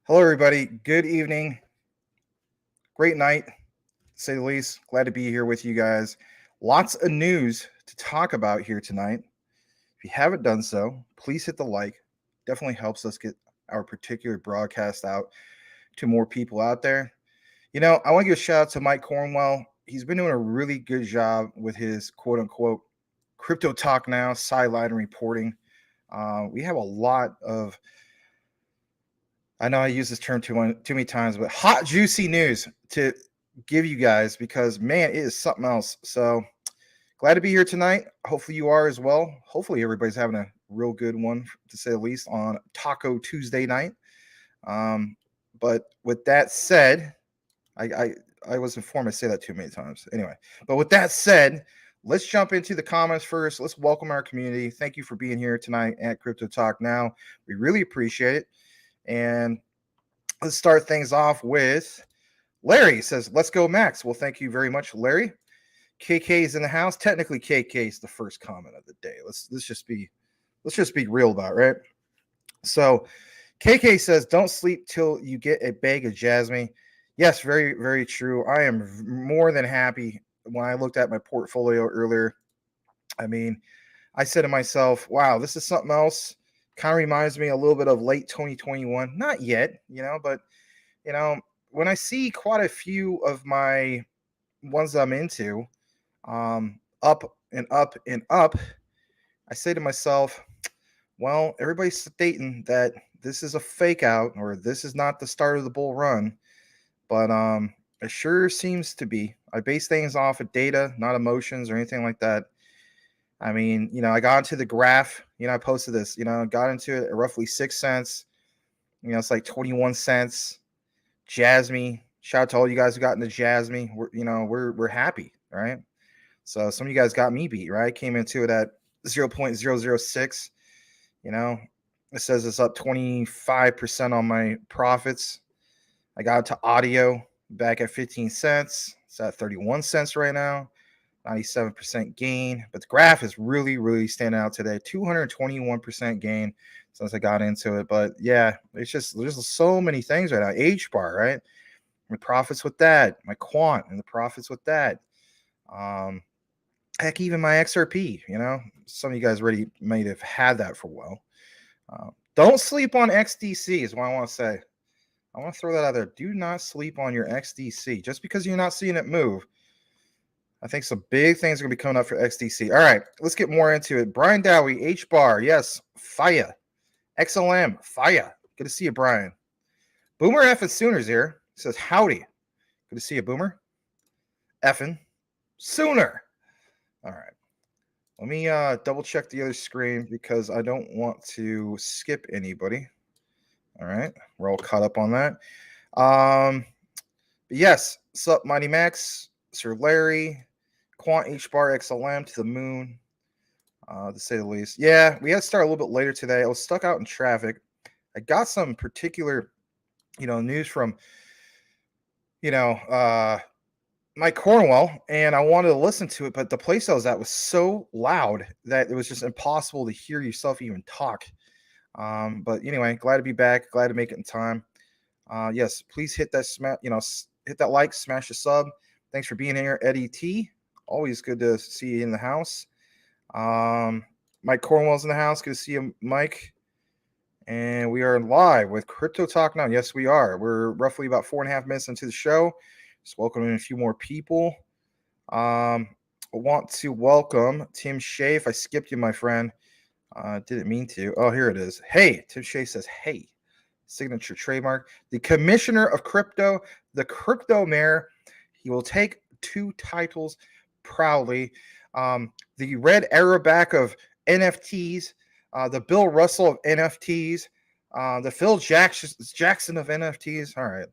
Hello, everybody. Good evening. Great night, to say the least. Glad to be here with you guys. Lots of news to talk about here tonight. If you haven't done so, please hit the like. Definitely helps us get our particular broadcast out to more people out there. I want to give a shout out to Mike Cornwell. He's been doing a really good job with his quote unquote crypto talk now, sideline reporting. We have a lot of I know I use this term too many times, but hot, juicy news to give you guys because, man, it is something else. So glad to be here tonight. Hopefully you are as well. Hopefully everybody's having a real good one, to say the least, on Taco Tuesday night. But with that said, I was informed I say that too many times. Anyway, but with that said, let's jump into the comments first. Let's welcome our community. Thank you for being here tonight at Crypto Talk Now. We really appreciate it. And let's start things off with Larry says, "Let's go, Max." Well, thank you very much, Larry. KK is in the house. Technically, KK is the first comment of the day. Let's just be real about it, right? So, KK says, "Don't sleep till you get a bag of Jasmine." Yes, very, very true. I am more than happy. When I looked at my portfolio earlier, I mean, I said to myself, "Wow, this is something else." Kind of reminds me a little bit of late 2021. Not yet, but when I see quite a few of my ones I'm into, up and up and up, I say to myself, well, everybody's stating that this is a fake out or this is not the start of the bull run, but it sure seems to be. I base things off of data, not emotions or anything like that. I mean, I got into the graph, I posted this, got into it at roughly 6 cents. It's like 21 cents. Jasmine, shout out to all you guys who got into Jasmine. We're happy, right? So some of you guys got me beat, right? Came into it at 0.006. It says it's up 25% on my profits. I got into audio back at 15 cents. It's at 31 cents right now. 97% gain, but the graph is really, really standing out today. 221% gain since I got into it. But yeah, there's so many things right now. H bar, right? My profits with that, my quant and the profits with that. Heck, even my XRP, some of you guys already might have had that for a while. Don't sleep on XDC is what I want to say. I want to throw that out there. Do not sleep on your XDC. Just because you're not seeing it move, I think some big things are going to be coming up for XDC. All right, let's get more into it. Brian Dowie, H-Bar, yes, fire. XLM, fire. Good to see you, Brian. Boomer F and Sooners here. Says, howdy. Good to see you, Boomer. Effin' Sooner. All right. Let me double check the other screen because I don't want to skip anybody. All right. We're all caught up on that. But yes, sup, Mighty Max, Sir Larry, Quant H-Bar XLM to the moon, to say the least. Yeah, we had to start a little bit later today. I was stuck out in traffic. I got some particular, news from, Mike Cornwell, and I wanted to listen to it, but the place I was at was so loud that it was just impossible to hear yourself even talk. But anyway, glad to be back. Glad to make it in time. Yes, please hit that hit that like, smash the sub. Thanks for being here, Eddie T. Always good to see you in the house. Mike Cornwell's in the house. Good to see you, Mike. And we are live with Crypto Talk Now. Yes, we are. We're roughly about 4.5 minutes into the show. Just welcoming a few more people. I want to welcome Tim Shea. If I skipped you, my friend, didn't mean to. Oh, here it is. Hey, Tim Shea says, hey, signature trademark. The commissioner of crypto, the crypto mayor. He will take 2 titles proudly. The red arrow back of NFTs, the Bill Russell of NFTs, the Phil Jackson of NFTs. All right.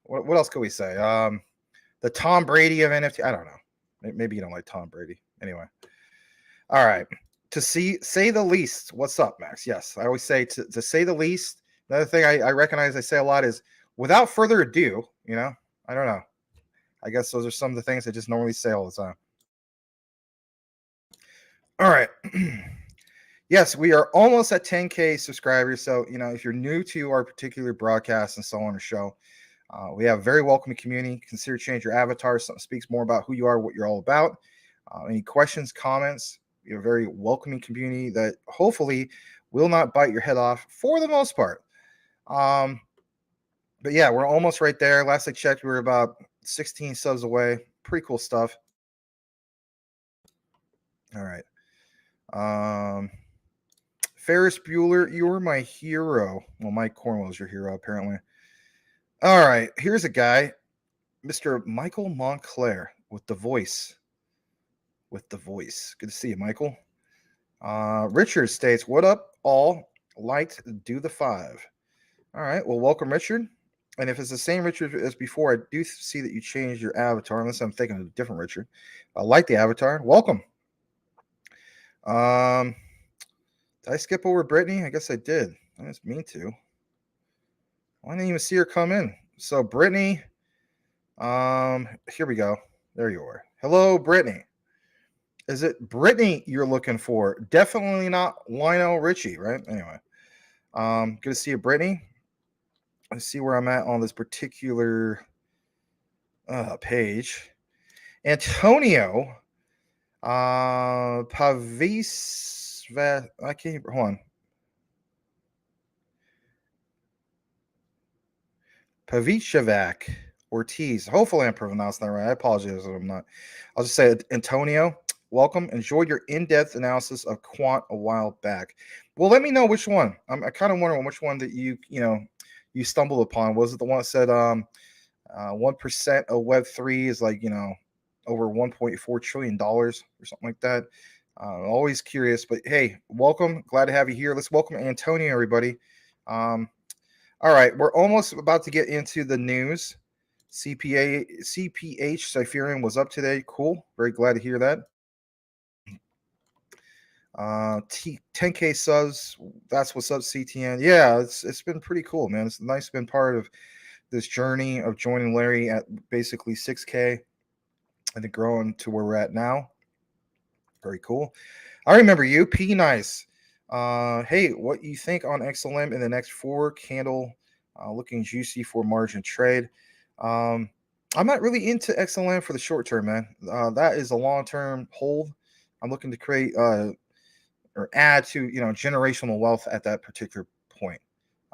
What else could we say? The Tom Brady of NFT. I don't know. Maybe you don't like Tom Brady. Anyway. All right. To say the least. What's up, Max? Yes. I always say to say the least. Another thing I recognize I say a lot is without further ado, I don't know. I guess those are some of the things I just normally say all the time. All right. Yes, we are almost at 10K subscribers. So, if you're new to our particular broadcast and so on or show, we have a very welcoming community. Consider change your avatar. Something speaks more about who you are, what you're all about. Any questions, comments? We have a very welcoming community that hopefully will not bite your head off for the most part. But yeah, we're almost right there. Last I checked, we were about 16 subs away. Pretty cool stuff. All right. Ferris Bueller, you're my hero. Well, Mike Cornwell's your hero, apparently. All right, here's a guy, Mr. Michael Montclair with the voice. Good to see you, Michael. Richard states, "What up, all? Liked do the 5." All right, well, welcome, Richard. And if it's the same Richard as before, I do see that you changed your avatar, unless I'm thinking of a different Richard. I like the avatar. Welcome. Did I skip over Brittany? I guess I did. I didn't mean to. I didn't even see her come in. So Brittany, here we go. There you are. Hello, Brittany. Is it Brittany you're looking for? Definitely not Lionel Richie, right? Anyway, good to see you, Brittany. Let's see where I'm at on this particular page. Antonio Pavis. I can't. Hold on. Pavicevac Ortiz. Hopefully, I'm pronouncing that right. I apologize if I'm not. I'll just say Antonio. Welcome. Enjoyed your in-depth analysis of quant a while back. Well, let me know which one. I kind of wondering which one that you stumbled upon. Was it the one that said 1% of Web3 is like over $1.4 trillion or something like that? Always curious, but hey, welcome. Glad to have you here. Let's welcome Antonio, everybody. All right, we're almost about to get into the news. CPH Cypherium was up today. Cool. Very glad to hear that. 10K subs. That's what's up, CTN. Yeah, it's been pretty cool, man. It's nice to be part of this journey of joining Larry at basically 6K and then growing to where we're at now. Very cool. I remember you, P Nice. Hey, what you think on XLM in the next 4 candle? Looking juicy for margin trade. I'm not really into XLM for the short term, man. That is a long term hold. I'm looking to create or add to generational wealth at that particular point.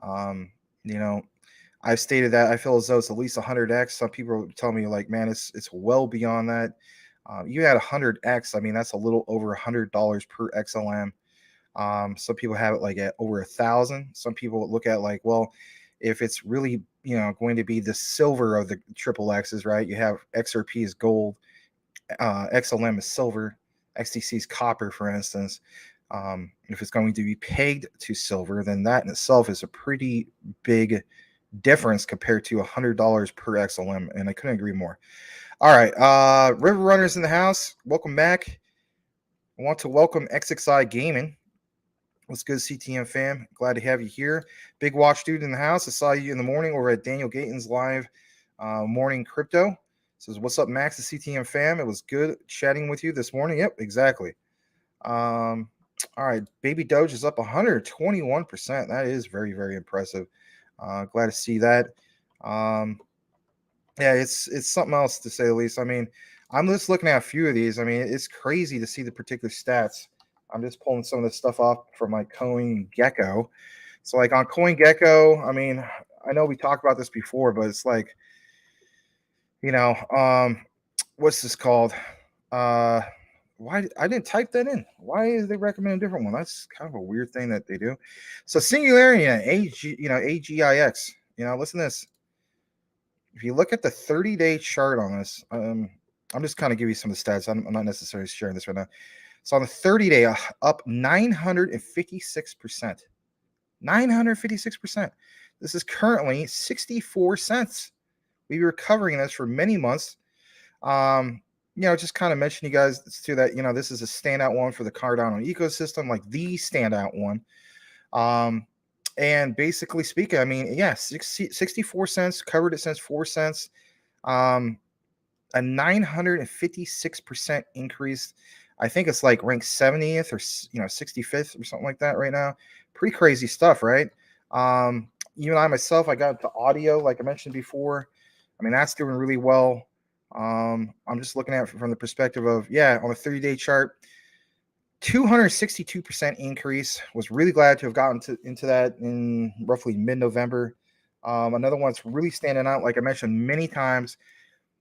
I've stated that I feel as though it's at least 100x. Some people tell me like, man, it's well beyond that. You had 100x. I mean, that's a little over $100 per XLM. Some people have it like at over 1,000. Some people look at like, well, if it's really going to be the silver of the triple X's, right? You have XRP is gold, XLM is silver, XTC is copper, for instance. If it's going to be pegged to silver, then that in itself is a pretty big difference compared to $100 per XLM, and I couldn't agree more. All right, River Runners in the house, welcome back. I want to welcome XXI Gaming. What's good, CTM fam? Glad to have you here. Big Watch Dude in the house. I saw you in the morning over at Daniel Gayton's live morning crypto. Says, what's up, Max, the CTM fam? It was good chatting with you this morning. Yep, exactly. All right, Baby Doge is up 121%. That is very, very impressive. Glad to see that. Yeah, it's something else to say the least. I mean, I'm just looking at a few of these. I mean, it's crazy to see the particular stats. I'm just pulling some of this stuff off from my CoinGecko. So like on CoinGecko, I mean, I know we talked about this before, but it's like, what's this called? Why I didn't type that in? Why is they recommend a different one? That's kind of a weird thing that they do. So Singularity, AGIX. Listen to this. If you look at the 30-day chart on this, I'm just kind of giving you some of the stats. I'm not necessarily sharing this right now. So on the 30-day, up 956%. 956%. This is currently 64 cents. We've been recovering this for many months. Just kind of mention you guys too that this is a standout one for the Cardano ecosystem, like the standout one. And basically speaking, I mean, 64 cents, covered it since 4 cents. A 956% increase. I think it's like ranked 70th or 65th or something like that right now. Pretty crazy stuff, right? Even I myself, I got the audio, like I mentioned before. I mean, that's doing really well. I'm just looking at it from the perspective of, yeah, on the 30-day chart, 262% increase. Was really glad to have gotten into that in roughly mid-November. Another one that's really standing out, like I mentioned many times,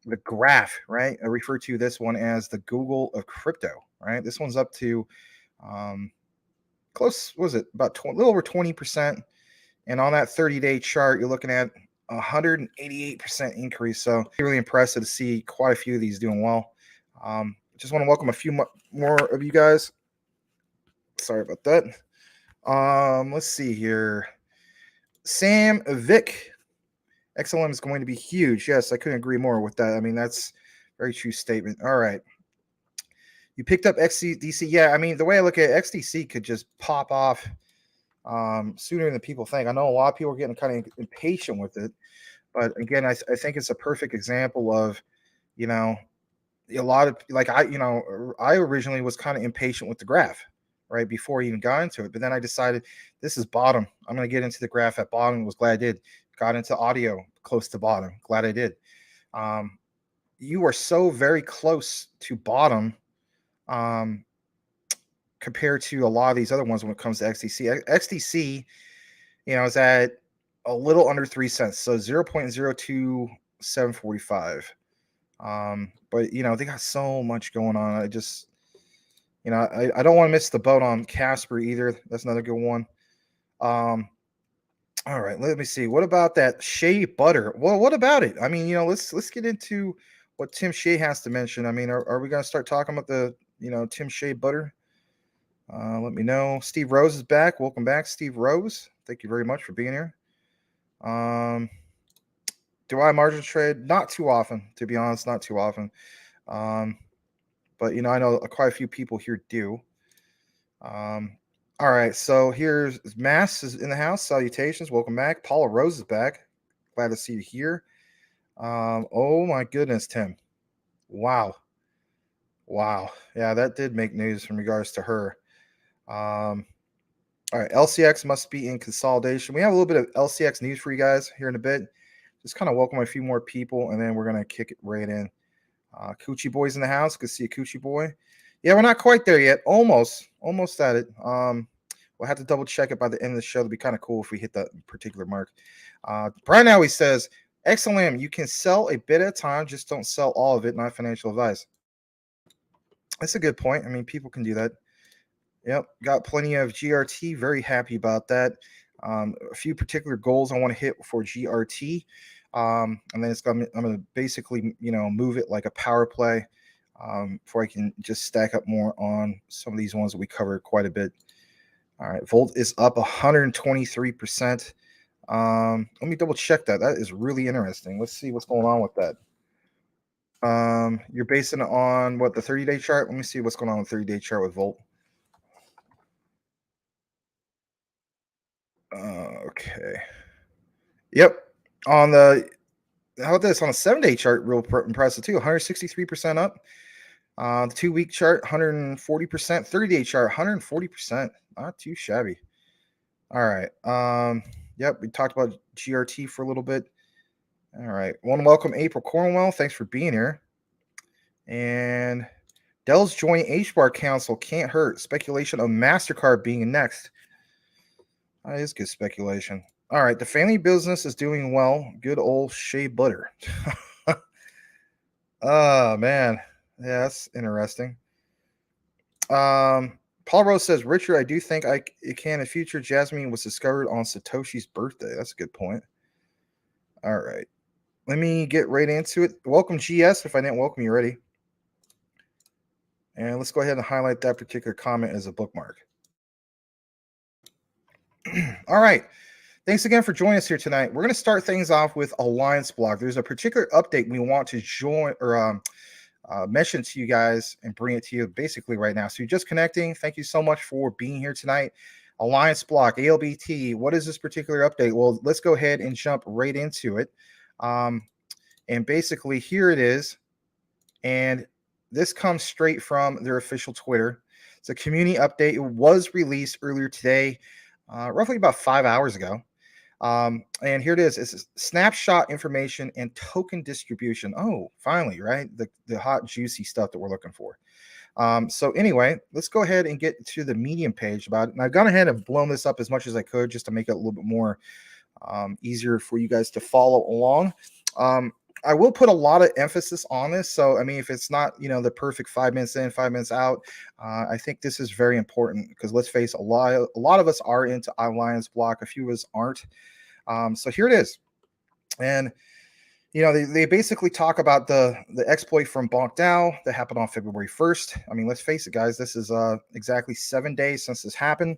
the graph, right? I refer to this one as the Google of crypto, right? This one's up to close, was it about a little over 20%? And on that 30-day chart, you're looking at 188% increase. So really impressive to see quite a few of these doing well. Just want to welcome a few more of you guys. Sorry about that. Let's see here. Sam Vick. XLM is going to be huge. Yes, I couldn't agree more with that. I mean, that's a very true statement. All right. You picked up XDC. Yeah, I mean, the way I look at it, XDC could just pop off sooner than people think. I know a lot of people are getting kind of impatient with it. But again, I think it's a perfect example of, a lot of, like, I originally was kind of impatient with the graph, right, before I even got into it. But then I decided this is bottom. I'm going to get into the graph at bottom. Was glad I did. Got into audio close to bottom. Glad I did. You are so very close to bottom compared to a lot of these other ones when it comes to XDC. XDC, is at a little under 3 cents, so 0.02745. But they got so much going on. I just, I don't want to miss the boat on Casper either. That's another good one. All right, let me see. What about that shea butter? Well, what about it? I mean, let's get into what Tim Shea has to mention. I mean, are we going to start talking about the Tim Shea butter? Let me know. Steve Rose is back. Welcome back, Steve Rose. Thank you very much for being here. Do I margin trade? Not too often, to be honest. Not too often. But I know quite a few people here do. All right, so here's Mass is in the house. Salutations, welcome back. Paula Rose is back. Glad to see you here. Oh my goodness, Tim. Wow. Yeah, that did make news in regards to her. All right, LCX must be in consolidation. We have a little bit of LCX news for you guys here in a bit. Just kind of welcome a few more people, and then we're gonna kick it right in. Coochie Boy's in the house. Good to see you, Coochie Boy. Yeah, we're not quite there yet. Almost at it. We'll have to double check it by the end of the show. It'd be kind of cool if we hit that particular mark. Brian Howie says, XLM, you can sell a bit at a time, just don't sell all of it. Not financial advice. That's a good point. I mean, people can do that. Yep, got plenty of GRT. Very happy about that. A few particular goals I want to hit for GRT. And then I'm going to basically, move it like a power play before I can just stack up more on some of these ones that we covered quite a bit. All right, Volt is up 123%. Let me double check that. That is really interesting. Let's see what's going on with that. You're basing it on what, the 30-day chart? Let me see what's going on with the 30-day chart with Volt. Okay. Yep. How about this on a 7-day chart? Real impressive too. 163% up. The 2-week chart, 140%. 30-day chart, 140%. Not too shabby. All right. Yep. We talked about GRT for a little bit. All right. Want to welcome April Cornwell. Thanks for being here. And Dell's joint HBAR Council can't hurt. Speculation of MasterCard being next. That is good speculation. All right, the family business is doing well. Good old shea butter. Oh, man. Yeah, that's interesting. Paul Rose says, Richard, I do think it can in future. Jasmine was discovered on Satoshi's birthday. That's a good point. All right. Let me get right into it. Welcome, GS, if I didn't welcome you already. And let's go ahead and highlight that particular comment as a bookmark. All right. Thanks again for joining us here tonight. We're going to start things off with Alliance Block. There's a particular update we want to join or mention to you guys and bring it to you basically right now. So you're just connecting. Thank you so much for being here tonight. Alliance Block, ALBT. What is this particular update? Well, let's go ahead and jump right into it. And basically here it is. And this comes straight from their official Twitter. It's a community update. It was released earlier today, roughly about 5 hours ago. And here it is. It's snapshot information and token distribution. Oh, finally, right? The hot, juicy stuff that we're looking for. So anyway, let's go ahead and get to the Medium page about it. And I've gone ahead and blown this up as much as I could just to make it a little bit more easier for you guys to follow along. I will put a lot of emphasis on this. So, I mean, if it's not, the perfect 5 minutes in, 5 minutes out, I think this is very important because let's face it, a lot of us are into Alliance block. A few of us aren't. So here it is. And, they basically talk about the exploit from BonkDAO that happened on February 1st. I mean, let's face it, guys, this is exactly 7 days since this happened.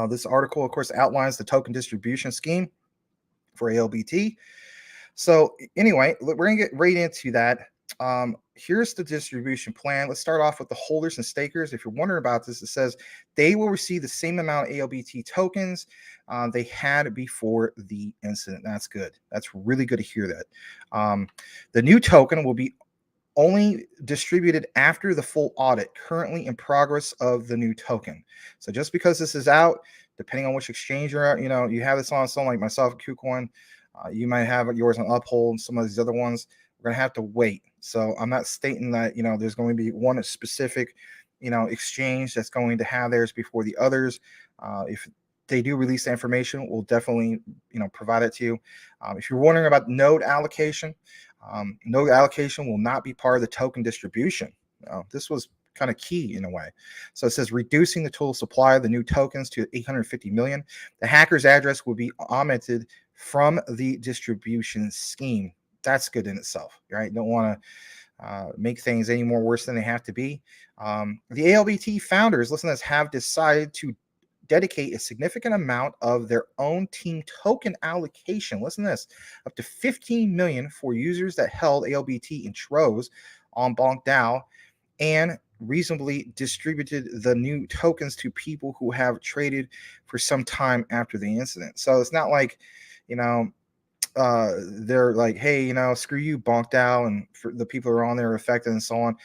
This article, of course, outlines the token distribution scheme for ALBT. So anyway, we're going to get right into that. Here's the distribution plan. Let's start off with the holders and stakers. If you're wondering about this, it says they will receive the same amount of ALBT tokens they had before the incident. That's good. That's really good to hear that. The new token will be only distributed after the full audit, currently in progress of the new token. So just because this is out, depending on which exchange you're at, you have this on someone like myself, KuCoin, you might have yours on Uphold and some of these other ones. We're going to have to wait. So I'm not stating that, there's going to be one specific, exchange that's going to have theirs before the others. If they do release the information, we'll definitely, provide it to you. If you're wondering about node allocation will not be part of the token distribution. This was kind of key in a way. So it says reducing the total supply of the new tokens to 850 million. The hacker's address will be omitted from the distribution scheme. That's good in itself, right? Don't want to make things any more worse than they have to be. The ALBT founders, listen to this, have decided to dedicate a significant amount of their own team token allocation. Listen to this, up to 15 million for users that held ALBT in troves on BonkDAO and reasonably distributed the new tokens to people who have traded for some time after the incident. So it's not like, they're like, hey, screw you, BonkDAO, and for the people who are on there affected and so on.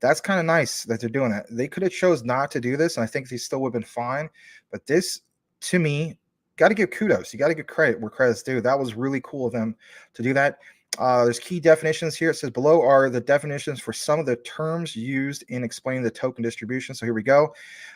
That's kind of nice that they're doing that. They could have chose not to do this, and I think they still would have been fine. But this, to me, got to give kudos. You got to give credit where credit's due. That was really cool of them to do that. There's key definitions here. It says below are the definitions for some of the terms used in explaining the token distribution. So here we go.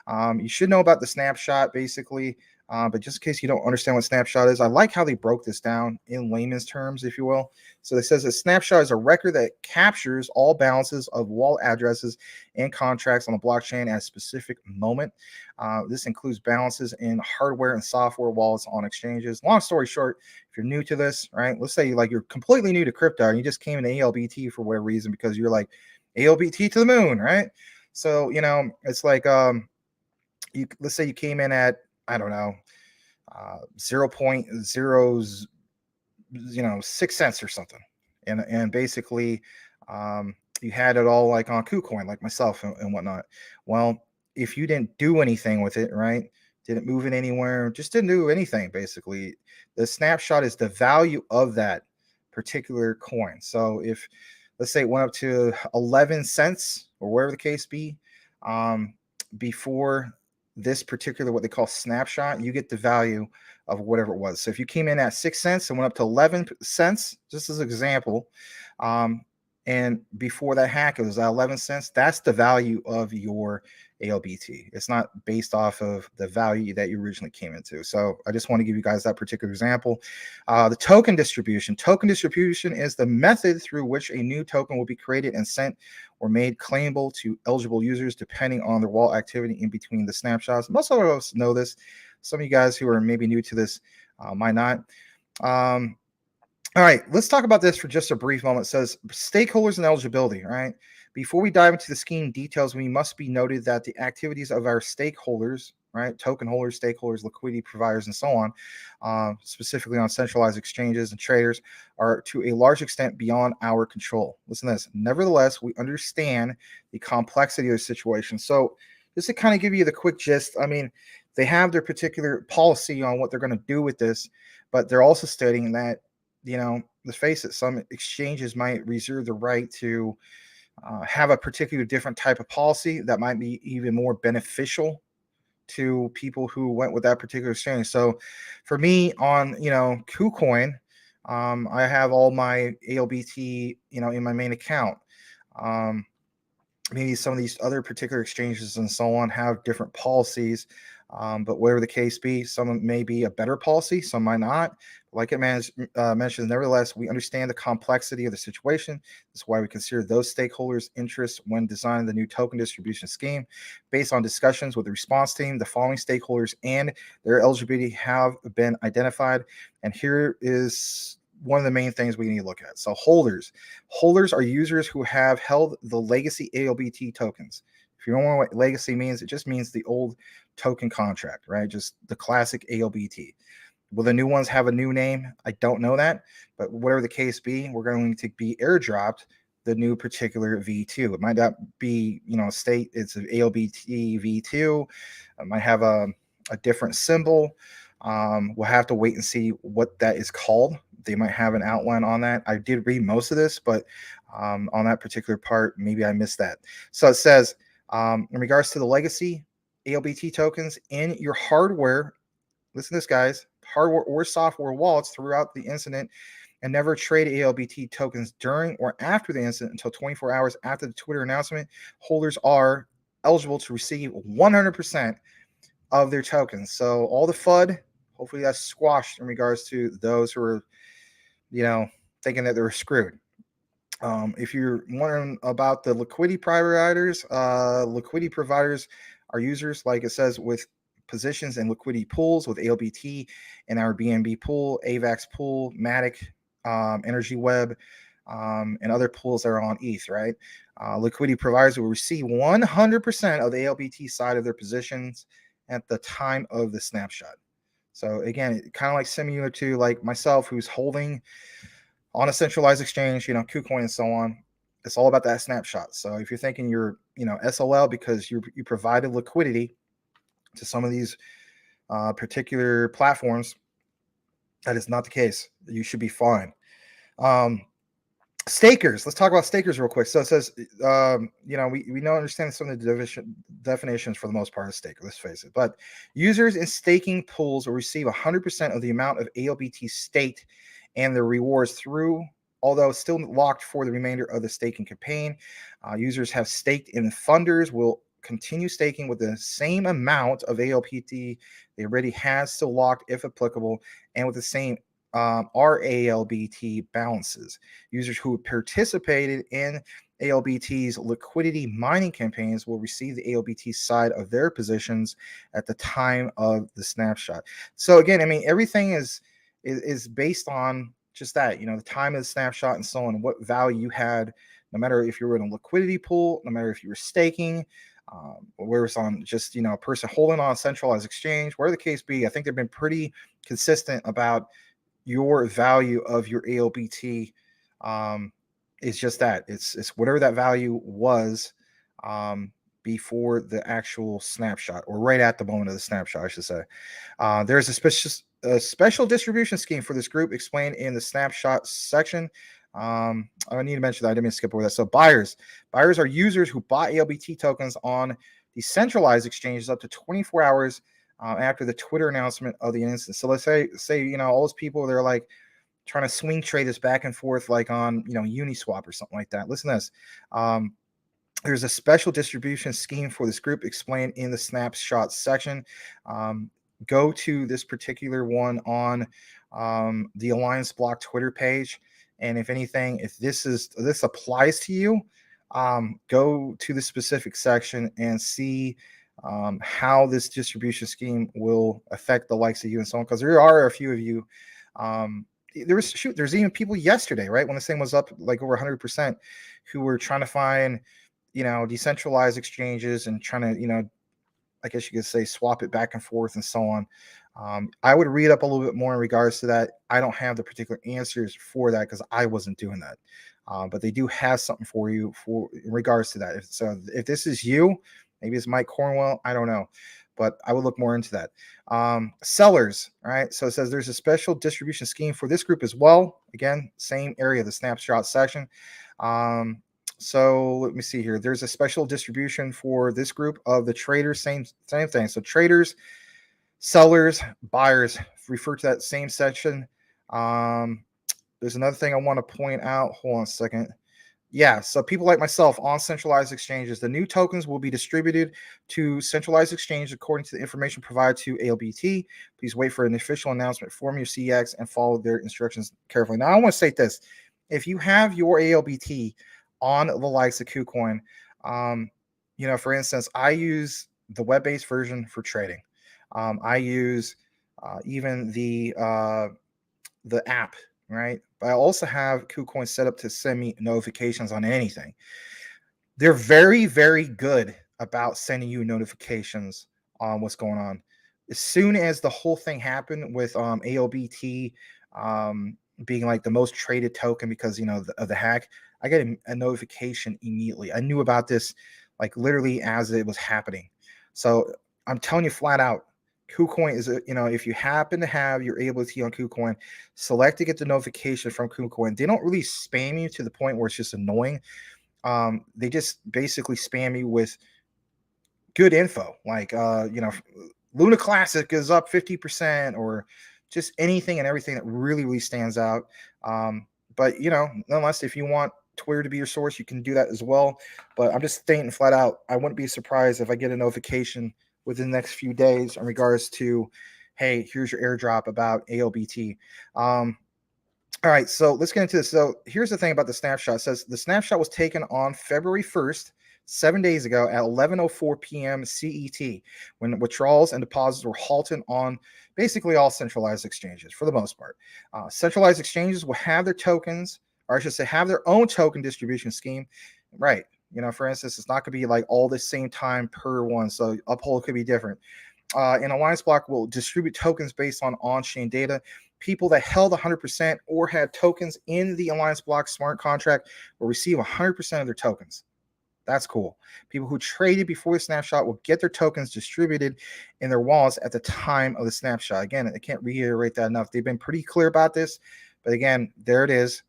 You should know about the snapshot, basically. But just in case you don't understand what snapshot is, I like how they broke this down in layman's terms, if you will. So it says a snapshot is a record that captures all balances of wallet addresses and contracts on a blockchain at a specific moment. This includes balances in hardware and software wallets on exchanges. Long story short, if you're new to this, right, let's say like you're completely new to crypto and you just came into ALBT for whatever reason because you're like ALBT to the moon, right? So, it's like let's say you came in at, I don't know, 0.0 6 cents or something, and basically you had it all like on KuCoin, like myself and whatnot. Well, if you didn't do anything with it, right, didn't move it anywhere, just didn't do anything, basically the snapshot is the value of that particular coin. So if, let's say, it went up to 11 cents or wherever the case be, before this particular, what they call snapshot, you get the value of whatever it was. So if you came in at 6 cents and went up to 11 cents, just as an example, and before that hack it was at 11 cents, that's the value of your ALBT. It's not based off of the value that you originally came into. So I just want to give you guys that particular example. The token distribution. Token distribution is the method through which a new token will be created and sent or made claimable to eligible users depending on their wallet activity in between the snapshots. Most of us know this. Some of you guys who are maybe new to this might not. All right, let's talk about this for just a brief moment. It says stakeholders and eligibility, right? Before we dive into the scheme details, we must be noted that the activities of our stakeholders, right, token holders, stakeholders, liquidity providers, and so on, specifically on centralized exchanges and traders, are to a large extent beyond our control. Listen to this. Nevertheless, we understand the complexity of the situation. So just to kind of give you the quick gist, I mean, they have their particular policy on what they're going to do with this, but they're also stating that, let's face it, some exchanges might reserve the right to have a particular different type of policy that might be even more beneficial to people who went with that particular exchange. So for me on, KuCoin, I have all my ALBT, in my main account. Um, Maybe some of these other particular exchanges and so on have different policies. But whatever the case be, some may be a better policy, some might not. Like it mentioned, nevertheless, we understand the complexity of the situation. That's why we consider those stakeholders' interests when designing the new token distribution scheme. Based on discussions with the response team, the following stakeholders and their eligibility have been identified. And here is one of the main things we need to look at. So holders are users who have held the legacy ALBT tokens. If you don't know what legacy means, it just means the old token contract, right? Just the classic ALBT. Will the new ones have a new name? I don't know that, but whatever the case be, we're going to be airdropped the new particular V2. It might not be, state it's an ALBT V2. It might have a different symbol. We'll have to wait and see what that is called. They might have an outline on that. I did read most of this, but on that particular part, maybe I missed that. So it says, in regards to the legacy ALBT tokens in your hardware, listen to this, guys, hardware or software wallets throughout the incident, and never trade ALBT tokens during or after the incident until 24 hours after the Twitter announcement, holders are eligible to receive 100% of their tokens. So all the FUD, hopefully that's squashed in regards to those who are, thinking that they were screwed. If you're wondering about the liquidity providers are users, like it says, with positions and liquidity pools with ALBT and our BNB pool, AVAX pool, Matic, Energy Web, and other pools that are on ETH, right? Liquidity providers will receive 100% of the ALBT side of their positions at the time of the snapshot. So again, kind of like similar to like myself, who's holding on a centralized exchange, KuCoin and so on. It's all about that snapshot. So if you're thinking you're, SOL because you provided liquidity to some of these particular platforms, that is not the case. You should be fine. Stakers. Let's talk about stakers real quick. So it says, we know understand some of the definitions for the most part of staker. Let's face it. But users in staking pools will receive 100% of the amount of ALBT staked and the rewards through, although still locked for the remainder of the staking campaign. Users have staked in funders will continue staking with the same amount of ALBT they already have still locked if applicable, and with the same RALBT balances. Users who participated in ALBT's liquidity mining campaigns will receive the ALBT side of their positions at the time of the snapshot. So again, I mean, everything is based on just that, the time of the snapshot and so on, what value you had, no matter if you were in a liquidity pool, no matter if you were staking, where it's on just, a person holding on a centralized exchange, where the case be. I think they've been pretty consistent about your value of your ALBT. Is just that it's whatever that value was before the actual snapshot, or right at the moment of the snapshot, I should say. There's a special distribution scheme for this group explained in the snapshot section. I need to mention that. I didn't skip over that. So buyers are users who bought ALBT tokens on decentralized exchanges up to 24 hours after the Twitter announcement of the instance. So let's say all those people, they're like trying to swing trade this back and forth, like on Uniswap or something like that. Listen to this. There's a special distribution scheme for this group explained in the snapshot section. Go to this particular one on the Alliance Block Twitter page, and if anything, if this applies to you, go to the specific section and see how this distribution scheme will affect the likes of you and so on, because there are a few of you. There's even people yesterday, right, when this thing was up like over 100%, who were trying to find decentralized exchanges and trying to I guess you could say swap it back and forth and so on. I would read up a little bit more in regards to that. I don't have the particular answers for that because I wasn't doing that. But they do have something for you in regards to that. If this is you, maybe it's Mike Cornwell, I don't know, but I would look more into that. Sellers, right? So it says there's a special distribution scheme for this group as well. Again, same area, the snapshot section. So let me see here. There's a special distribution for this group of the traders. Same thing. So traders, sellers, buyers refer to that same section. Um, there's another thing I want to point out. Hold on a second. Yeah, so people like myself on centralized exchanges, the new tokens will be distributed to centralized exchange according to the information provided to ALBT. Please wait for an official announcement from your CX and follow their instructions carefully. Now, I want to say this. If you have your ALBT on the likes of KuCoin, for instance, I use the web-based version for trading. I use even the app, right? But I also have KuCoin set up to send me notifications on anything. They're very, very good about sending you notifications on what's going on. As soon as the whole thing happened with ALBT being like the most traded token because of the hack, I got a notification immediately. I knew about this like literally as it was happening. So I'm telling you flat out, KuCoin is, if you happen to have your ALBT on KuCoin, select to get the notification from KuCoin. They don't really spam you to the point where it's just annoying. They just basically spam you with good info, like Luna Classic is up 50%, or just anything and everything that really, really stands out. But nonetheless, if you want Twitter to be your source, you can do that as well. But I'm just stating flat out, I wouldn't be surprised if I get a notification within the next few days in regards to, hey, here's your airdrop about ALBT. All right, so let's get into this. So here's the thing about the snapshot. It says the snapshot was taken on February 1st, 7 days ago at 11:04 p.m. CET, when withdrawals and deposits were halted on basically all centralized exchanges for the most part. Centralized exchanges will have their tokens, or I should say have their own token distribution scheme. Right. For instance, it's not going to be like all the same time per one. So uphold could be different. And Alliance Block will distribute tokens based on on-chain data. People that held 100% or had tokens in the Alliance Block smart contract will receive 100% of their tokens. That's cool. People who traded before the snapshot will get their tokens distributed in their wallets at the time of the snapshot. Again, I can't reiterate that enough. They've been pretty clear about this. But again, there it is.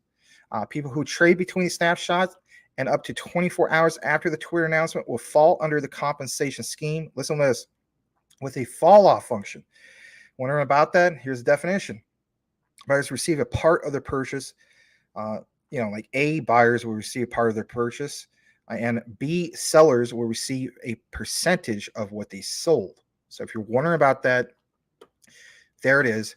People who trade between snapshots and up to 24 hours after the Twitter announcement will fall under the compensation scheme. Listen to this. With a fall-off function. Wondering about that? Here's the definition. Buyers receive a part of their purchase. Like A, buyers will receive part of their purchase, and B, sellers will receive a percentage of what they sold. So if you're wondering about that, there it is.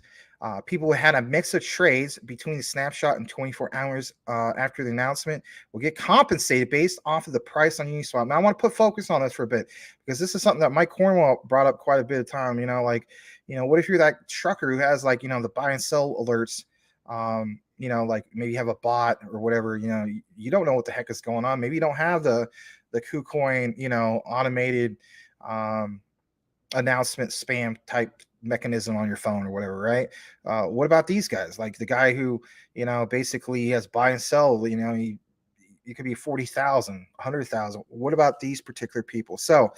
People who had a mix of trades between the snapshot and 24 hours after the announcement will get compensated based off of the price on Uniswap. Now, I want to put focus on this for a bit because this is something that Mike Cornwell brought up quite a bit of time. What if you're that trucker who has the buy and sell alerts? Like maybe you have a bot or whatever. You don't know what the heck is going on. Maybe you don't have the KuCoin automated announcement spam type mechanism on your phone or whatever, right? What about these guys? Like the guy who, basically has buy and sell, you could be 40,000, 100,000. What about these particular people? So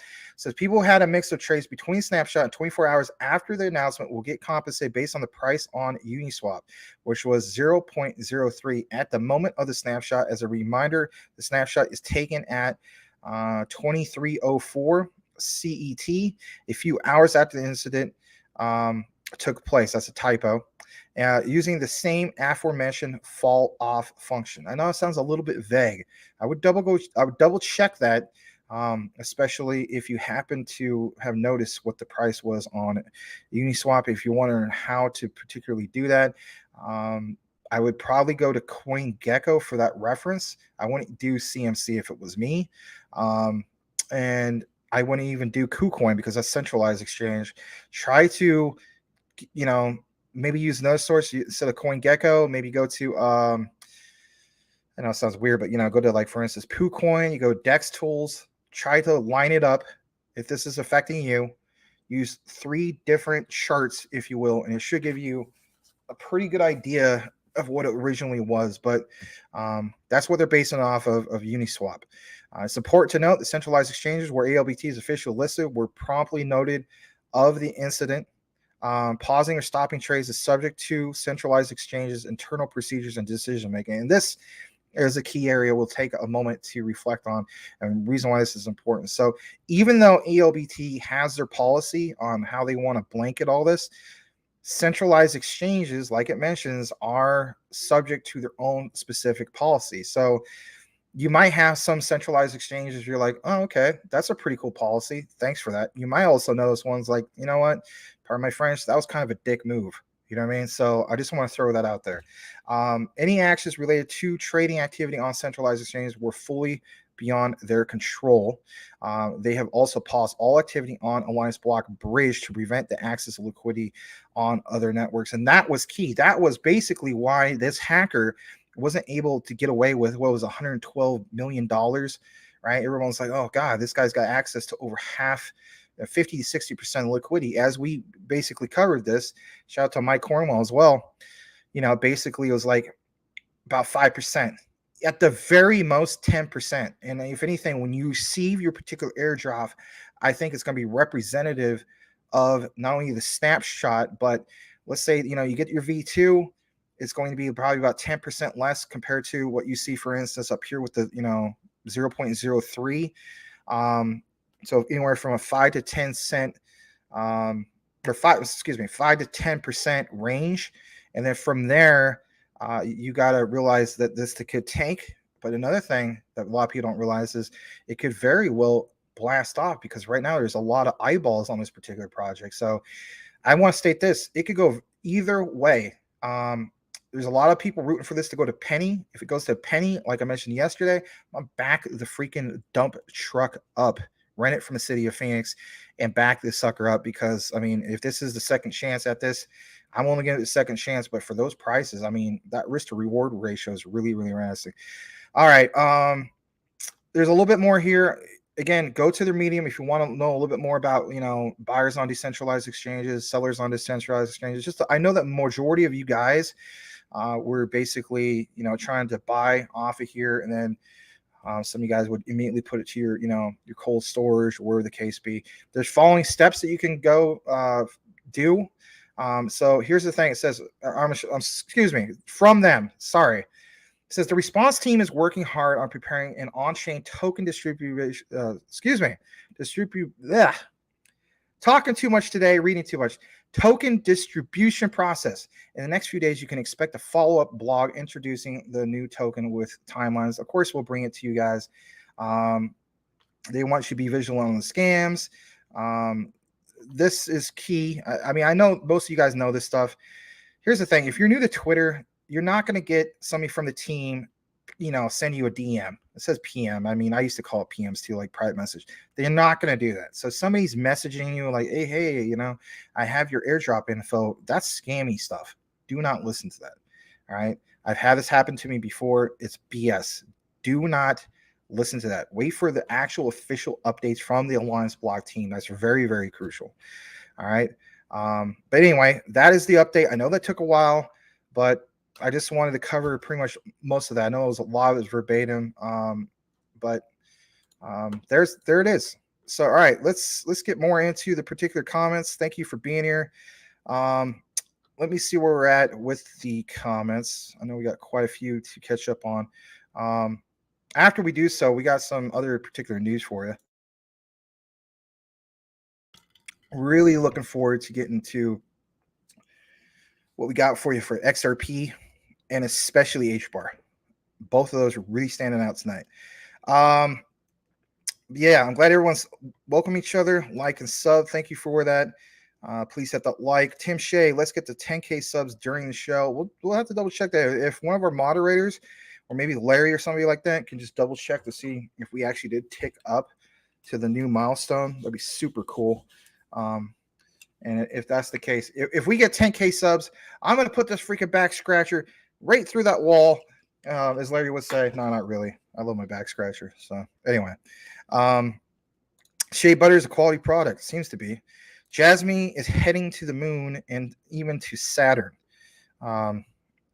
people had a mix of trades between snapshot and 24 hours after the announcement will get compensated based on the price on Uniswap, which was 0.03 at the moment of the snapshot. As a reminder, the snapshot is taken at 23:04 CET, a few hours after the incident took place. That's a typo. Using the same aforementioned fall off function. I know it sounds a little bit vague. I would double check that, especially if you happen to have noticed what the price was on Uniswap. If you're wondering how to particularly do that, I would probably go to CoinGecko for that reference. I wouldn't do CMC if it was me. And I wouldn't even do KuCoin because that's centralized exchange. Try to, maybe use another source instead of CoinGecko. Maybe go to, I know it sounds weird, but go to, like, for instance, KuCoin. You go Dex Tools. Try to line it up. If this is affecting you, use 3 different charts, if you will, and it should give you a pretty good idea of what it originally was. But that's what they're basing off of Uniswap. It's important to note that centralized exchanges where ALBT is officially listed were promptly noted of the incident. Pausing or stopping trades is subject to centralized exchanges, internal procedures, and decision making. And this is a key area we'll take a moment to reflect on, and reason why this is important. So even though ELBT has their policy on how they want to blanket all this, centralized exchanges, like it mentions, are subject to their own specific policy. So you might have some centralized exchanges you're like, oh, okay, that's a pretty cool policy, thanks for that. You might also notice ones like, you know what, pardon my French, that was kind of a dick move. You know what I mean? So I just want to throw that out there. Any actions related to trading activity on centralized exchanges were fully beyond their control. They have also paused all activity on Alliance Block Bridge to prevent the access of liquidity on other networks. And that was key. That was basically why this hacker wasn't able to get away with what was $112 million, right? Everyone's like, oh God, this guy's got access to over half, 50 to 60% liquidity. As we basically covered this, shout out to Mike Cornwell as well. You know, basically it was like about 5%, at the very most 10%. And if anything, when you receive your particular airdrop, I think it's going to be representative of not only the snapshot, but let's say, you know, you get your V2, it's going to be probably about 10% less compared to what you see, for instance, up here with the, you know, 0.03. So anywhere from a 5 to 10 cent, or 5 to 10% range. And then from there, you got to realize that this could tank. But another thing that a lot of people don't realize is it could very well blast off, because right now there's a lot of eyeballs on this particular project. So I want to state this, it could go either way. There's a lot of people rooting for this to go to penny. If it goes to penny, like I mentioned yesterday, I'm back the freaking dump truck up, rent it from the city of Phoenix, and back this sucker up. Because, I mean, if this is the second chance at this, I'm only getting the second chance. But for those prices, I mean, that risk to reward ratio is really, really interesting. All right. There's a little bit more here. Again, go to their Medium if you want to know a little bit more about, you know, buyers on decentralized exchanges, sellers on decentralized exchanges. Just I know that majority of you guys were basically, you know, trying to buy off of here, and then some of you guys would immediately put it to your, you know, your cold storage, or whatever the case be. There's following steps that you can go do. So here's the thing. It says, excuse me, from them. Sorry. It says the response team is working hard on preparing an on-chain token distribution. Talking too much today, reading too much. Token distribution process. In the next few days, you can expect a follow-up blog introducing the new token with timelines. Of course, we'll bring it to you guys. They want you to be vigilant on the scams. This is key. I mean, I know most of you guys know this stuff. Here's the thing. If you're new to Twitter, you're not going to get somebody from the team, you know, send you a DM. It says PM. I mean, I used to call it PMs too, like private message. They're not going to do that. So somebody's messaging you like, hey, you know, I have your airdrop info. That's scammy stuff. Do not listen to that. All right. I've had this happen to me before. It's BS. Do not listen to that. Wait for the actual official updates from the Alliance Block team. That's very, very crucial. All right. But anyway, that is the update. I know that took a while, but I just wanted to cover pretty much most of that. I know it was a lot of it was verbatim, but there it is. So, all right, let's get more into the particular comments. Thank you for being here. Let me see where we're at with the comments. I know we got quite a few to catch up on. After we do so, we got some other particular news for you. Really looking forward to getting to what we got for you for XRP and especially H-bar. Both of those are really standing out tonight. Yeah, I'm glad everyone's welcome each other. Like and sub. Thank you for that. Please hit that like. Tim Shea, let's get to 10K subs during the show. We'll have to double check that. If one of our moderators, or maybe Larry or somebody like that, can just double check to see if we actually did tick up to the new milestone, that'd be super cool. And if that's the case, if we get 10K subs, I'm going to put this freaking back scratcher right through that wall. As Larry would say, no, not really. I love my back scratcher. So anyway, Shea Butter is a quality product. Seems to be. Jasmine is heading to the moon and even to Saturn.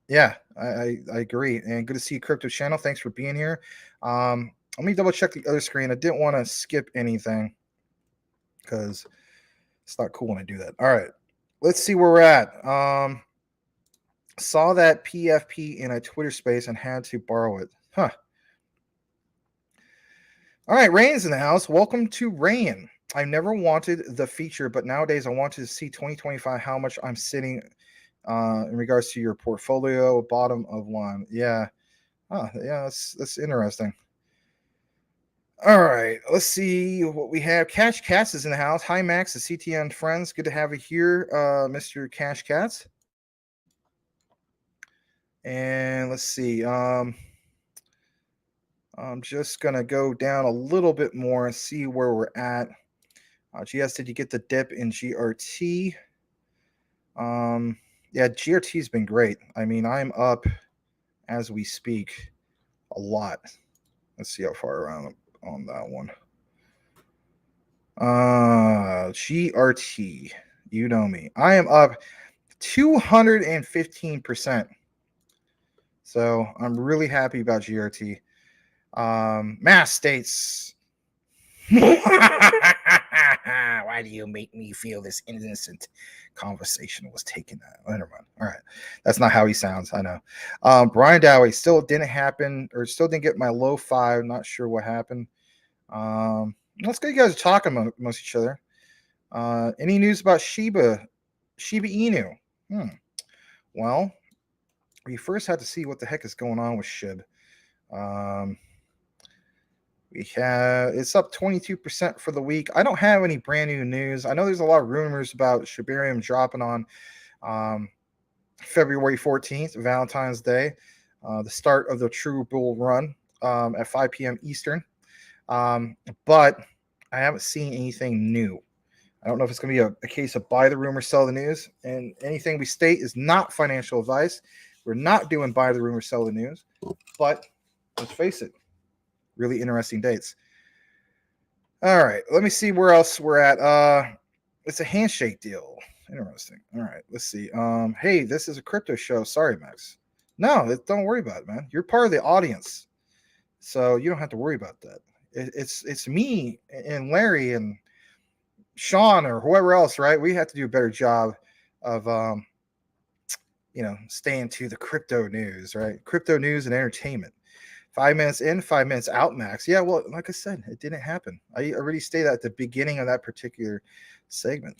Yeah, I agree. And good to see you, Crypto Channel. Thanks for being here. Let me double check the other screen. I didn't want to skip anything because it's not cool when I do that. All right, let's see where we're at. Saw that PFP in a Twitter space and had to borrow it. Huh. All right, Rain's in the house. Welcome to Rain. I never wanted the feature, but nowadays I wanted to see 2025 how much I'm sitting in regards to your portfolio, bottom of one. Yeah. Oh, yeah, that's interesting. All right, let's see what we have. Cash Cats is in the house. Hi, Max, the CTN friends. Good to have you here, Mr. Cash Cats. And let's see. I'm just gonna go down a little bit more and see where we're at. GS, did you get the dip in GRT? Yeah, GRT's been great. I mean, I'm up as we speak a lot. Let's see how far around on that one. GRT, you know me. I am up 215%. So I'm really happy about GRT. Mass states. Why do you make me feel this innocent conversation was taken? Never mind. All right. That's not how he sounds. I know. Brian Dowie still didn't happen or still didn't get my low 5. Not sure what happened. Let's get you guys talking amongst each other. Any news about Shiba Inu? Well, we first had to see what the heck is going on with SHIB. It's up 22% for the week. I don't have any brand new news. I know there's a lot of rumors about Shibarium dropping on February 14th, Valentine's Day, the start of the True Bull run at 5 p.m. Eastern. But I haven't seen anything new. I don't know if it's going to be a case of buy the rumor, sell the news. And anything we state is not financial advice. We're not doing buy the rumor, sell the news. But let's face it, really interesting dates. All right, let me see where else we're at. It's a handshake deal. Interesting. All right, let's see. Hey, this is a crypto show. Sorry, Max. No, don't worry about it, man. You're part of the audience, so you don't have to worry about that. It's me and Larry and Sean or whoever else, right? We have to do a better job of staying to the crypto news, right? Crypto news and entertainment. 5 minutes in, 5 minutes out, Max. Yeah, well, like I said, it didn't happen. I already stated at the beginning of that particular segment.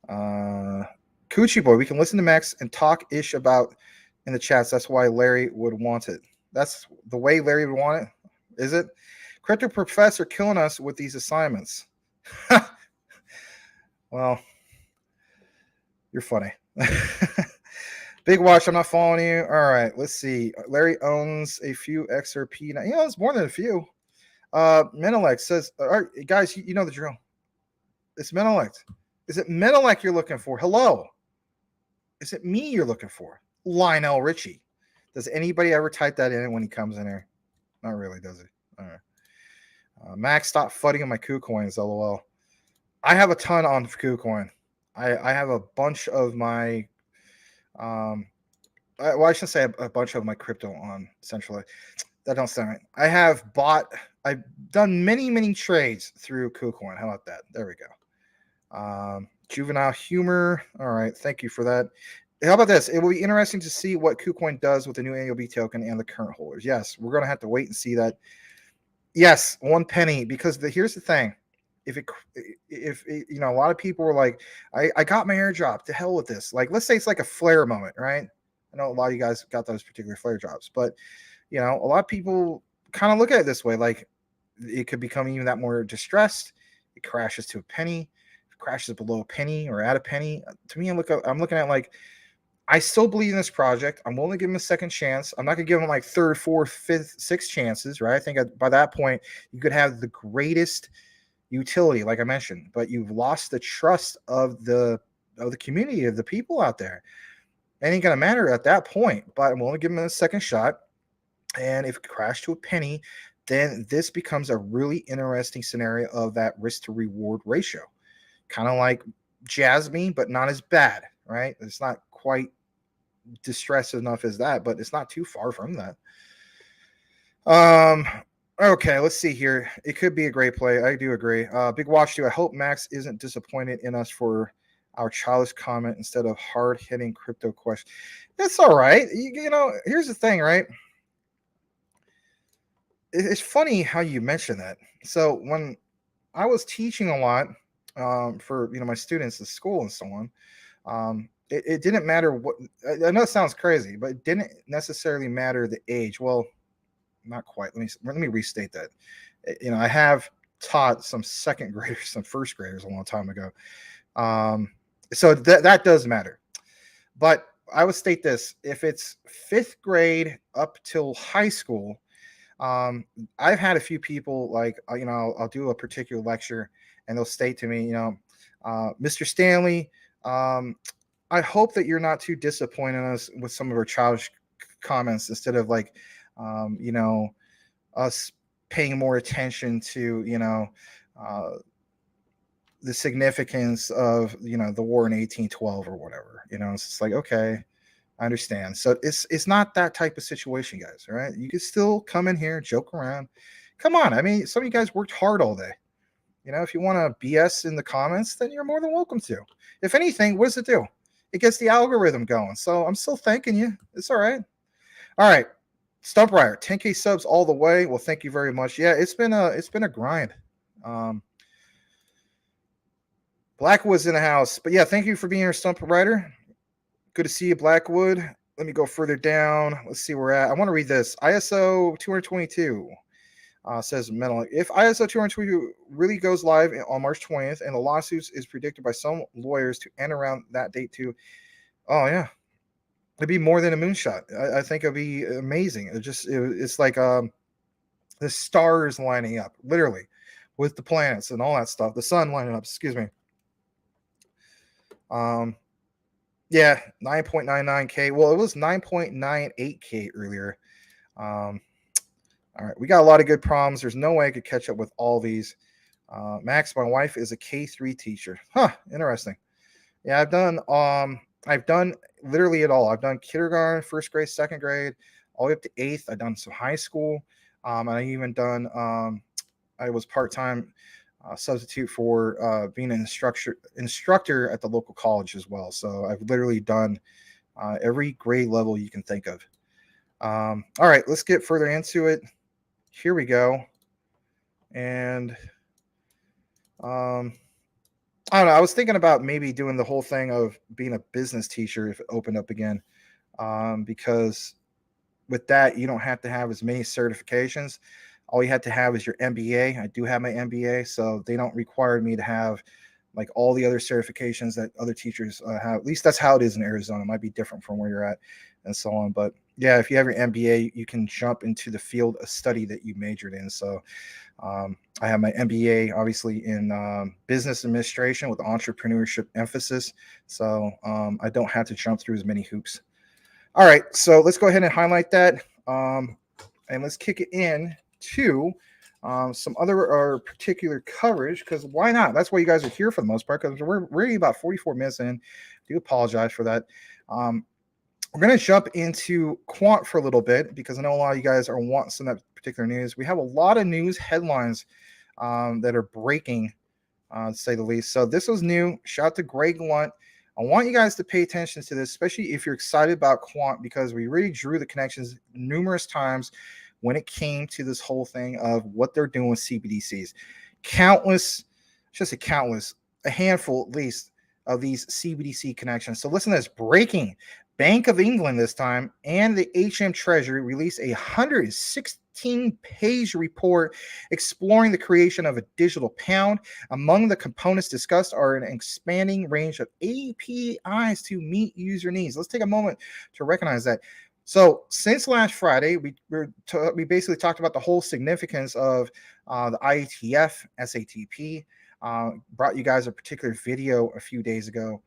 Coochie Boy, we can listen to Max and talk ish about in the chats. That's why Larry would want it. That's the way Larry would want it, is it? Crypto Professor killing us with these assignments. Well, you're funny. Big Watch, I'm not following you. All right, let's see. Larry owns a few XRP. Now, it's more than a few. Menelec says, all right, guys, you know the drill. It's Menelec. Is it Menelec you're looking for? Hello. Is it me you're looking for? Lionel Richie. Does anybody ever type that in when he comes in here? Not really, does he? All right. Max, stop fudding on my KuCoins, LOL. I have a ton on KuCoin. I have a bunch of my I shouldn't say a bunch of my crypto on essentially. That don't sound right. I've done many trades through KuCoin. How about that? There we go. Juvenile humor. All right. Thank you for that. How about this? It will be interesting to see what KuCoin does with the new AOB token and the current holders. Yes, we're going to have to wait and see that. Yes, 1 penny, because here's the thing. If a lot of people were like, I got my airdrop, to hell with this. Like, let's say it's like a flare moment, right? I know a lot of you guys got those particular flare drops, but a lot of people kind of look at it this way. Like, it could become even that more distressed. It crashes to a penny, it crashes below a penny or at a penny. To me, I'm looking at like, I still believe in this project. I'm willing to give him a second chance. I'm not going to give him like third, fourth, fifth, sixth chances, right? I think by that point, you could have the greatest utility, like I mentioned, but you've lost the trust of the community, of the people out there. It ain't gonna matter at that point. But I'm willing to give him a second shot. And if it crashed to a penny, then this becomes a really interesting scenario of that risk to reward ratio. Kind of like Jasmine, but not as bad, right? It's not quite distressed enough as that, but it's not too far from that. Okay, let's see here. It could be a great play. I do agree. Big Watch too. I hope Max isn't disappointed in us for our childish comment instead of hard-hitting crypto question. That's all right. Here's the thing, right? it's funny how you mention that. So when I was teaching a lot for my students at school and so on, it didn't matter what. I know it sounds crazy, but it didn't necessarily matter the age. Well, not quite. Let me restate that. I have taught some second graders, some first graders a long time ago. So that does matter. But I would state this: if it's fifth grade up till high school, um, I've had a few people like I'll do a particular lecture, and they'll state to me, Mr. Stanley, I hope that you're not too disappointed in us with some of our childish comments instead of like, us paying more attention to uh, the significance of the war in 1812 or whatever. It's just like, okay, I understand. So it's not that type of situation, guys. All right, you can still come in here, joke around. Come on, I mean, some of you guys worked hard all day. If you want to BS in the comments, then you're more than welcome to. If anything, what does it do? It gets the algorithm going. So I'm still thanking you. It's all right. All right, Stump Rider, 10K subs all the way. Well, thank you very much. Yeah, it's been a grind. Blackwood's in the house, but yeah, thank you for being here, Stump Rider. Good to see you, Blackwood. Let me go further down. Let's see where we're at. I want to read this. ISO 222 says mental. If ISO 222 really goes live on March 20th and the lawsuits is predicted by some lawyers to end around that date too, oh yeah, it'd be more than a moonshot. I think it'd be amazing. It's like the stars lining up, literally, with the planets and all that stuff. The sun lining up. Excuse me. Yeah, 9.99K. Well, it was 9.98K earlier. All right, we got a lot of good problems. There's no way I could catch up with all these. Max, my wife is a K3 teacher. Huh, interesting. Yeah, I've done literally it all. I've done kindergarten, first grade, second grade, all the way up to eighth. I've done some high school. And I even done I was part-time substitute for being an instructor at the local college as well. So I've literally done every grade level you can think of. All right, let's get further into it. Here we go. And I don't know. I was thinking about maybe doing the whole thing of being a business teacher if it opened up again, because with that you don't have to have as many certifications. All you have to have is your MBA. I do have my MBA, so they don't require me to have like all the other certifications that other teachers have. At least that's how it is in Arizona. It might be different from where you're at and so on. But yeah, if you have your MBA, you can jump into the field of study that you majored in. So I have my MBA, obviously, in business administration with entrepreneurship emphasis. So I don't have to jump through as many hoops. All right, so let's go ahead and highlight that. And let's kick it in to some other particular coverage, because why not? That's why you guys are here for the most part, because we're really about 44 minutes in. I do apologize for that. We're going to jump into quant for a little bit because I know a lot of you guys are wanting some of that particular news. We have a lot of news headlines that are breaking, to say the least. So this was new. Shout out to Greg Lunt. I want you guys to pay attention to this, especially if you're excited about quant, because we really drew the connections numerous times when it came to this whole thing of what they're doing with CBDCs. A handful at least of these CBDC connections. So listen to this. Breaking. Bank of England this time and the HM Treasury released a 116-page report exploring the creation of a digital pound. Among the components discussed are an expanding range of APIs to meet user needs. Let's take a moment to recognize that. So since last Friday, we basically talked about the whole significance of the IETF, SATP. Brought you guys a particular video a few days ago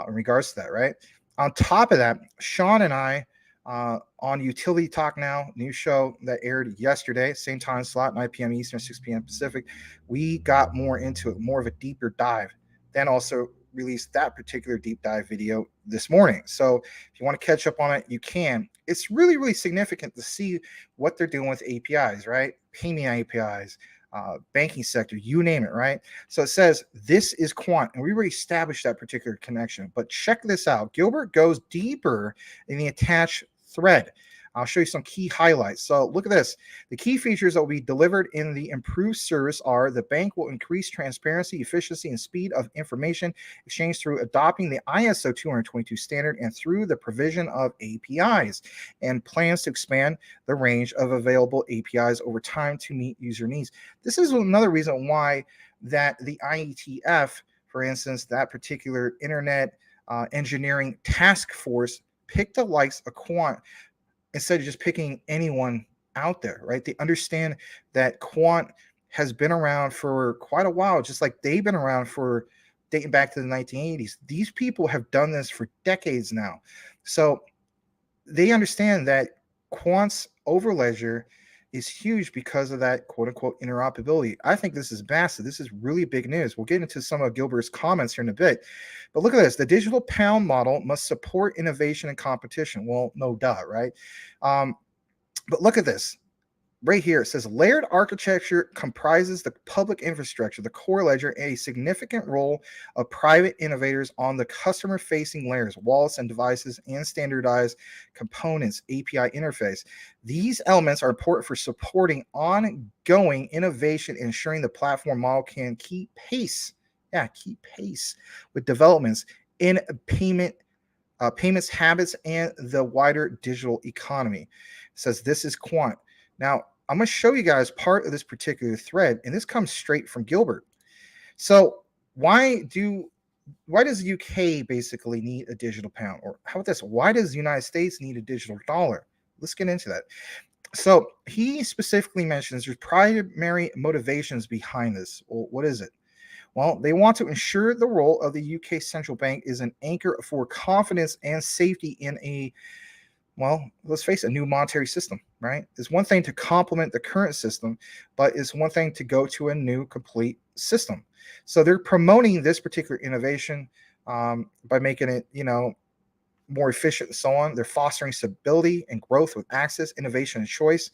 in regards to that, right? On top of that, Sean and I on Utility Talk Now, new show that aired yesterday, same time slot, 9 p.m. Eastern, 6 p.m. Pacific, we got more into it, more of a deeper dive. Then also released that particular deep dive video this morning. So if you want to catch up on it, you can. It's really, really significant to see what they're doing with APIs, right? Payment APIs, banking sector, you name it, right? So it says this is quant, and we already established that particular connection. But check this out. Gilbert goes deeper in the attached thread. I'll show you some key highlights. So look at this. The key features that will be delivered in the improved service are the bank will increase transparency, efficiency, and speed of information exchange through adopting the ISO 222 standard and through the provision of APIs, and plans to expand the range of available APIs over time to meet user needs. This is another reason why that the IETF, for instance, that particular internet engineering task force, picked the likes of Quant instead of just picking anyone out there, right? They understand that Quant has been around for quite a while, just like they've been around for dating back to the 1980s. These people have done this for decades now. So they understand that Quant's overledger is huge because of that quote unquote interoperability. I think this is massive. This is really big news. We'll get into some of Gilbert's comments here in a bit. But look at this. The digital pound model must support innovation and competition. Well, no duh, right? But look at this. Right here, it says layered architecture comprises the public infrastructure, the core ledger, and a significant role of private innovators on the customer-facing layers, wallets and devices, and standardized components, API interface. These elements are important for supporting ongoing innovation, ensuring the platform model can keep pace. Yeah, keep pace with developments in payments habits and the wider digital economy. It says this is Quant. Now, I'm going to show you guys part of this particular thread, and this comes straight from Gilbert. So why does the UK basically need a digital pound? Or how about this? Why does the United States need a digital dollar? Let's get into that. So he specifically mentions there's primary motivations behind this. Well, what is it? Well, they want to ensure the role of the UK central bank is an anchor for confidence and safety in a, well, let's face it, a new monetary system, right? It's one thing to complement the current system, but it's one thing to go to a new complete system. So they're promoting this particular innovation by making it, more efficient and so on. They're fostering stability and growth with access, innovation, and choice.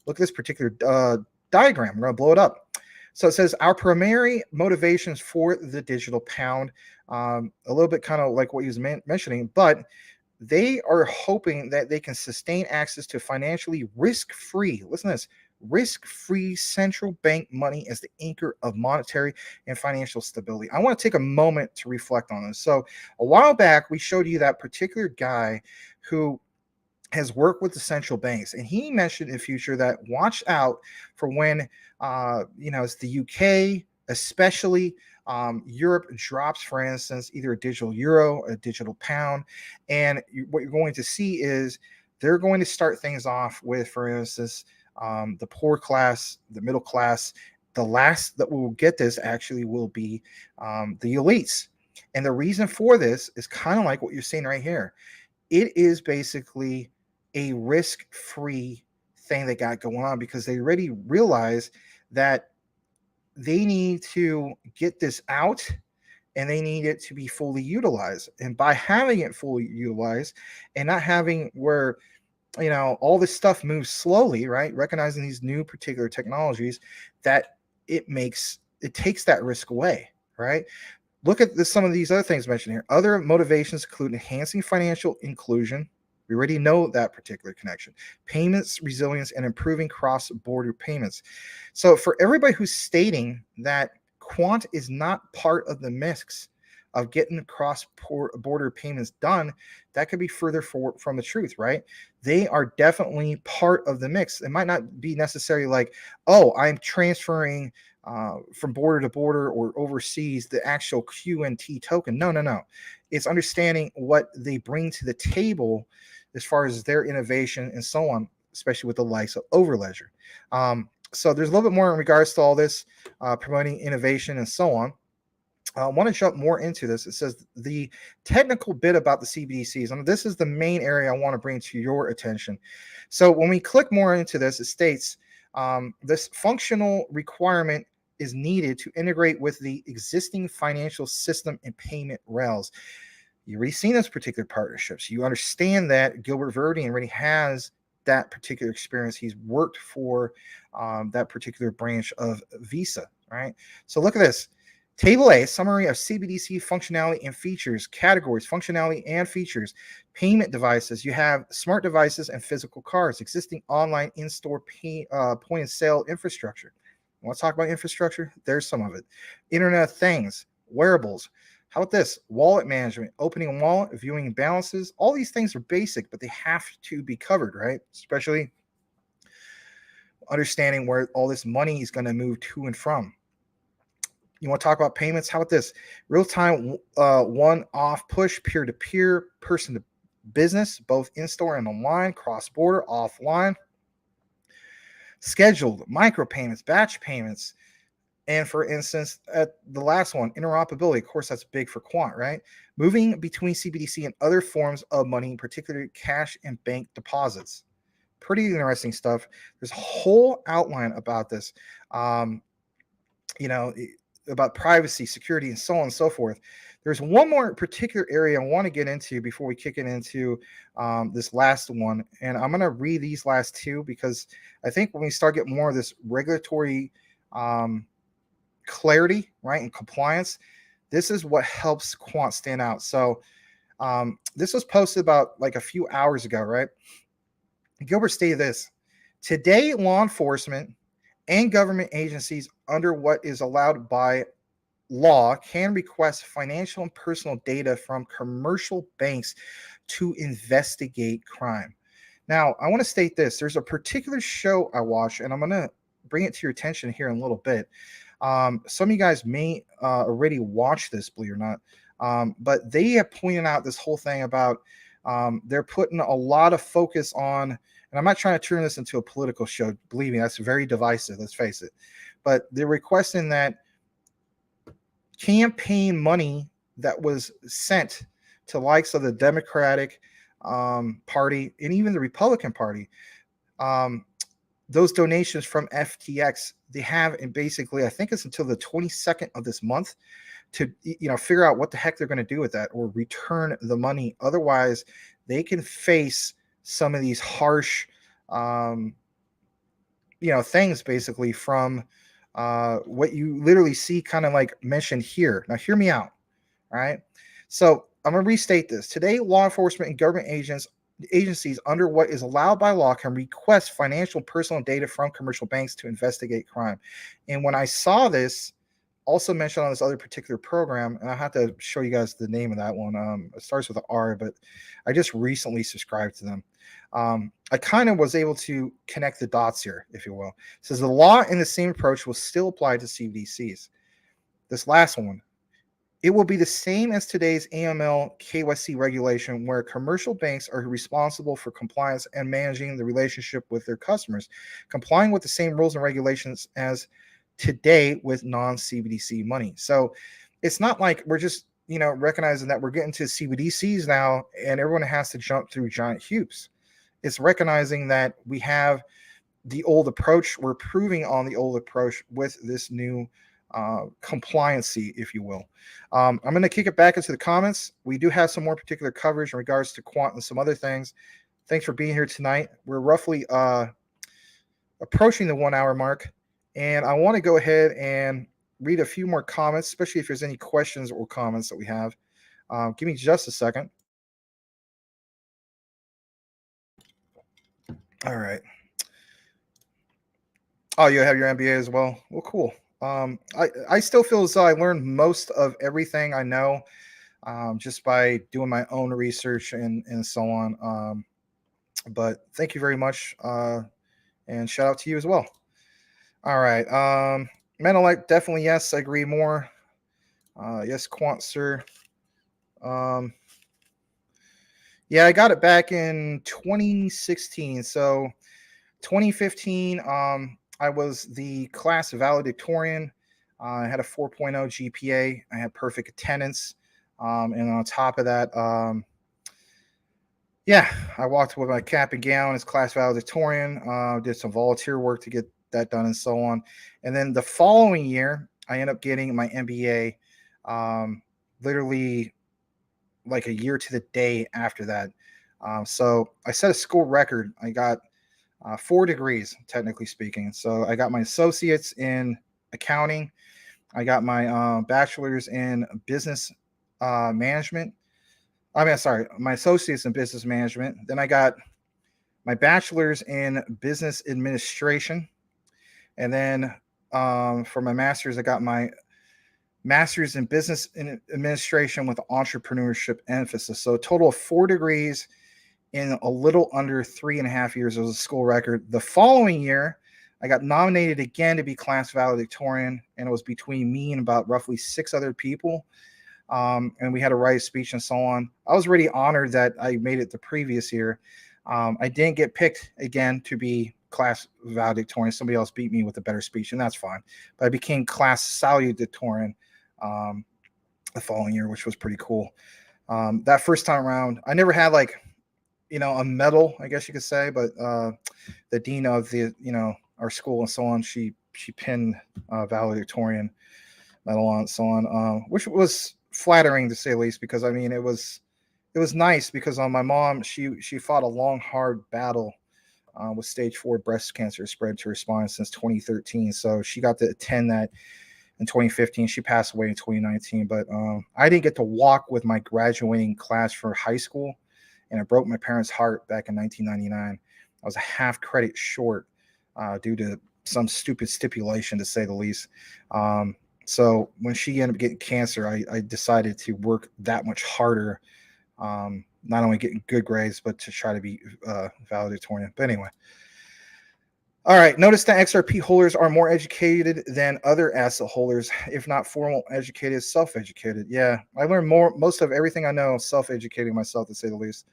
Look at this particular diagram. We're going to blow it up. So it says our primary motivations for the digital pound, a little bit kind of like what he was mentioning, but they are hoping that they can sustain access to financially risk-free, listen to this, risk-free central bank money as the anchor of monetary and financial stability. I want to take a moment to reflect on this. So a while back, we showed you that particular guy who has worked with the central banks, and he mentioned in the future that watch out for when, it's the UK, especially Europe drops, for instance, either a digital euro, a digital pound. And what you're going to see is they're going to start things off with, for instance, the poor class, the middle class. The last that will get this actually will be the elites. And the reason for this is kind of like what you're seeing right here. It is basically a risk-free thing they got going on because they already realize that they need to get this out and they need it to be fully utilized. And by having it fully utilized and not having where, all this stuff moves slowly, right? Recognizing these new particular technologies, that it takes that risk away, right? Look at some of these other things mentioned here. Other motivations include enhancing financial inclusion. We already know that particular connection. Payments, resilience, and improving cross-border payments. So for everybody who's stating that Quant is not part of the mix of getting cross-border payments done, that could be further from the truth, right? They are definitely part of the mix. It might not be necessarily like, oh, I'm transferring from border to border or overseas the actual QNT token. No. It's understanding what they bring to the table as far as their innovation and so on, especially with the likes of Overledger. So there's a little bit more in regards to all this, promoting innovation and so on. I want to jump more into this. It says the technical bit about the CBDCs, and this is the main area I want to bring to your attention. So when we click more into this, it states this functional requirement is needed to integrate with the existing financial system and payment rails. You've already seen those particular partnerships. You understand that Gilbert Verdian already has that particular experience. He's worked for that particular branch of Visa, right? So look at this. Table A, summary of CBDC functionality and features, categories, functionality and features, payment devices. You have smart devices and physical cards, existing online in-store point of sale infrastructure. Want to talk about infrastructure? There's some of it. Internet of Things, wearables. How about this? Wallet management, opening a wallet, viewing balances. All these things are basic, but they have to be covered, right? Especially understanding where all this money is going to move to and from. You want to talk about payments? How about this? Real-time one-off push, peer-to-peer, person-to-business, both in-store and online, cross-border, offline. Scheduled micropayments, batch payments. And for instance, at the last one, interoperability. Of course, that's big for quant, right? Moving between CBDC and other forms of money, particularly cash and bank deposits. Pretty interesting stuff. There's a whole outline about this. About privacy, security, and so on and so forth. There's one more particular area I want to get into before we kick it into this last one. And I'm going to read these last two because I think when we start getting more of this regulatory clarity, right, and compliance, this is what helps quant stand out. So this was posted about like a few hours ago, right? Gilbert stated this: today, law enforcement and government agencies under what is allowed by law can request financial and personal data from commercial banks to investigate crime. Now, I want to state this. There's a particular show I watch, and I'm going to bring it to your attention here in a little bit. Some of you guys may already watch this, believe it or not, but they have pointed out this whole thing about they're putting a lot of focus on, and I'm not trying to turn this into a political show. Believe me, that's very divisive. Let's face it. But they're requesting that campaign money that was sent to likes of the Democratic Party and even the Republican Party, those donations from FTX, they have, and basically, I think it's until the 22nd of this month to figure out what the heck they're going to do with that or return the money. Otherwise, they can face some of these harsh, things basically from what you literally see kind of like mentioned here. Now, hear me out. All right. So I'm going to restate this. Today, law enforcement and government agencies under what is allowed by law can request financial and personal data from commercial banks to investigate crime. And when I saw this also mentioned on this other particular program, and I have to show you guys the name of that one. It starts with an R, but I just recently subscribed to them. I kind of was able to connect the dots here, if you will. It says the law and the same approach will still apply to CBDCs. This last one, it will be the same as today's AML KYC regulation, where commercial banks are responsible for compliance and managing the relationship with their customers, complying with the same rules and regulations as today with non-CBDC money. So it's not like we're just, recognizing that we're getting to CBDCs now and everyone has to jump through giant hoops. It's recognizing that we have the old approach. We're proving on the old approach with this new compliancy, if you will. I'm going to kick it back into the comments. We do have some more particular coverage in regards to quant and some other things. Thanks for being here tonight. We're roughly approaching the 1 hour mark, and I want to go ahead and read a few more comments, especially if there's any questions or comments that we have. Give me just a second. All right. Oh, you have your MBA as well? Well, cool. I still feel as though I learned most of everything I know just by doing my own research and so on. But thank you very much, and shout out to you as well. All right. Menelite, definitely yes. I agree more. Yes, Quant, sir. Yeah, I got it back in 2016. So 2015, I was the class valedictorian. I had a 4.0 GPA. I had perfect attendance. And on top of that, I walked with my cap and gown as class valedictorian, did some volunteer work to get that done and so on. And then the following year, I ended up getting my MBA literally like a year to the day after that. So I set a school record. I got 4 degrees, technically speaking. So I got my associates in accounting, I got my bachelor's in business management. I mean, sorry, my associate's in business management. Then I got my bachelor's in business administration. And then for my master's, I got my master's in business administration with entrepreneurship emphasis. So a total of 4 degrees in a little under 3.5 years. It was a school record. The following year, I got nominated again to be class valedictorian, and it was between me and about roughly 6 other people. And we had to write a speech and so on. I was really honored that I made it the previous year. I didn't get picked again to be class valedictorian. Somebody else beat me with a better speech, and that's fine. But I became class salutatorian the following year, which was pretty cool. That first time around, I never had like, a medal, I guess you could say, but the dean of the, our school and so on, she pinned valedictorian medal on and so on, which was flattering to say the least, because I mean, it was nice because my mom, she fought a long, hard battle with stage 4 breast cancer spread to her spine since 2013. So she got to attend that in 2015. She passed away in 2019, but I didn't get to walk with my graduating class for high school, and it broke my parents' heart back in 1999. I was a half credit short due to some stupid stipulation, to say the least. So when she ended up getting cancer, I decided to work that much harder, not only getting good grades, but to try to be valedictorian. But anyway. All right. Notice that XRP holders are more educated than other asset holders, if not formal educated, self-educated. Yeah, I learned most of everything I know self-educating myself, to say the least.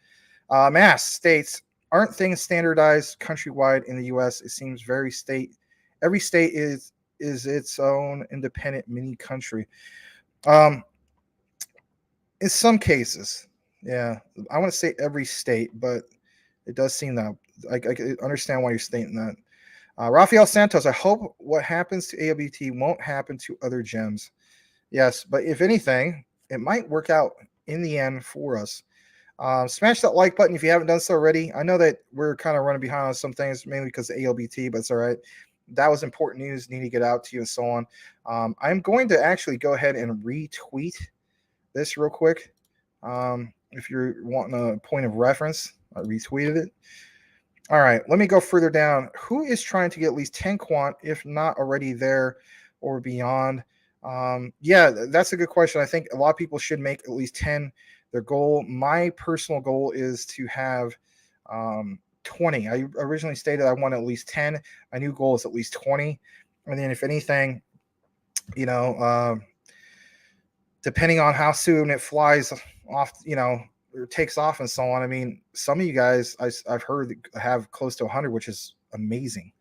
Mass states, aren't things standardized countrywide in the U.S.? It seems every state is its own independent mini country. In some cases, yeah, I want to say every state, but it does seem that I understand why you're stating that. Rafael Santos, I hope what happens to ALBT won't happen to other gems. Yes, but if anything, it might work out in the end for us. Smash that like button if you haven't done so already. I know that we're kind of running behind on some things, mainly because of ALBT, but it's all right. That was important news, need to get out to you and so on. I'm going to actually go ahead and retweet this real quick. If you're wanting a point of reference, I retweeted it. All right, let me go further down. Who is trying to get at least 10 quant, if not already there or beyond? Yeah, that's a good question. I think a lot of people should make at least 10 their goal. My personal goal is to have 20. I originally stated I want at least 10. My new goal is at least 20. And then if anything, depending on how soon it flies off, or takes off and so on. I mean, some of you guys I've heard have close to 100, which is amazing.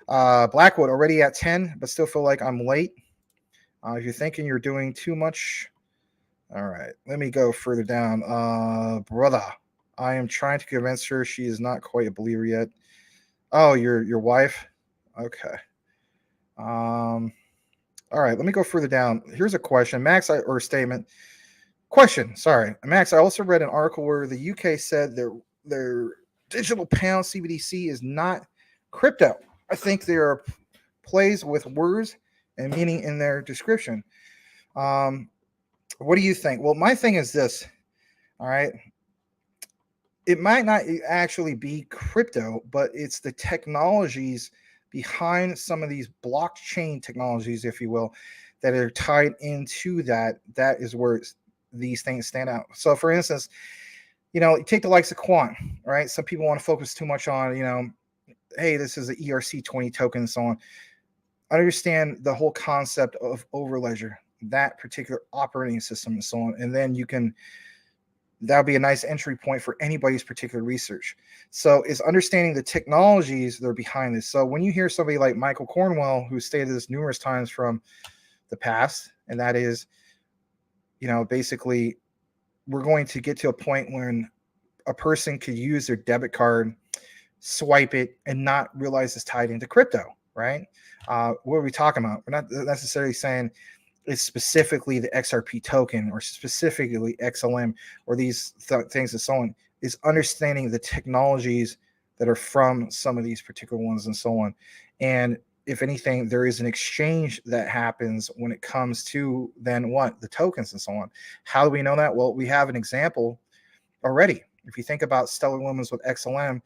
Blackwood already at 10, but still feel like I'm late. If you're thinking you're doing too much, all right, let me go further down. Brother, I am trying to convince her she is not quite a believer yet. Oh, your wife? Okay. All right, let me go further down. Here's a question, Max, or a statement. Question, sorry, Max. I also read an article where the UK said their digital pound CBDC is not crypto. I think there are plays with words and meaning in their description. What do you think? Well, my thing is this. All right, it might not actually be crypto, but it's the technologies behind some of these blockchain technologies, if you will, that are tied into that. That is where these things stand out. So, for instance, take the likes of Quant, right? Some people want to focus too much on, hey, this is an ERC20 token and so on. I understand the whole concept of Overledger, that particular operating system and so on. And then that'll be a nice entry point for anybody's particular research. So it's understanding the technologies that are behind this. So when you hear somebody like Michael Cornwell, who stated this numerous times from the past, and that is, basically we're going to get to a point when a person could use their debit card, swipe it, and not realize it's tied into crypto, right? What are we talking about? We're not necessarily saying it's specifically the XRP token or specifically XLM or these things and so on. Is understanding the technologies that are from some of these particular ones and so on. And if anything, there is an exchange that happens when it comes to then what? The tokens and so on. How do we know that? Well, we have an example already. If you think about Stellar Lumens with XLM,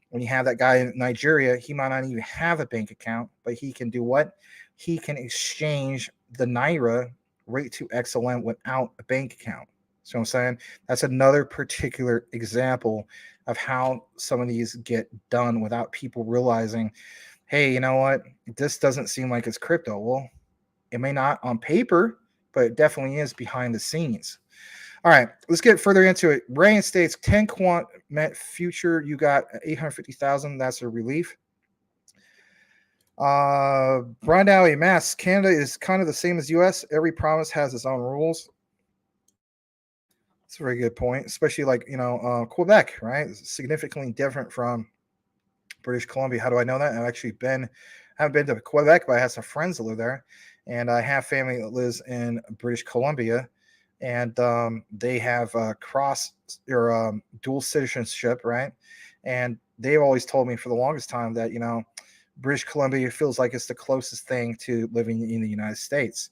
when you have that guy in Nigeria, he might not even have a bank account, but he can do what? He can exchange the Naira right to XLM without a bank account. So I'm saying that's another particular example of how some of these get done without people realizing, hey, you know what? This doesn't seem like it's crypto. Well, it may not on paper, but it definitely is behind the scenes. All right, let's get further into it. Rain states 10 quant met future. You got 850,000. That's a relief. Brian Alley, Mass. Canada is kind of the same as US. Every province has its own rules. That's a very good point, especially like, Quebec, right? It's significantly different from British Columbia. How do I know that? I haven't been to Quebec, but I have some friends that live there, and I have family that lives in British Columbia, and they have cross or dual citizenship, right? And they've always told me for the longest time that British Columbia feels like it's the closest thing to living in the United States.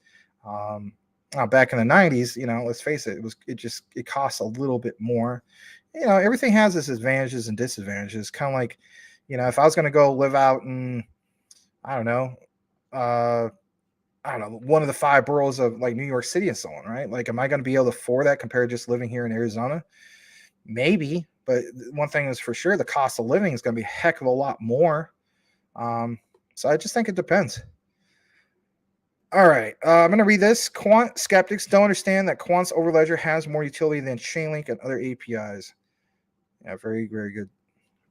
Back in the 90s, let's face it, it costs a little bit more. Everything has its advantages and disadvantages. Kind of like, if I was going to go live out in, I don't know, one of the 5 boroughs of like New York City and so on, right? Like, am I going to be able to afford that compared to just living here in Arizona? Maybe, but one thing is for sure, the cost of living is going to be a heck of a lot more. So I just think it depends. All right, I'm going to read this. Quant skeptics don't understand that Quant's overledger has more utility than Chainlink and other APIs. Yeah, very, very good.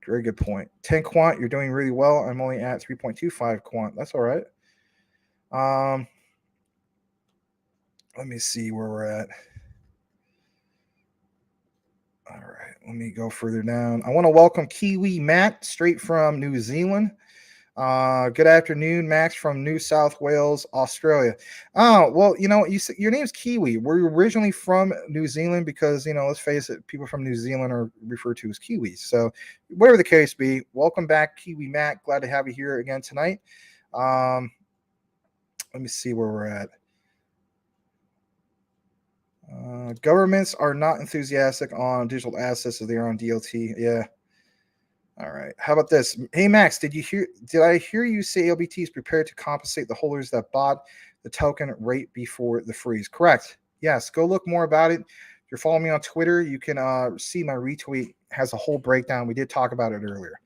Very good point. 10 quant, you're doing really well. I'm only at 3.25 quant. That's all right. Let me see where we're at. All right, let me go further down. I want to welcome Kiwi Matt, straight from New Zealand. Good afternoon, Max from New South Wales, Australia. Oh, well, your name's Kiwi. Were you originally from New Zealand? Because, let's face it, people from New Zealand are referred to as Kiwis. So whatever the case be, welcome back, Kiwi Matt. Glad to have you here again tonight. Let me see where we're at. Governments are not enthusiastic on digital assets as they are on DLT. Yeah. All right. How about this? Hey Max, did I hear you say LBT is prepared to compensate the holders that bought the token right before the freeze? Correct. Yes. Go look more about it. If you're following me on Twitter, you can see my retweet. It has a whole breakdown. We did talk about it earlier.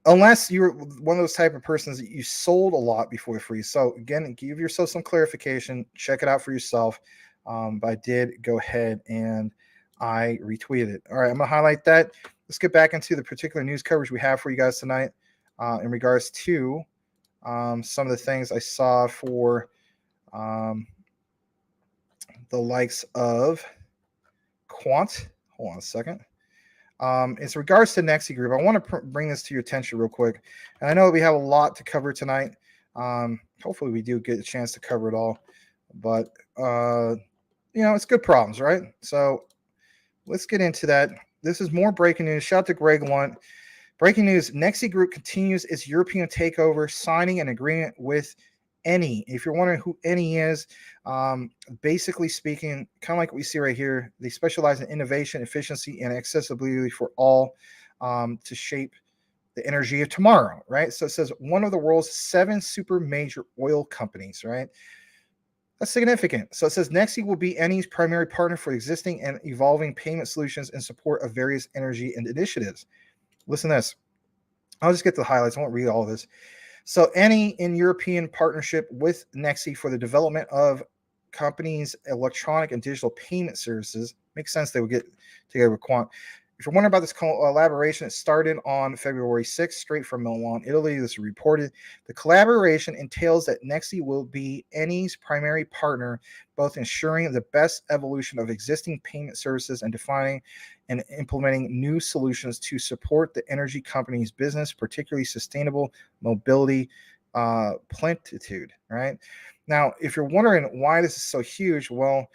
Unless you're one of those type of persons that you sold a lot before the freeze. So again, give yourself some clarification. Check it out for yourself. But I did go ahead and I retweeted it. All right, I'm going to highlight that. Let's get back into the particular news coverage we have for you guys tonight in regards to some of the things I saw for the likes of Quant. Hold on a second. As regards to Nexi Group, I want to bring this to your attention real quick. And I know we have a lot to cover tonight. Hopefully we do get a chance to cover it all. But, it's good problems, right? So let's get into that. This is more breaking news. Shout out to Greg Lunt. Breaking news, Nexi Group continues its European takeover, signing an agreement with Any. If you're wondering who Any is, basically speaking, kind of like what we see right here, they specialize in innovation, efficiency, and accessibility for all to shape the energy of tomorrow, right? So it says one of the world's 7 super major oil companies, right? That's significant. So it says Nexi will be Any's primary partner for existing and evolving payment solutions in support of various energy and initiatives. Listen to this. I'll just get the highlights. I won't read all of this. So Any in European partnership with Nexi for the development of companies' electronic and digital payment services. Makes sense they would get together with Quant. If you're wondering about this collaboration, it started on February 6th, straight from Milan, Italy. This is reported. The collaboration entails that Nexi will be Any's primary partner, both ensuring the best evolution of existing payment services and defining and implementing new solutions to support the energy company's business, particularly sustainable mobility plentitude, right? Now, if you're wondering why this is so huge, well,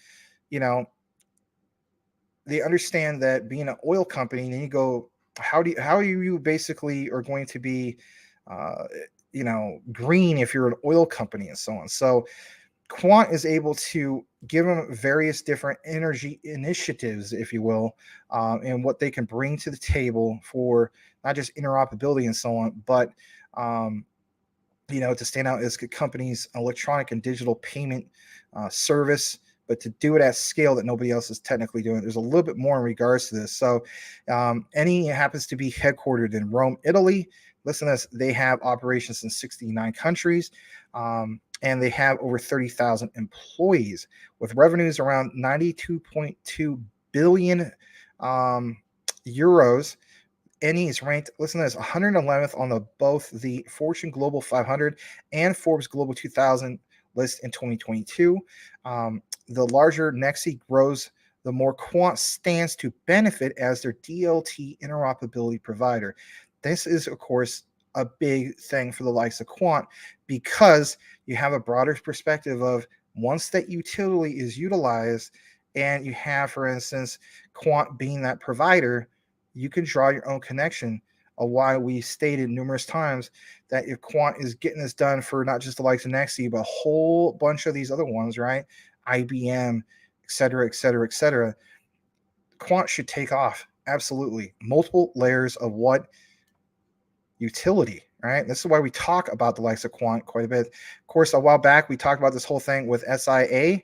they understand that being an oil company, and then you go how you basically are going to be, green if you're an oil company and so on. So Quant is able to give them various different energy initiatives, if you will, and what they can bring to the table for not just interoperability and so on, but um, to stand out as a company's electronic and digital payment service, but to do it at scale that nobody else is technically doing. There's a little bit more in regards to this. So, Any happens to be headquartered in Rome, Italy. Listen to this, they have operations in 69 countries. And they have over 30,000 employees with revenues around 92.2 billion euros. NE is ranked, listen to this, 111th on both the Fortune Global 500 and Forbes Global 2000 list in 2022. The larger Nexi grows, the more Quant stands to benefit as their DLT interoperability provider. This is, of course, a big thing for the likes of Quant because you have a broader perspective of once that utility is utilized and you have, for instance, Quant being that provider, you can draw your own connection of why we stated numerous times that if Quant is getting this done for not just the likes of Nexi, but a whole bunch of these other ones, right? IBM, et cetera, et cetera, et cetera. Quant should take off. Absolutely. Multiple layers of what utility, right? This is why we talk about the likes of Quant quite a bit. Of course, a while back, we talked about this whole thing with SIA.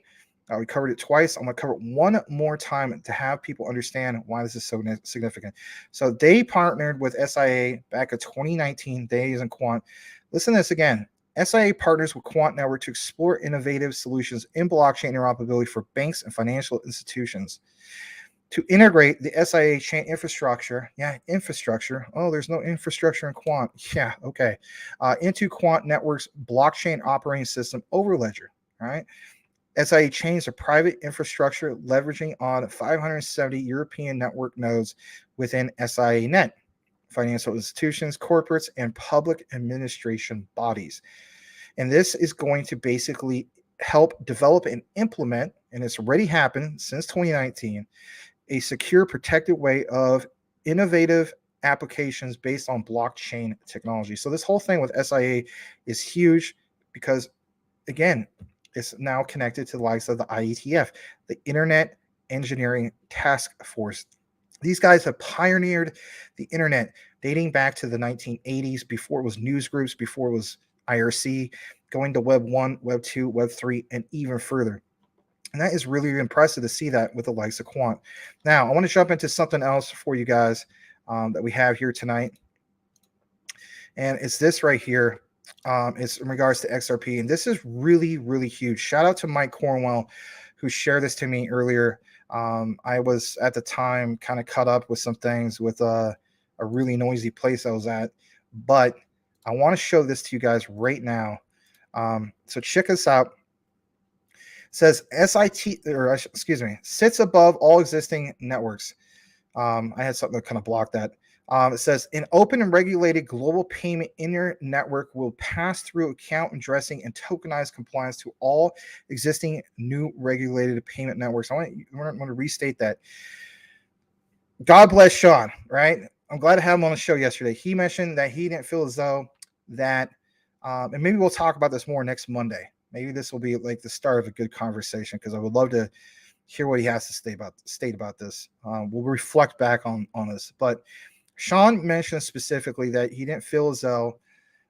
We covered it twice. I'm going to cover it one more time to have people understand why this is so significant. So they partnered with SIA back in 2019, they using Quant. Listen to this again. SIA partners with Quant Network to explore innovative solutions in blockchain interoperability for banks and financial institutions. To integrate the SIA chain infrastructure, infrastructure. Oh, there's no infrastructure in Quant. Yeah, okay. Into Quant Network's blockchain operating system Overledger, right? SIA chains are private infrastructure leveraging on 570 European network nodes within SIA Net, financial institutions, corporates, and public administration bodies. And this is going to basically help develop and implement, and it's already happened since 2019, a secure, protected way of innovative applications based on blockchain technology. So this whole thing with SIA is huge because, again, it's now connected to the likes of the IETF, the Internet Engineering Task Force. These guys have pioneered the internet dating back to the 1980s, before it was news groups, before it was IRC, going to Web 1, Web 2, Web 3, and even further. And that is really impressive to see that with the likes of Quant. Now, I want to jump into something else for you guys that we have here tonight. And it's this right here. It's in regards to XRP. And this is really, really huge. Shout out to Mike Cornwell, who shared this to me earlier. I was at the time kind of caught up with some things with a really noisy place I was at. But I want to show this to you guys right now. So check this out. Says sits above all existing networks. I had something that kind of blocked that. It says an open and regulated global payment inter network will pass through account addressing and tokenized compliance to all existing new regulated payment networks. I want to restate that. God bless Sean, right? I'm glad to have him on the show yesterday. He mentioned that he didn't feel as though that, and maybe we'll talk about this more next Monday. Maybe this will be like the start of a good conversation because I would love to hear what he has to state about this. We'll reflect back on this. But Sean mentioned specifically that he didn't feel as though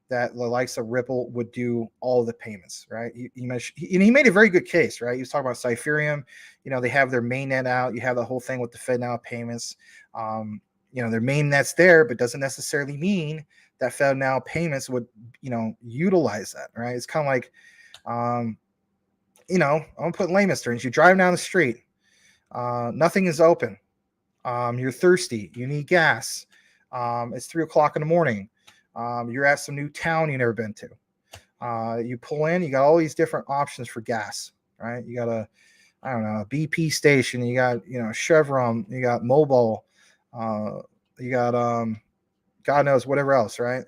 that the likes of Ripple would do all of the payments, right? He made a very good case, right? He was talking about Cypherium. They have their mainnet out. You have the whole thing with the FedNow payments. Their mainnet's there, but doesn't necessarily mean that FedNow payments would, utilize that, right? It's kind of like, I'm gonna put layman's terms. You drive down the street, nothing is open. You're thirsty. You need gas. It's 3:00 in the morning. You're at some new town you've never been to. You pull in. You got all these different options for gas, right? You got a BP station. You got Chevron. You got Mobile. You got God knows whatever else, right?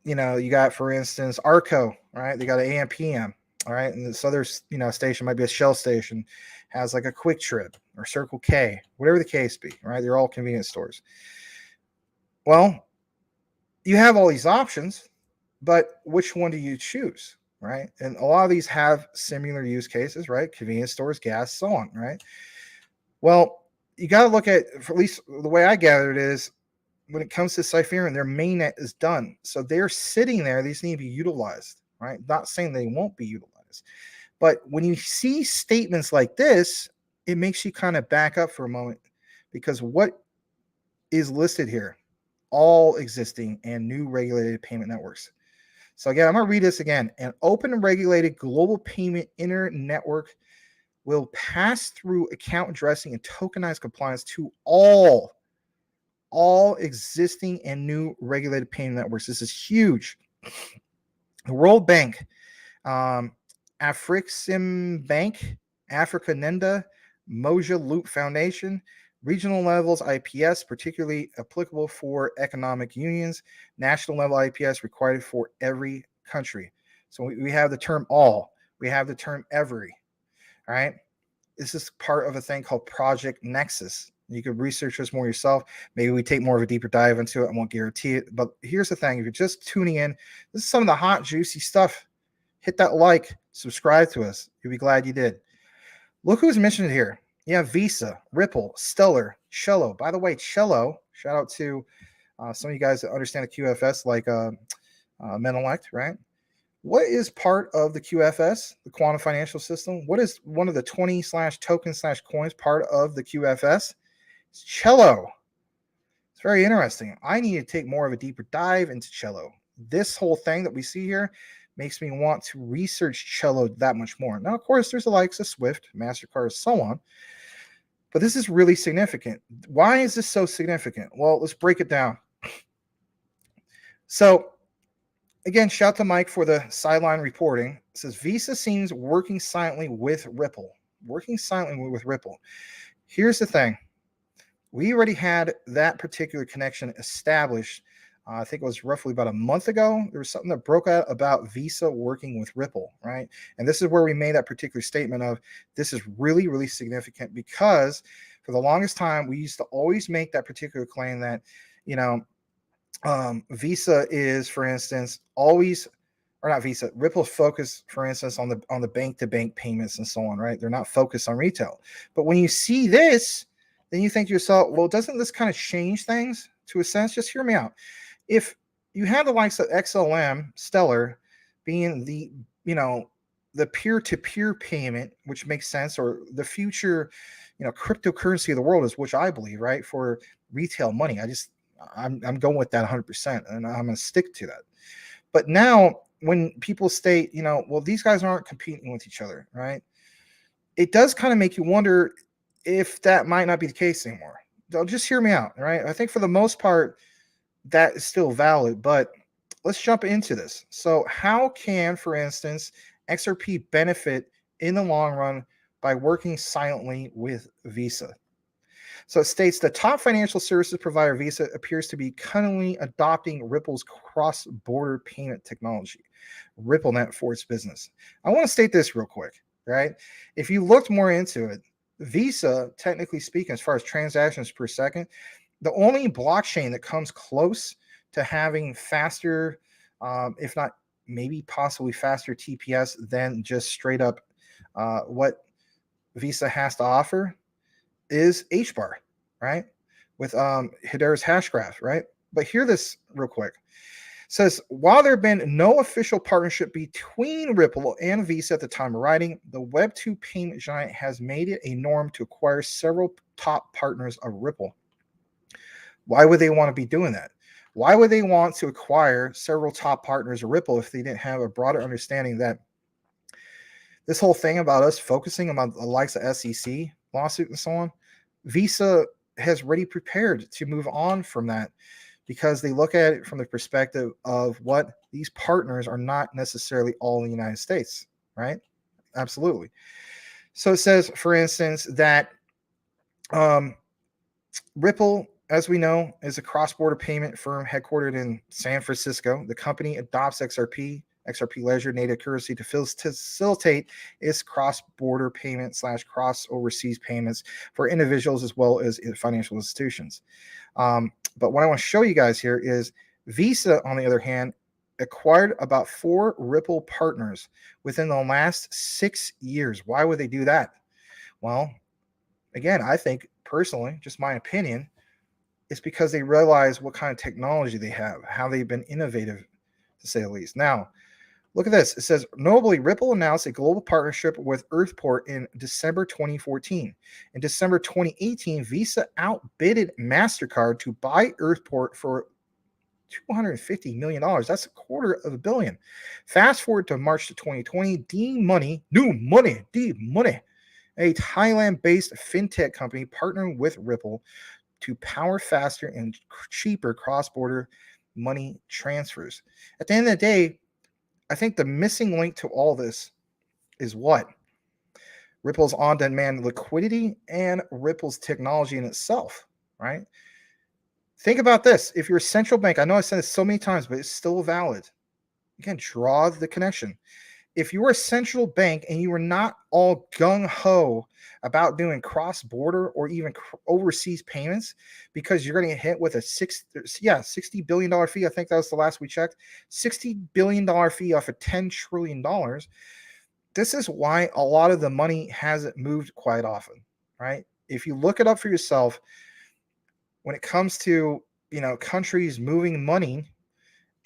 You got, for instance, Arco, right? They got an AM PM. All right, and this other station might be a Shell station, has like a Quick Trip or Circle K, whatever the case be. Right, they're all convenience stores. Well, you have all these options, but which one do you choose? Right, and a lot of these have similar use cases. Right, convenience stores, gas, so on. Right. Well, you got to look at least the way I gather it is when it comes to Cypherion, their mainnet is done. So they're sitting there. These need to be utilized, right? Not saying they won't be utilized. But when you see statements like this, it makes you kind of back up for a moment because what is listed here? All existing and new regulated payment networks. So again, I'm going to read this again. An open and regulated global payment internet network will pass through account addressing and tokenized compliance to all existing and new regulated payment networks. This is huge. The World Bank, Afrixim Bank, Africa Nenda, Moja Loop Foundation, regional levels IPS, particularly applicable for economic unions, national level IPS required for every country. So we have the term all, we have the term every, all right? This is part of a thing called Project Nexus. You could research this more yourself. Maybe we take more of a deeper dive into it. I won't guarantee it. But here's the thing. If you're just tuning in, this is some of the hot, juicy stuff. Hit that like, subscribe to us. You'll be glad you did. Look who's mentioned here. You have Visa, Ripple, Stellar, Cello. By the way, Cello, shout out to some of you guys that understand the QFS like Menelect, right? What is part of the QFS, the quantum financial system? What is one of the 20/token/coins part of the QFS? It's Cello. It's very interesting. I need to take more of a deeper dive into Cello. This whole thing that we see here makes me want to research Cello that much more. Now, of course, there's the likes of Swift, MasterCard, so on. But this is really significant. Why is this so significant? Well, let's break it down. So, again, shout to Mike for the sideline reporting. It says Visa seems working silently with Ripple. Working silently with Ripple. Here's the thing. We already had that particular connection established. I think it was roughly about a month ago. There was something that broke out about Visa working with Ripple, right? And this is where we made that particular statement of this is really, really significant because for the longest time, we used to always make that particular claim that, Visa is, for instance, always, or not Visa, Ripple focus, for instance, on the bank-to-bank payments and so on, right? They're not focused on retail. But when you see this, then you think to yourself, well, doesn't this kind of change things to a sense? Just hear me out. If you have the likes of XLM, Stellar, being the peer-to-peer payment, which makes sense, or the future, cryptocurrency of the world is, which I believe, right, for retail money. I'm going with that 100%, and I'm going to stick to that. But now, when people state, well, these guys aren't competing with each other, right? It does kind of make you wonder if that might not be the case anymore. Just hear me out, right? I think for the most part, that is still valid, but let's jump into this. So how can, for instance, XRP benefit in the long run by working silently with Visa? So it states the top financial services provider Visa appears to be cunningly adopting Ripple's cross-border payment technology, RippleNet, for its business. I want to state this real quick, right? If you looked more into it, Visa, technically speaking, as far as transactions per second, the only blockchain that comes close to having faster, if not maybe possibly faster TPS than just straight up what Visa has to offer is HBAR, right? With Hedera's Hashgraph, right? But hear this real quick. It says, while there have been no official partnership between Ripple and Visa at the time of writing, the Web2 payment giant has made it a norm to acquire several top partners of Ripple. Why would they want to be doing that? Why would they want to acquire several top partners of Ripple if they didn't have a broader understanding that this whole thing about us focusing on the likes of SEC lawsuit and so on, Visa has already prepared to move on from that because they look at it from the perspective of what these partners are not necessarily all in the United States, right? Absolutely. So it says, for instance, that Ripple, as we know, is a cross-border payment firm headquartered in San Francisco. The company adopts XRP XRP Ledger native currency to facilitate its cross-border payment / cross overseas payments for individuals as well as financial institutions. But what I want to show you guys here is Visa, on the other hand, acquired about 4 Ripple partners within the last 6 years. Why would they do that? Well, again, I think personally, just my opinion, it's because they realize what kind of technology they have, how they've been innovative, to say the least. Now, look at this. It says, notably, Ripple announced a global partnership with Earthport in December 2014. In December 2018, Visa outbidded MasterCard to buy Earthport for $250 million. That's $250 million. Fast forward to March to 2020, D-Money, a Thailand-based fintech company partnering with Ripple to power faster and cheaper cross-border money transfers. At the end of the day, I think the missing link to all this is what? Ripple's on-demand liquidity and Ripple's technology in itself, right? Think about this. If you're a central bank, I know I said this so many times, but it's still valid. Again, draw the connection. If you were a central bank and you were not all gung-ho about doing cross-border or even overseas payments because you're going to get hit with a $60 billion fee. I think that was the last we checked. $60 billion fee off of $10 trillion. This is why a lot of the money hasn't moved quite often, right? If you look it up for yourself, when it comes to, countries moving money,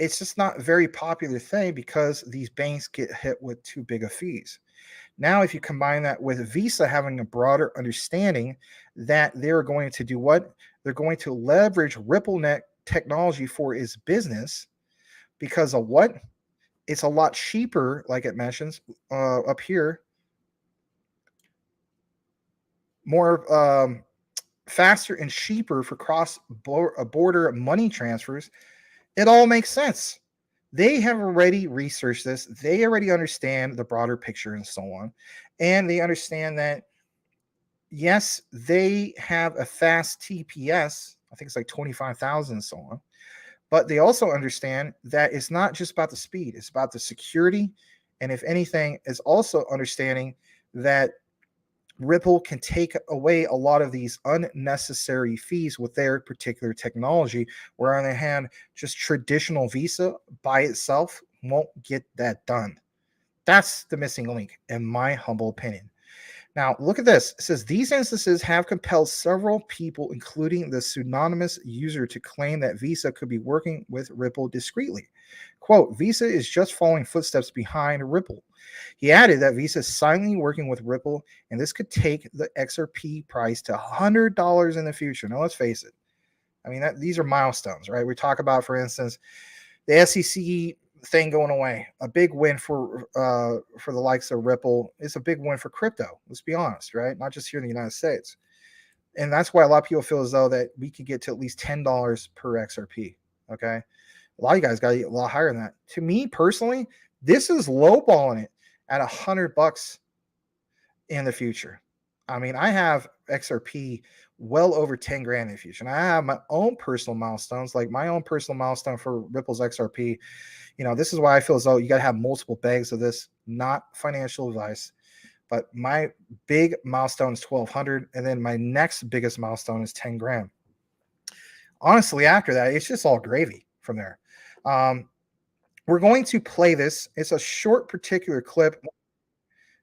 it's just not a very popular thing because these banks get hit with too big of fees. Now, if you combine that with Visa having a broader understanding that they're going to do what? They're going to leverage RippleNet technology for its business because of what? It's a lot cheaper, like it mentions up here, more faster and cheaper for cross-border money transfers. It all makes sense. They have already researched this. They already understand the broader picture and so on. And they understand that, yes, they have a fast TPS. I think it's like 25,000 and so on. But they also understand that it's not just about the speed. It's about the security. And if anything, it's also understanding that Ripple can take away a lot of these unnecessary fees with their particular technology, where on the other hand, just traditional Visa by itself won't get that done. That's the missing link, in my humble opinion. Now, look at this. It says, these instances have compelled several people, including the pseudonymous user, to claim that Visa could be working with Ripple discreetly. Quote, Visa is just following footsteps behind Ripple. He added that Visa is silently working with Ripple, and this could take the XRP price to $100 in the future. Now, let's face it. I mean, these are milestones, right? We talk about, for instance, the SEC thing going away. A big win for the likes of Ripple. It's a big win for crypto. Let's be honest, right? Not just here in the United States. And that's why a lot of people feel as though that we could get to at least $10 per XRP. Okay. A lot of you guys got to get a lot higher than that. To me personally, this is lowballing it at $100 in the future. I mean, I have XRP well over 10 grand in the future. And I have my own personal milestones, like my own personal milestone for Ripple's XRP. This is why I feel as though you got to have multiple bags of this, not financial advice. But my big milestone is 1,200. And then my next biggest milestone is 10 grand. Honestly, after that, it's just all gravy from there. We're going to play this. It's a short particular clip.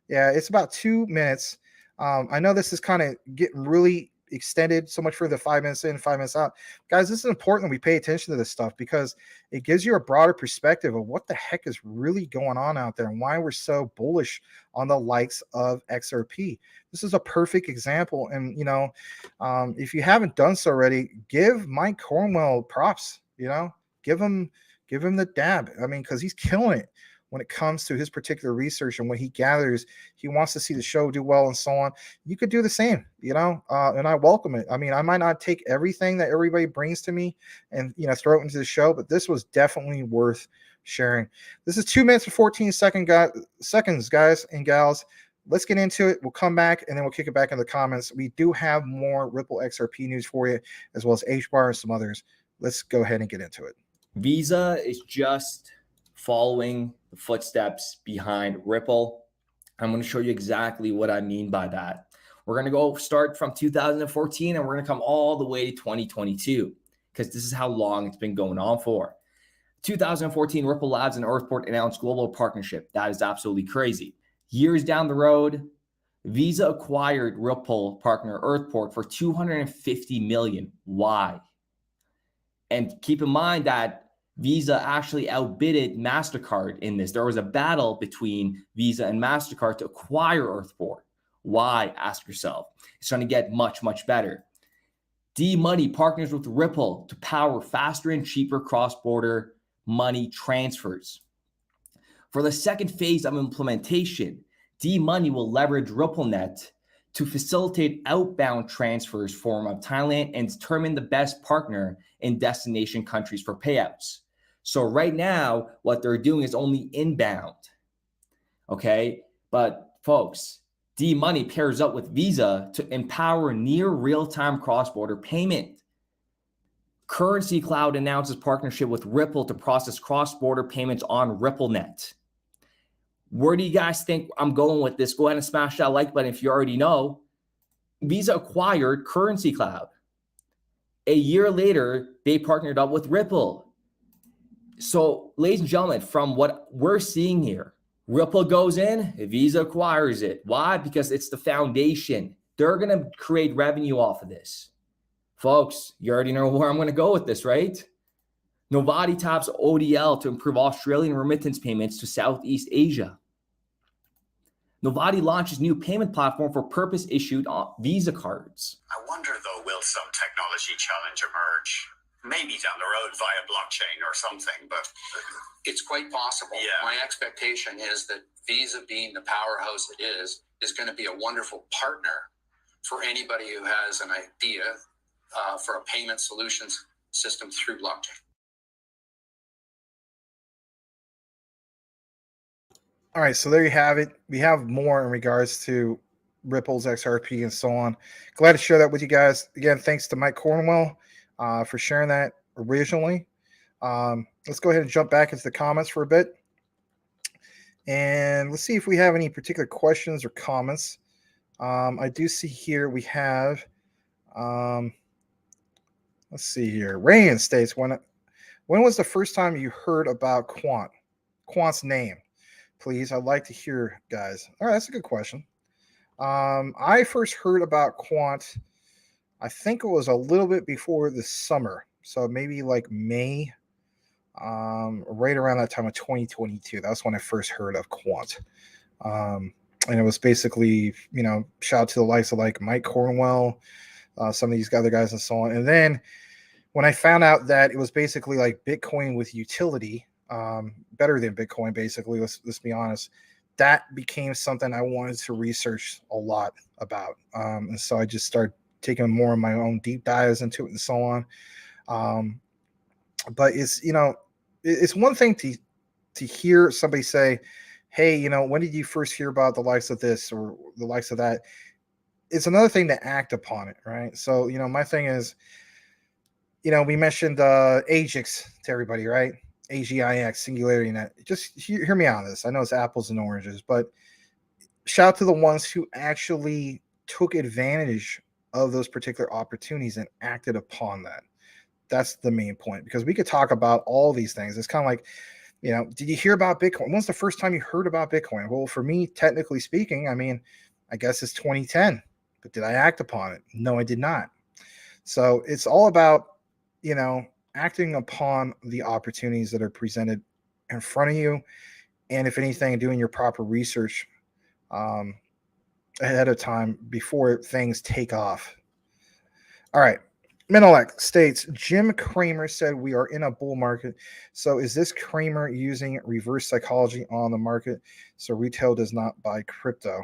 Yeah, it's about 2 minutes. I know this is kind of getting really extended, so much for the 5 minutes in, 5 minutes out. Guys, this is important that we pay attention to this stuff because it gives you a broader perspective of what the heck is really going on out there and why we're so bullish on the likes of XRP. This is a perfect example. And, if you haven't done so already, give Mike Cornwell props, give him the dab. I mean, because he's killing it when it comes to his particular research and what he gathers. He wants to see the show do well and so on. You could do the same, and I welcome it. I mean, I might not take everything that everybody brings to me and, throw it into the show, but this was definitely worth sharing. This is 2 minutes and 14 seconds, guys and gals. Let's get into it. We'll come back and then we'll kick it back in the comments. We do have more Ripple XRP news for you, as well as HBAR and some others. Let's go ahead and get into it. Visa is just following the footsteps behind Ripple. I'm going to show you exactly what I mean by that. We're going to go start from 2014 and we're going to come all the way to 2022 because this is how long it's been going on for. 2014, Ripple Labs and Earthport announced global partnership. That is absolutely crazy. Years down the road, Visa acquired Ripple partner Earthport for $250 million. Why? And keep in mind that Visa actually outbidded MasterCard in this. There was a battle between Visa and MasterCard to acquire Earthport. Why? Ask yourself. It's going to get much, much better. D-Money partners with Ripple to power faster and cheaper cross-border money transfers. For the second phase of implementation, D-Money will leverage RippleNet to facilitate outbound transfers from Thailand and determine the best partner in destination countries for payouts. So right now, what they're doing is only inbound. Okay, but folks, D-Money pairs up with Visa to empower near real-time cross-border payment. Currency Cloud announces partnership with Ripple to process cross-border payments on RippleNet. Where do you guys think I'm going with this? Go ahead and smash that like button if you already know. Visa acquired Currency Cloud. A year later, they partnered up with Ripple. So, ladies and gentlemen, from what we're seeing here, Ripple goes in, Visa acquires it. Why? Because it's the foundation. They're going to create revenue off of this. Folks, you already know where I'm going to go with this, right? Novati taps ODL to improve Australian remittance payments to Southeast Asia. Novati launches new payment platform for purpose-issued Visa cards. I wonder, though, will some technology challenge emerge? Maybe down the road via blockchain or something, but it's quite possible. Yeah. My expectation is that Visa, being the powerhouse it is going to be a wonderful partner for anybody who has an idea for a payment solutions system through blockchain. All right, so there you have it. We have more in regards to Ripple's XRP and so on. Glad to share that with you guys. Again, thanks to Mike Cornwell for sharing that originally. Let's go ahead and jump back into the comments for a bit. And let's see if we have any particular questions or comments. I do see here we have, let's see here. Rayan states, when was the first time you heard about Quant's name? Please, I'd like to hear, guys. All right, that's a good question. I first heard about Quant, I think it was a little bit before the summer. So maybe like May, right around that time of 2022. That's when I first heard of Quant. And it was basically, shout out to the likes of like Mike Cornwell, some of these other guys and so on. And then when I found out that it was basically like Bitcoin with utility, better than Bitcoin, basically, let's be honest, that became something I wanted to research a lot about. And so I just started taking more of my own deep dives into it and so on. But it's, it's one thing to hear somebody say, hey, when did you first hear about the likes of this or the likes of that? It's another thing to act upon it, right? So, my thing is, we mentioned AGIX to everybody, right? AGIX, Singularity Net. Just hear me out on this. I know it's apples and oranges, but shout out to the ones who actually took advantage of those particular opportunities and acted upon that. That's the main point, because we could talk about all these things. It's kind of like, did you hear about Bitcoin? When's the first time you heard about Bitcoin? Well, for me, technically speaking, I guess it's 2010, but did I act upon it? No, I did not. So it's all about, acting upon the opportunities that are presented in front of you. And if anything, doing your proper research ahead of time before things take off. All right. Menelec states, Jim Cramer said we are in a bull market. So is this Cramer using reverse psychology on the market so retail does not buy crypto?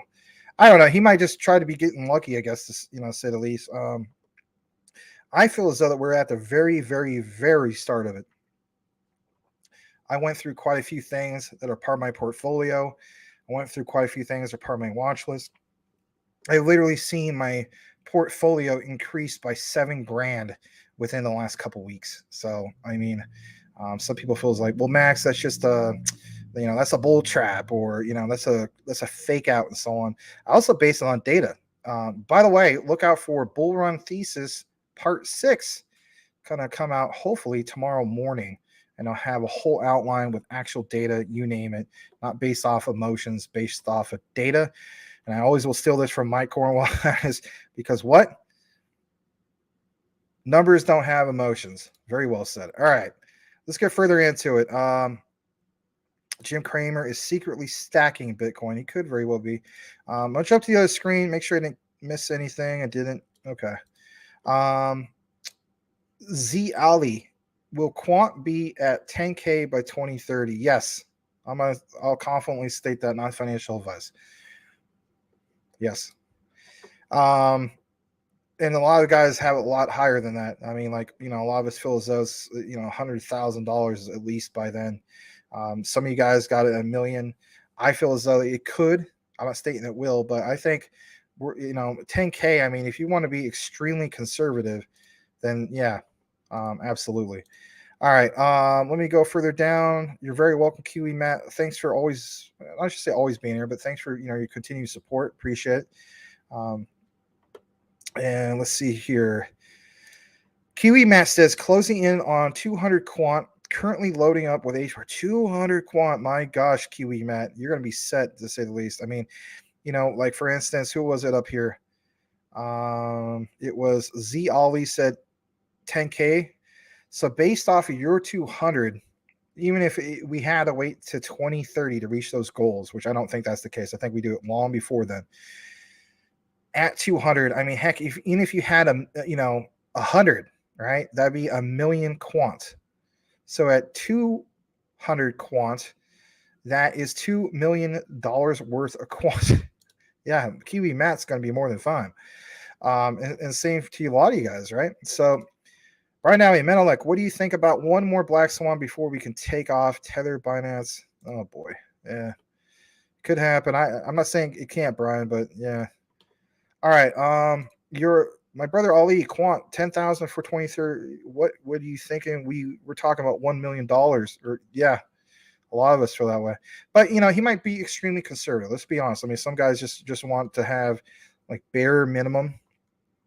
I don't know. He might just try to be getting lucky, I guess, to say the least. I feel as though that we're at the very, very, very start of it. I went through quite a few things that are part of my portfolio. I went through quite a few things that are part of my watch list. I've literally seen my portfolio increase by $7,000 within the last couple weeks. So, Some people feel like, well, Max, that's just that's a bull trap, or that's a fake out and so on. I also base it on data. By the way, look out for Bull Run Thesis Part 6, gonna come out hopefully tomorrow morning, and I'll have a whole outline with actual data, you name it, not based off emotions, based off of data. And I always will steal this from Mike Cornwallis because what? Numbers don't have emotions. Very well said. All right, let's get further into it. Jim Cramer is secretly stacking Bitcoin. He could very well be. I'll jump to the other screen. Make sure I didn't miss anything. I didn't. Okay. Z Ali, will Quant be at 10K by 2030? Yes. I'll confidently state that, not financial advice. Yes. And a lot of guys have it a lot higher than that. I mean, like, a lot of us feel as though it's, $100,000 at least by then. Some of you guys got it $1 million. I feel as though it could. I'm not stating it will, but I think we're, 10K. I mean, if you want to be extremely conservative, then yeah, absolutely. All right. Let me go further down. You're very welcome, Kiwi Matt. Thanks for always, I should say always being here, but thanks for, your continued support. Appreciate it. And let's see here. Kiwi Matt says closing in on 200 quant, currently loading up with H4 200 quant. My gosh, Kiwi Matt, you're going to be set, to say the least. I mean, like for instance, who was it up here? It was Z Ollie said 10K. So based off of your 200, even if we had to wait to 2030 to reach those goals, which I don't think that's the case. I think we do it long before then. At 200, I mean, heck, even if you had 100, right, that'd be 1 million quant. So at 200 quant, that is $2 million worth of quant. Yeah, Kiwi Matt's going to be more than fine. And same to a lot of you guys, right? So right now, Menelek, what do you think about one more Black Swan before we can take off Tether, Binance? Oh boy, yeah, could happen. I'm not saying it can't, Brian, but yeah. All right, my brother Ali Quant 10,000 for 2030. What are you thinking? We were talking about $1 million, or yeah, a lot of us feel that way. But he might be extremely conservative. Let's be honest. I mean, some guys just want to have like bare minimum,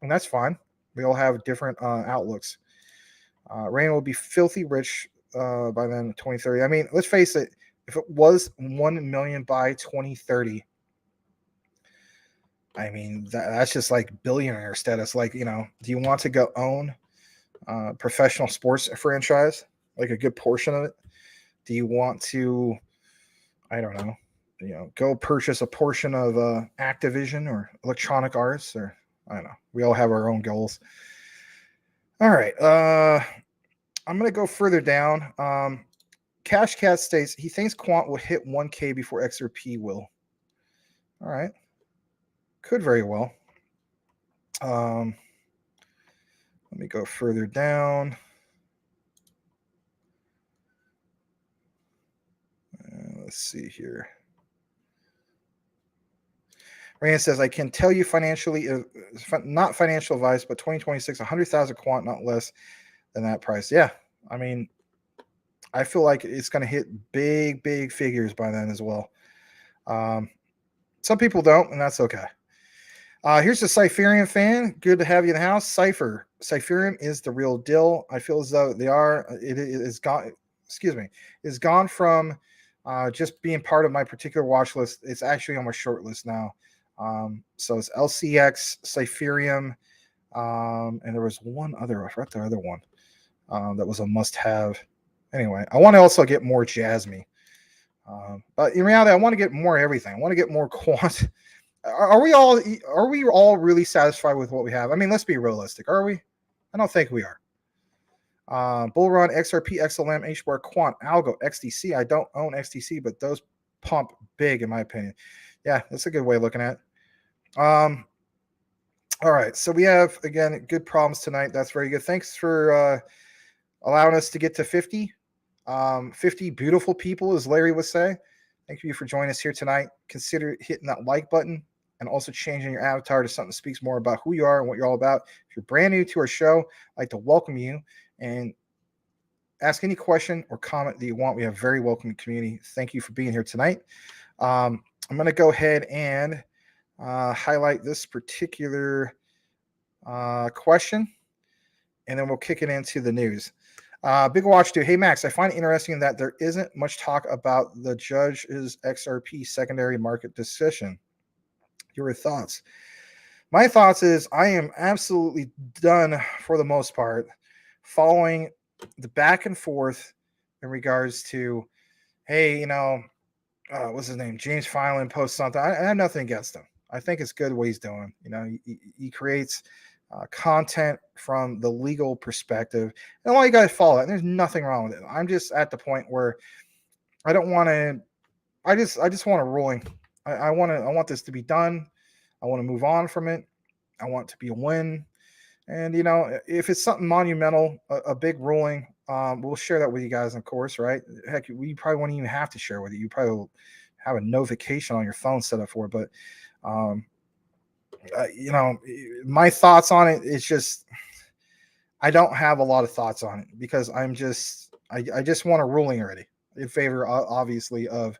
and that's fine. We all have different outlooks. Rain will be filthy rich by then 2030. I mean, let's face it. If it was 1 million by 2030. I mean, that's just like billionaire status. Like, do you want to go own a professional sports franchise, like a good portion of it? Do you want to, I don't know, go purchase a portion of Activision or Electronic Arts, or I don't know. We all have our own goals. All right. I'm going to go further down. Cash Cat states he thinks Quant will hit 1K before XRP will. All right. Could very well. Let me go further down. Let's see here. Rand says, I can tell you financially, not financial advice, but 2026, 100,000 quant, not less than that price. Yeah. I mean, I feel like it's going to hit big figures by then as well. Some people don't, and that's okay. Here's a Cypherium fan. Good to have you in the house. Cypherium is the real deal. I feel as though they are. It is gone. Excuse me. It's gone from just being part of my particular watch list. It's actually on my short list now. So it's LCX, Cypherium, and there was one other. I forgot the other one that was a must-have. Anyway, I want to also get more Jasmy. But in reality, I want to get more everything. I want to get more quant. Are we all really satisfied with what we have? I mean, let's be realistic. Are we? I don't think we are. Bull Run, XRP, XLM, HBAR, Quant, Algo, XDC. I don't own XDC, but those pump big in my opinion. Yeah, that's a good way of looking at it. All right, so we have, again, good problems tonight. That's very good. Thanks for allowing us to get to 50. 50 beautiful people, as Larry would say. Thank you for joining us here tonight. Consider hitting that like button and also changing your avatar to something that speaks more about who you are and what you're all about. If you're brand new to our show, I'd like to welcome you and ask any question or comment that you want. We have a very welcoming community. Thank you for being here tonight. I'm going to go ahead and highlight this particular question, and then we'll kick it into the news. Big Watch 2. Hey, Max, I find it interesting that there isn't much talk about the judge's XRP secondary market decision. Your thoughts? My thoughts is I am absolutely done for the most part following the back and forth in regards to, hey, what's his name? James Filan posts something. I have nothing against him. I think it's good what he's doing. He creates content from the legal perspective, and all you guys follow it. And there's nothing wrong with it. I'm just at the point where I don't want to. I just want a ruling. I want this to be done. I want to move on from it. I want it to be a win. And if it's something monumental, a big ruling, we'll share that with you guys, of course, right? Heck, we probably won't even have to share with you. You probably will have a notification on your phone set up for it. But my thoughts on it is just I don't have a lot of thoughts on it because I just want a ruling already in favor, obviously, of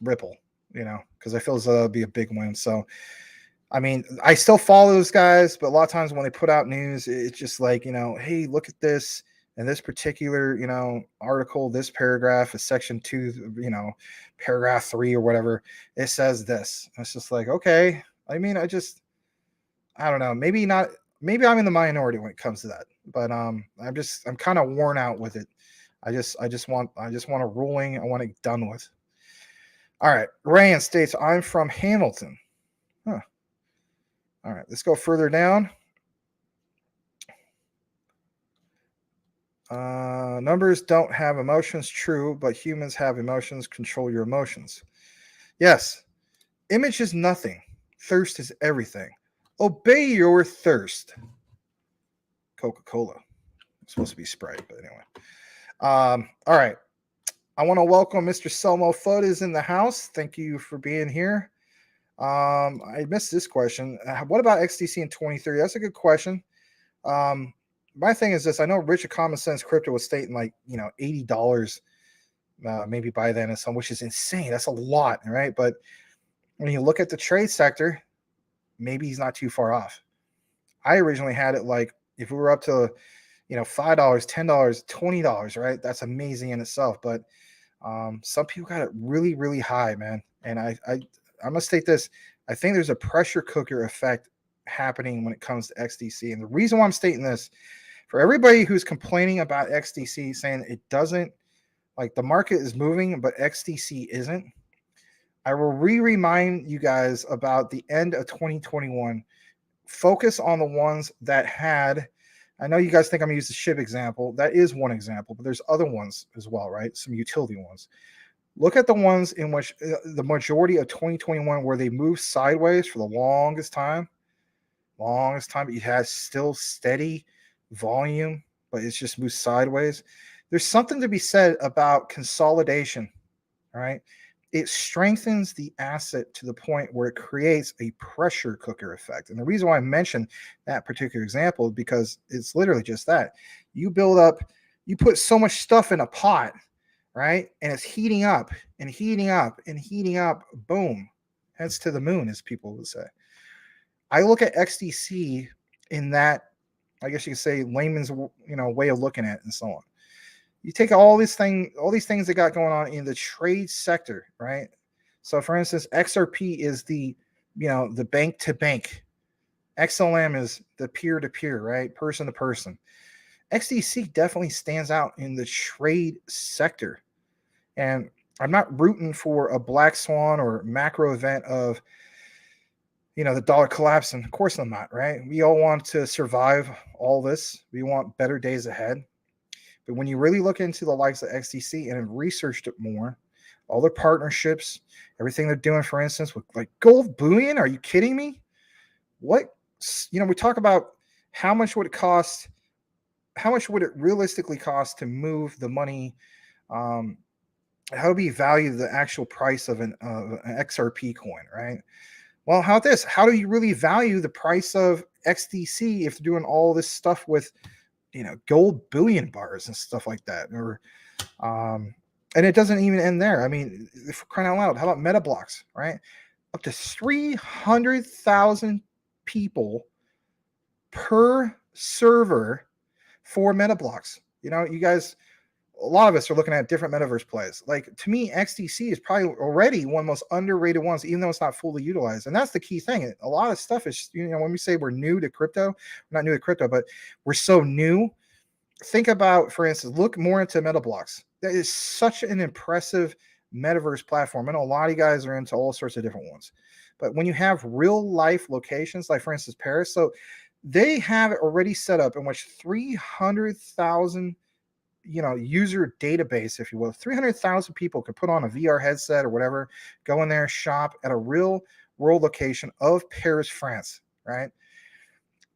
Ripple. Because I feel as though that'd be a big win. So. I mean, I still follow those guys, but a lot of times when they put out news, it's just like, hey, look at this and this particular, article, this paragraph is section 2, paragraph 3 or whatever. It says this. And it's just like, okay. I mean, I don't know. Maybe not. Maybe I'm in the minority when it comes to that. But I'm kind of worn out with it. I just want a ruling. I want it done with. All right. Ryan states, I'm from Hamilton. Huh. All right, let's go further down. Numbers don't have emotions, true, but humans have emotions. Control your emotions. Yes, image is nothing. Thirst is everything. Obey your thirst. Coca-Cola. It's supposed to be Sprite, but anyway. All right. I want to welcome Mr. Selmo Fudd is in the house. Thank you for being here. I missed this question. What about XDC in 2030? That's a good question. My thing is this. I know Richard Common Sense Crypto was stating like, $80 maybe by then and some, which is insane. That's a lot, right? But when you look at the trade sector, maybe he's not too far off. I originally had it like if we were up to, $5, $10, $20, right? That's amazing in itself. But some people got it really, really high, man. And I'm going to state this. I think there's a pressure cooker effect happening when it comes to XDC. And the reason why I'm stating this, for everybody who's complaining about XDC, saying it doesn't, like the market is moving, but XDC isn't, I will remind you guys about the end of 2021. Focus on the ones that had, I know you guys think I'm going to use the SHIB example. That is one example, but there's other ones as well, right? Some utility ones. Look at the ones in which the majority of 2021 where they moved sideways for the longest time. But you had still steady volume, but it's just moved sideways. There's something to be said about consolidation, all right? It strengthens the asset to the point where it creates a pressure cooker effect. And the reason why I mentioned that particular example is because it's literally just that. You build up, you put so much stuff in a pot, right? And it's heating up and heating up and heating up. Boom. Heads to the moon, as people would say. I look at XDC in that, I guess you could say, layman's way of looking at it and so on. You take all these things that got going on in the trade sector, right? So for instance, XRP is the bank to bank. XLM is the peer to peer, right? Person to person. XDC definitely stands out in the trade sector. And I'm not rooting for a black swan or macro event of, the dollar collapsing. Of course I'm not, right? We all want to survive all this. We want better days ahead. But when you really look into the likes of XDC and have researched it more, all their partnerships, everything they're doing, for instance, with like gold bullion, are you kidding me? What, we talk about how much would it cost, how much would it realistically cost to move the money, how do we value the actual price of an XRP coin, right? Well, how do you really value the price of XDC if they're doing all this stuff with, gold billion bars and stuff like that. Or and it doesn't even end there. I mean, if we're crying out loud, how about meta blocks, right? Up to 300,000 people per server for meta blocks. You guys, a lot of us are looking at different metaverse plays. Like, to me, XDC is probably already one of the most underrated ones, even though it's not fully utilized. And that's the key thing. A lot of stuff is, when we say we're new to crypto, we're not new to crypto, but we're so new. Think about, for instance, look more into meta blocks. That is such an impressive metaverse platform. I know a lot of you guys are into all sorts of different ones. But when you have real life locations, like for instance, Paris, so they have it already set up in which 300,000 user database, if you will. 300,000 people could put on a VR headset or whatever, go in there, shop at a real world location of Paris, France, right?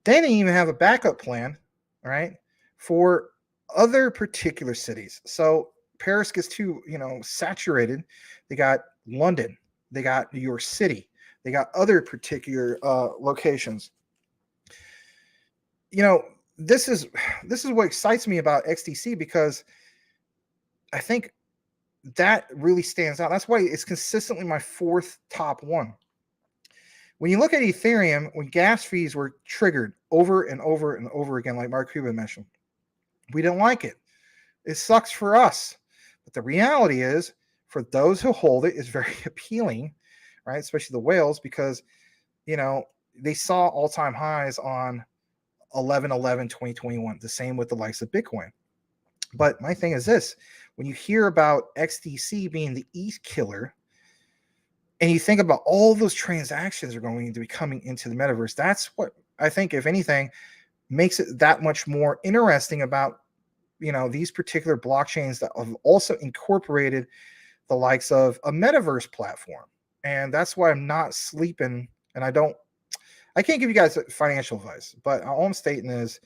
They didn't even have a backup plan, right, for other particular cities. So Paris gets too, saturated. They got London, they got New York City, they got other particular locations. This is what excites me about XDC, because I think that really stands out. That's why it's consistently my fourth top one. When you look at Ethereum, when gas fees were triggered over and over and over again, like Mark Cuban mentioned, we didn't like it. It sucks for us. But the reality is, for those who hold it, it's very appealing, right? Especially the whales, because, they saw all-time highs on 11/11/2021, the same with the likes of Bitcoin. But my thing is this: when you hear about XDC being the ETH killer, and you think about all those transactions are going to be coming into the metaverse, that's what I think, if anything, makes it that much more interesting about, these particular blockchains that have also incorporated the likes of a metaverse platform. And that's why I'm not sleeping, and I can't give you guys financial advice, but all I'm stating is,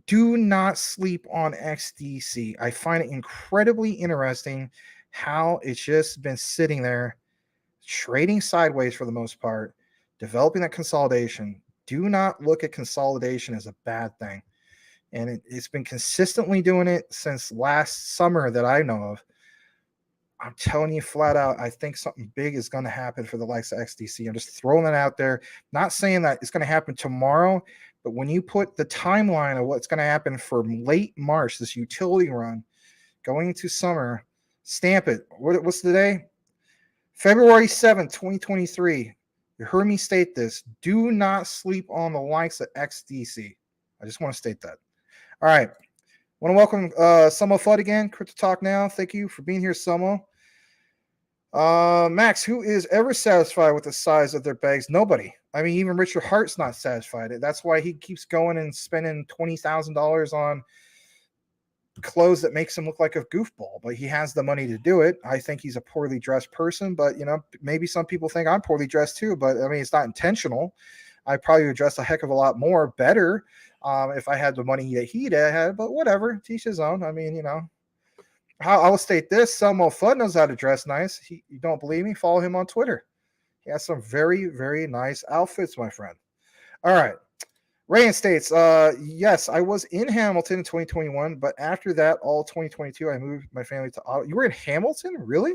do not sleep on XDC. I find it incredibly interesting how it's just been sitting there, trading sideways for the most part, developing that consolidation. Do not look at consolidation as a bad thing. And it's been consistently doing it since last summer that I know of. I'm telling you flat out, I think something big is going to happen for the likes of XDC. I'm just throwing that out there. Not saying that it's going to happen tomorrow, but when you put the timeline of what's going to happen for late March, this utility run, going into summer, stamp it. What's the day? February 7th, 2023. You heard me state this. Do not sleep on the likes of XDC. I just want to state that. All right. Want to welcome Samo Fudd again. Crypto Talk Now. Thank you for being here, Samo. Max, who is ever satisfied with the size of their bags? Nobody. I mean, even Richard Hart's not satisfied. That's why he keeps going and spending $20,000 on clothes that makes him look like a goofball. But he has the money to do it. I think he's a poorly dressed person, but maybe some people think I'm poorly dressed too. But I mean, it's not intentional. I probably would dress a heck of a lot more better if I had the money that he had. But whatever, teach his own. I mean, I will state this: Samo Fudd knows how to dress nice. You don't believe me? Follow him on Twitter. He has some very, very nice outfits, my friend. All right. Rayan states, yes, I was in Hamilton in 2021, but after that, all 2022, I moved my family to Ottawa. You were in Hamilton? Really?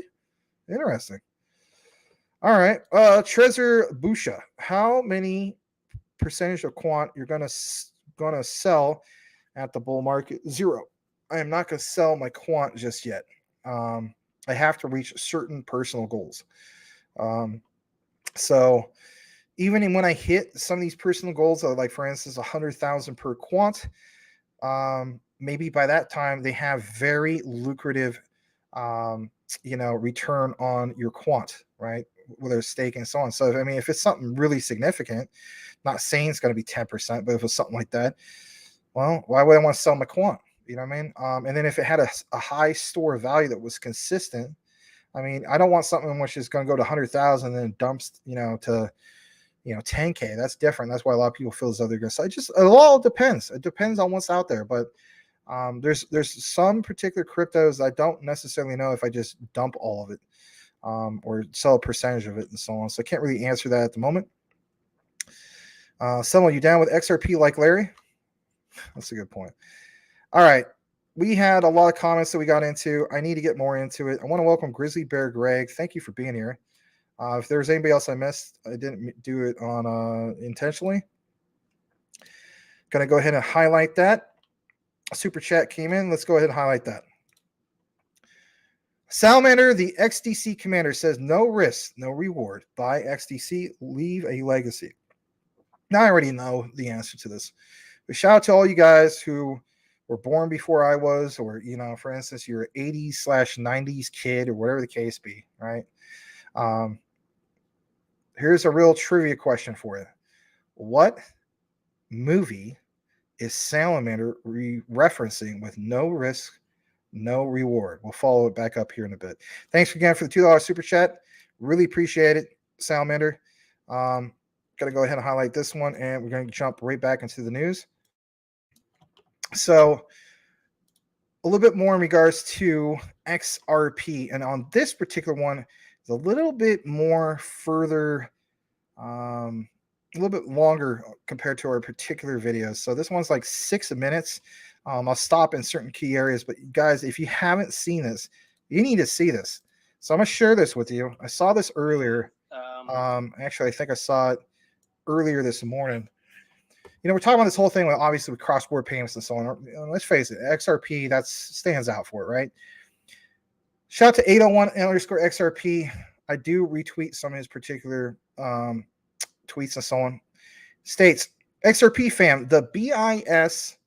Interesting. All right. Trezor Busha, how many percentage of quant you're gonna sell at the bull market? 0. I am not going to sell my quant just yet. I have to reach certain personal goals. So even when I hit some of these personal goals, like for instance, 100,000 per quant, maybe by that time they have very lucrative, return on your quant, right? Whether it's stake and so on. So, I mean, if it's something really significant, not saying it's going to be 10%, but if it's something like that, well, why would I want to sell my quant? You know what I mean? And then if it had a high store value that was consistent, I mean, I don't want something which is going to go to 100,000 and then dumps, to 10K. That's different. That's why a lot of people feel as though they're going to sell. It all depends. It depends on what's out there. But there's some particular cryptos I don't necessarily know if I just dump all of it or sell a percentage of it and so on. So I can't really answer that at the moment. Someone, you down with XRP like Larry? That's a good point. All right. We had a lot of comments that we got into. I need to get more into it. I want to welcome Grizzly Bear Greg. Thank you for being here. If there's anybody else I missed, I didn't do it on intentionally. Going to go ahead and highlight that. A super chat came in. Let's go ahead and highlight that. Salamander, the XDC commander, says no risk, no reward. Buy XDC, leave a legacy. Now I already know the answer to this. But shout out to all you guys who were born before I was, or, you know, for instance, you're an 80s/90s kid or whatever the case be, right? Here's a real trivia question for you. What movie is Salamander referencing with no risk, no reward? We'll follow it back up here in a bit. Thanks again for the $2 super chat. Really appreciate it, Salamander. Going to go ahead and highlight this one, and we're going to jump right back into the news. So a little bit more in regards to XRP. And on this particular one, it's a little bit more further, a little bit longer compared to our particular videos. So this one's like 6 minutes. I'll stop in certain key areas, but guys, if you haven't seen this, you need to see this. So I'm going to share this with you. I saw this earlier. Actually, I think I saw it earlier this morning. You know, we're talking about this whole thing with, obviously, with cross-border payments and so on. Let's face it, XRP, that stands out for it, right? Shout out to 801_XRP. I do retweet some of his particular tweets and so on. States, XRP fam, the BIS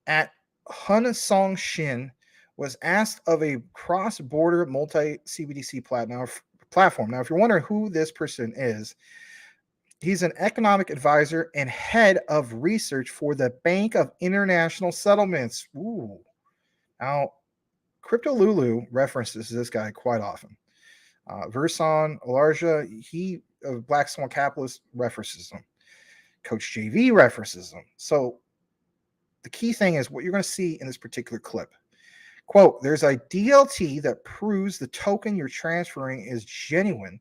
at Hun Song Shin was asked of a cross-border multi-CBDC platform. Now, if you're wondering who this person is, he's an economic advisor and head of research for the Bank of International Settlements. Ooh. Now, Crypto Lulu references this guy quite often. Verson Alarja, he of Black Swan Capitalist, references him. Coach JV references him. So the key thing is what you're going to see in this particular clip. Quote, there's a DLT that proves the token you're transferring is genuine.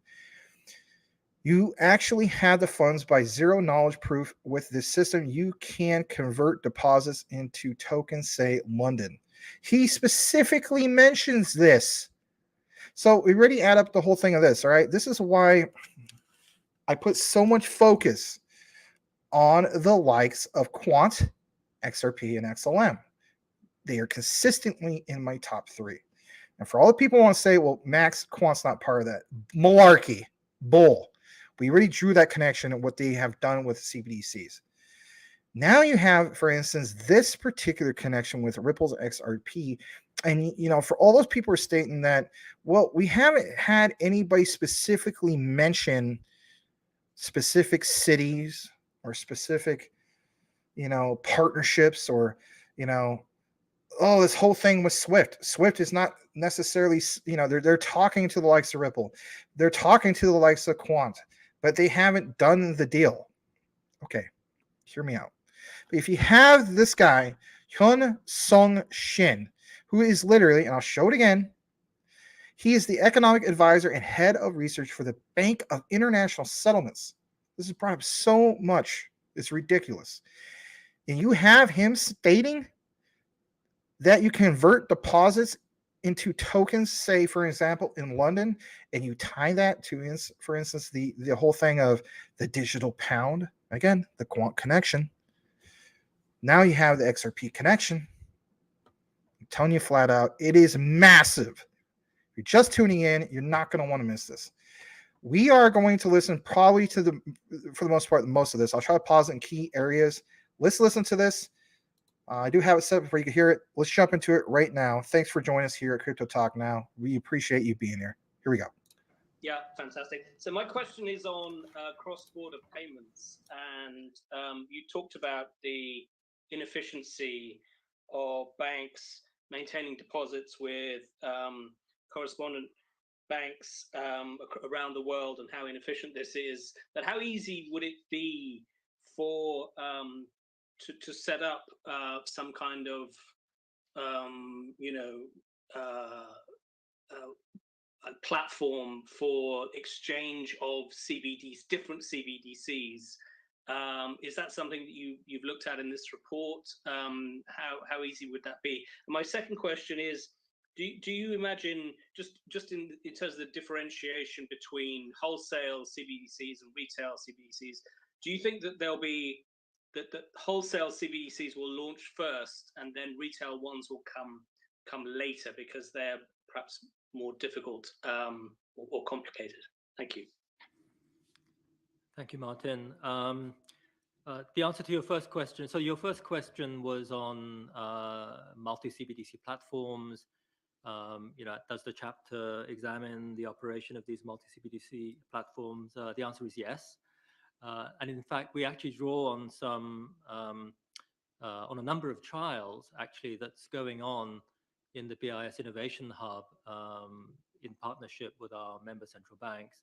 You actually have the funds by zero knowledge proof. With this system, you can convert deposits into tokens, say London. He specifically mentions this. So we already add up the whole thing of this, all right? This is why I put so much focus on the likes of Quant, XRP, and XLM. They are consistently in my top 3. And for all the people who want to say, well, Max, Quant's not part of that. Malarkey, bull. We already drew that connection and what they have done with CBDCs. Now you have, for instance, this particular connection with Ripple's XRP. And, you know, for all those people who are stating that, well, we haven't had anybody specifically mention specific cities or specific, you know, partnerships or, you know, oh, this whole thing with Swift. Swift is not necessarily, you know, they're talking to the likes of Ripple. They're talking to the likes of Quant, but they haven't done the deal. Okay, hear me out. But if you have this guy, Hyun Sung Shin, who is literally, and I'll show it again, he is the economic advisor and head of research for the Bank of International Settlements. This is brought up so much. It's ridiculous. And you have him stating that you convert deposits into tokens, say, for example, in London, and you tie that to, for instance, the whole thing of the digital pound. Again, the Quant connection. Now you have the XRP connection. I'm telling you flat out, it is massive. If you're just tuning in, you're not going to want to miss this. We are going to listen probably to for the most part, most of this. I'll try to pause it in key areas. Let's listen to this. I do have it set up where you can hear it. Let's jump into it right now. Thanks for joining us here at Crypto Talk Now. We appreciate you being here. Here we go. Yeah, fantastic. So my question is on cross-border payments. And you talked about the inefficiency of banks maintaining deposits with correspondent banks around the world and how inefficient this is. But how easy would it be for to set up some kind of a platform for exchange of CBDs, different CBDCs, Is that something that you've looked at in this report? How easy would that be? And my second question is, do you imagine, just in terms of the differentiation between wholesale CBDCs and retail CBDCs, do you think that there'll be that wholesale CBDCs will launch first and then retail ones will come later because they're perhaps more difficult or complicated? Thank you. Thank you, Martin. The answer to your first question. So your first question was on multi-CBDC platforms. Does the chapter examine the operation of these multi-CBDC platforms? The answer is yes. And in fact, we actually draw on on a number of trials actually that's going on in the BIS Innovation Hub in partnership with our member central banks.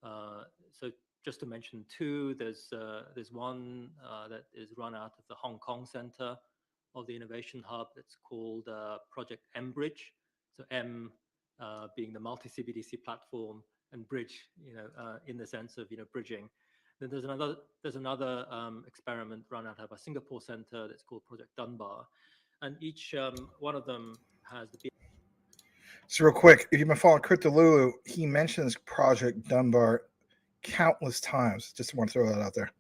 So just to mention two, there's one that is run out of the Hong Kong Center of the Innovation Hub that's called Project M-Bridge. So M being the multi-CBDC platform, and bridge, in the sense of bridging. Then there's another experiment run out of a Singapore center that's called Project Dunbar, and each one of them has the. So real quick, if you've been following Crypto Lulu, he mentions Project Dunbar countless times. Just want to throw that out there.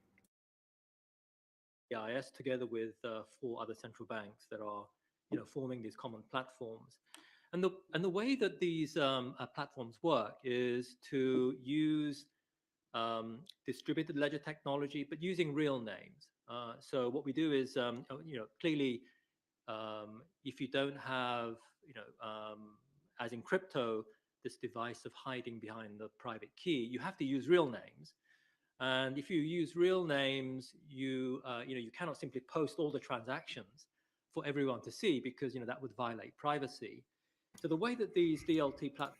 BIS together with 4 other central banks that are forming these common platforms, and the way that these platforms work is to use distributed ledger technology, but using real names. So what we do is clearly if you don't have as in crypto, this device of hiding behind the private key, you have to use real names. And if you use real names, you cannot simply post all the transactions for everyone to see, because that would violate privacy. So the way that these DLT platforms,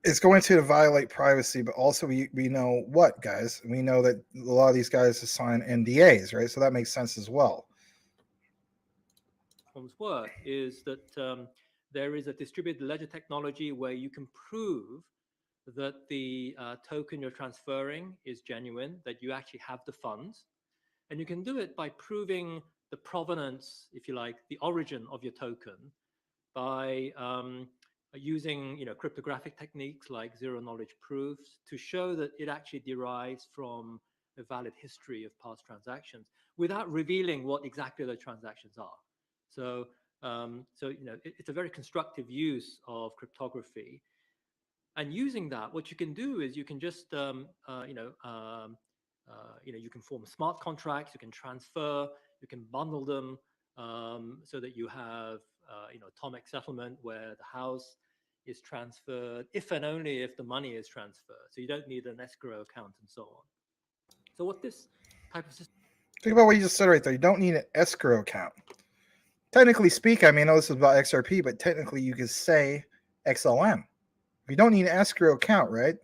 it's going to violate privacy, but also we know what, guys? We know that a lot of these guys sign NDAs, right? So that makes sense as well. Work is that there is a distributed ledger technology where you can prove that the token you're transferring is genuine, that you actually have the funds. And you can do it by proving the provenance, if you like, the origin of your token by using cryptographic techniques like zero-knowledge proofs to show that it actually derives from a valid history of past transactions without revealing what exactly the transactions are. So, it's a very constructive use of cryptography. And using that, what you can do is you can just, you can form smart contracts, you can transfer, you can bundle them so that you have, atomic settlement where the house is transferred if and only if the money is transferred. So you don't need an escrow account and so on. So what this type of system. Think about what you just said right there. You don't need an escrow account. Technically speaking, I mean, I know this is about XRP, but technically you could say XLM. You don't need an escrow account, right?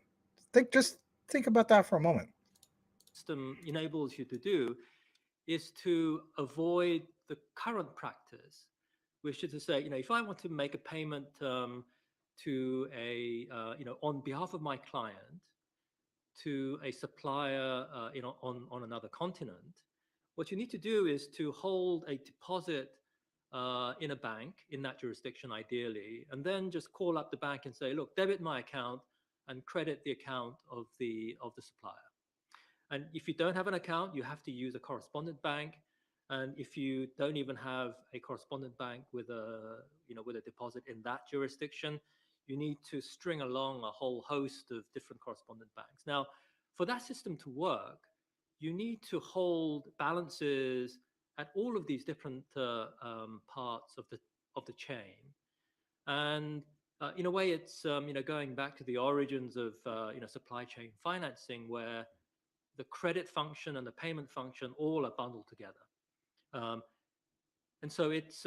Just think about that for a moment. System enables you to do is to avoid the current practice, which is to say, if I want to make a payment to a, on behalf of my client to a supplier, on another continent, what you need to do is to hold a deposit in a bank in that jurisdiction, ideally, and then just call up the bank and say, look, debit my account and credit the account of the supplier. And if you don't have an account, you have to use a correspondent bank. And if you don't even have a correspondent bank with a deposit in that jurisdiction, you need to string along a whole host of different correspondent banks. Now, for that system to work, you need to hold balances at all of these different parts of the chain. And in a way, it's going back to the origins of supply chain financing, where the credit function and the payment function all are bundled together. And so it's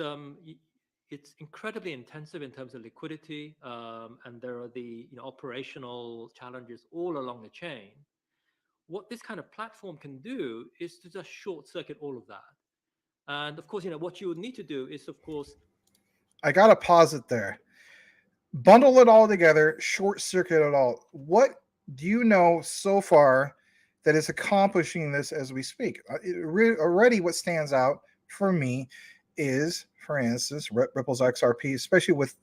incredibly intensive in terms of liquidity, and there are the operational challenges all along the chain. What this kind of platform can do is to just short circuit all of that. And of course, what you would need to do is, of course, I gotta pause it there. Bundle it all together, short circuit it all. What do you know so far that is accomplishing this as we speak. Already what stands out for me is, for instance, Ripple's XRP, especially with,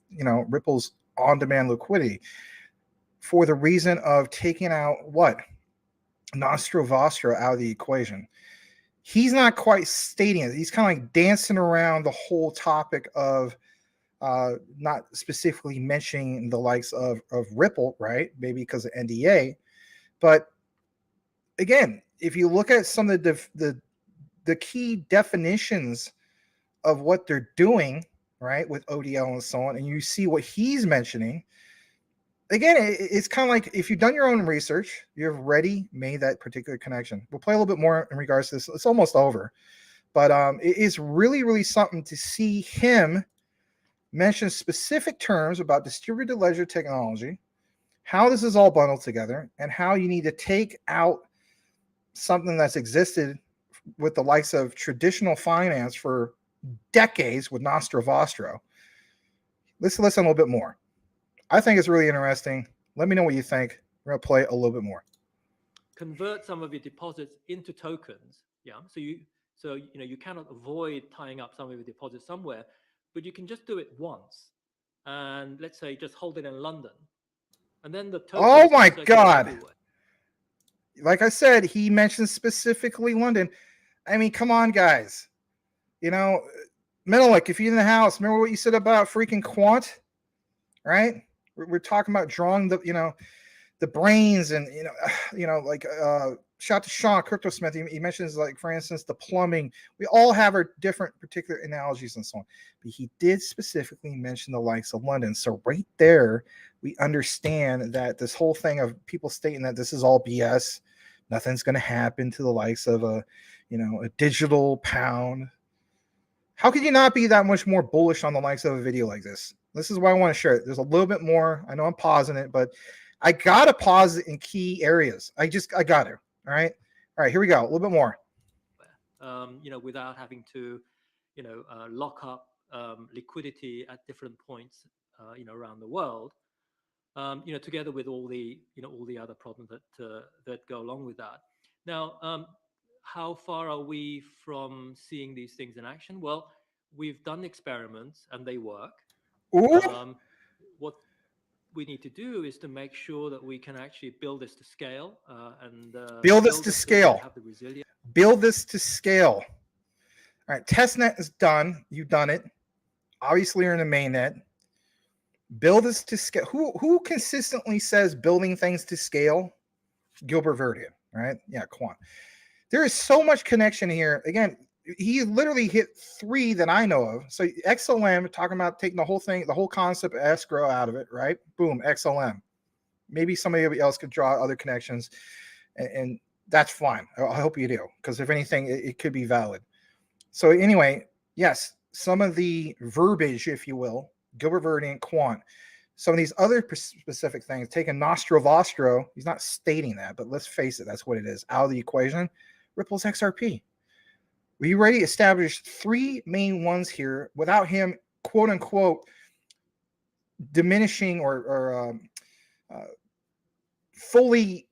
Ripple's on-demand liquidity, for the reason of taking out what? Nostro Vostro out of the equation. He's not quite stating it. He's kind of like dancing around the whole topic of not specifically mentioning the likes of Ripple, right? Maybe because of NDA. But again, if you look at some of the key definitions of what they're doing, right, with ODL and so on, and you see what he's mentioning, again, it's kind of like if you've done your own research, you've already made that particular connection. We'll play a little bit more in regards to this. It's almost over. But it is really, really something to see him mention specific terms about distributed ledger technology, how this is all bundled together, and how you need to take out something that's existed with the likes of traditional finance for decades with Nostro Vostro. Let's listen a little bit more. I think it's really interesting. Let me know what you think. We're going to play a little bit more. Convert some of your deposits into tokens. Yeah. So you cannot avoid tying up some of your deposits somewhere, but you can just do it once. And let's say just hold it in London. And then the tokens Oh my circulate God. everywhere. Like I said, he mentioned specifically London. I mean, come on, guys. Menelik, if you're in the house, remember what you said about freaking quant, right? We're talking about drawing the brains and like shout to Sean CryptoSmith. He mentions, like, for instance, the plumbing. We all have our different particular analogies and so on, but he did specifically mention the likes of London. So right there, we understand that this whole thing of people stating that this is all BS, nothing's going to happen to the likes of a digital pound. How could you not be that much more bullish on the likes of a video like this? This is why I want to share it. There's a little bit more. I know I'm pausing it, but I got to pause it in key areas. I got to. All right. Here we go. A little bit more. Without having to, lock up liquidity at different points, around the world, together with all the other problems that go along with that. Now, how far are we from seeing these things in action? Well, we've done experiments and they work. Ooh. What we need to do is to make sure that we can actually build this to scale and build this to scale. Have the resilience. Build this to scale. All right, testnet is done. You've done it. Obviously, you're in the mainnet. Build this to scale. Who consistently says building things to scale? Gilbert Verdian, right? Yeah, quant. There is so much connection here. Again, he literally hit 3 that I know of. So XLM, talking about taking the whole thing, the whole concept of escrow out of it, right? Boom, XLM. Maybe somebody else could draw other connections, and that's fine. I hope you do, because if anything, it could be valid. So anyway, yes, some of the verbiage, if you will, Gilbert Verdian, quant, some of these other specific things, taking Nostro Vostro, he's not stating that, but let's face it, that's what it is, out of the equation. Ripple's XRP. We already established 3 main ones here without him, quote unquote, diminishing or fully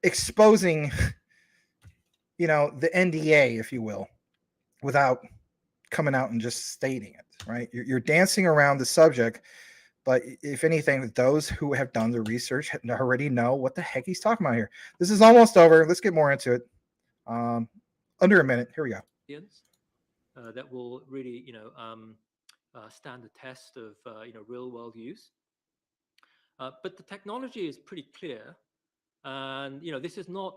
exposing, the NDA, if you will, without coming out and just stating it, right? You're dancing around the subject, but if anything, those who have done the research already know what the heck he's talking about here. This is almost over. Let's get more into it. Under a minute. Here we go. That will really, stand the test of, real world use. But the technology is pretty clear. And, this is not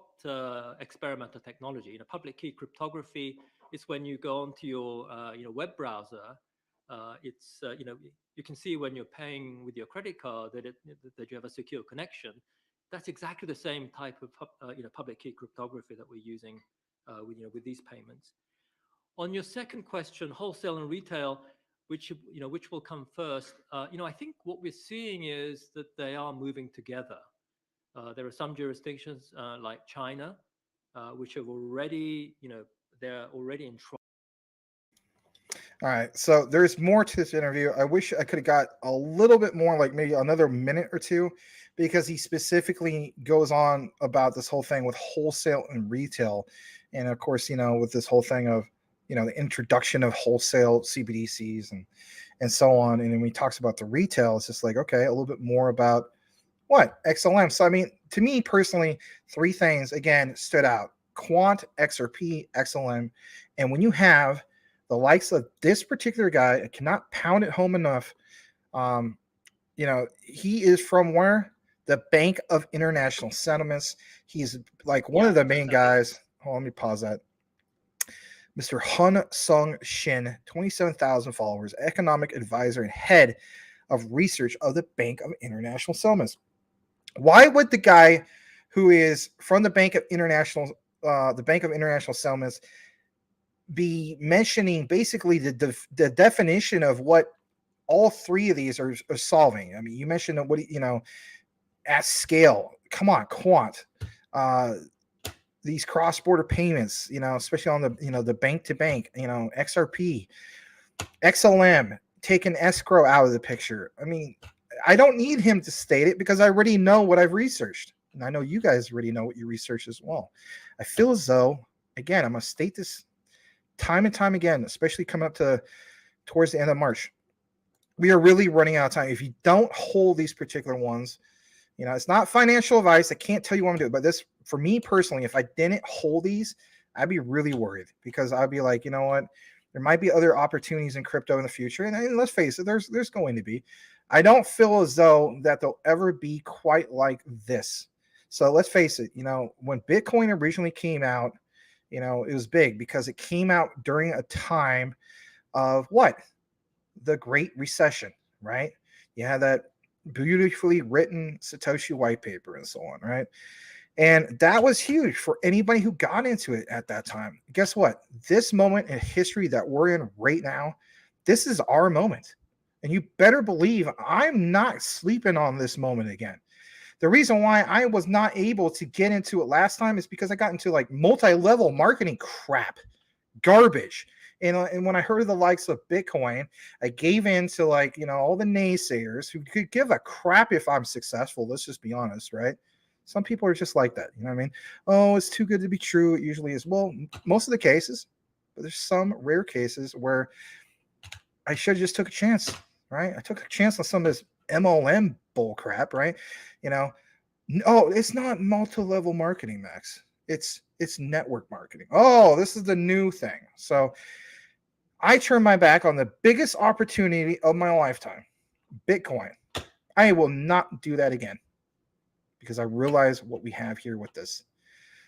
experimental technology. Public key cryptography is when you go onto your, web browser. It's, you can see when you're paying with your credit card that you have a secure connection. That's exactly the same type of, public key cryptography that we're using with these payments. On your second question, wholesale and retail, which will come first, I think what we're seeing is that they are moving together. There are some jurisdictions like China, which have already, they're already in trouble. All right. So there's more to this interview. I wish I could have got a little bit more, like maybe another minute or two, because he specifically goes on about this whole thing with wholesale and retail. And of course, with this whole thing of, the introduction of wholesale CBDCs and so on. And then when he talks about the retail, it's just like, okay, a little bit more about what? XLM. So, I mean, to me personally, three things, again, stood out: Quant, XRP, XLM. And when you have the likes of this particular guy, I cannot pound it home enough. He is from where? The Bank of International Settlements. He's like one of the main guys. Hold on, let me pause that. Mr. Hun Sung Shin, 27,000 followers, economic advisor and head of research of the Bank of International Settlements. Why would the guy who is from the Bank of International Settlements be mentioning basically the definition of what all three of these are solving? I mean, you mentioned at scale. Come on, Quant. These cross-border payments, especially on the bank to bank, XRP, XLM, taking escrow out of the picture. I mean, I don't need him to state it because I already know what I've researched. And I know you guys already know what you researched as well. I feel as though, again, I'm going to state this time and time again, especially coming up towards the end of March. We are really running out of time. If you don't hold these particular ones, it's not financial advice. I can't tell you what I'm doing, but this, for me personally, if I didn't hold these, I'd be really worried, because I'd be like, you know what? There might be other opportunities in crypto in the future. And let's face it, there's going to be. I don't feel as though that they'll ever be quite like this. So let's face it, when Bitcoin originally came out, it was big because it came out during a time of what? The Great Recession, right? You had that beautifully written Satoshi white paper and so on, right? And that was huge for anybody who got into it at that time. Guess what? This moment in history that we're in right now, this is our moment. And you better believe I'm not sleeping on this moment again. The reason why I was not able to get into it last time is because I got into like multi-level marketing crap, garbage. And when I heard of the likes of Bitcoin, I gave in to all the naysayers who could give a crap if I'm successful. Let's just be honest, right? Some people are just like that. You know what I mean? Oh, it's too good to be true. It usually is. Well, most of the cases, but there's some rare cases where I should have just took a chance, right? I took a chance on some of this MLM bull crap, right? No, it's not multi-level marketing, Max. It's network marketing. Oh, this is the new thing. So I turned my back on the biggest opportunity of my lifetime, Bitcoin. I will not do that again because I realize what we have here with this.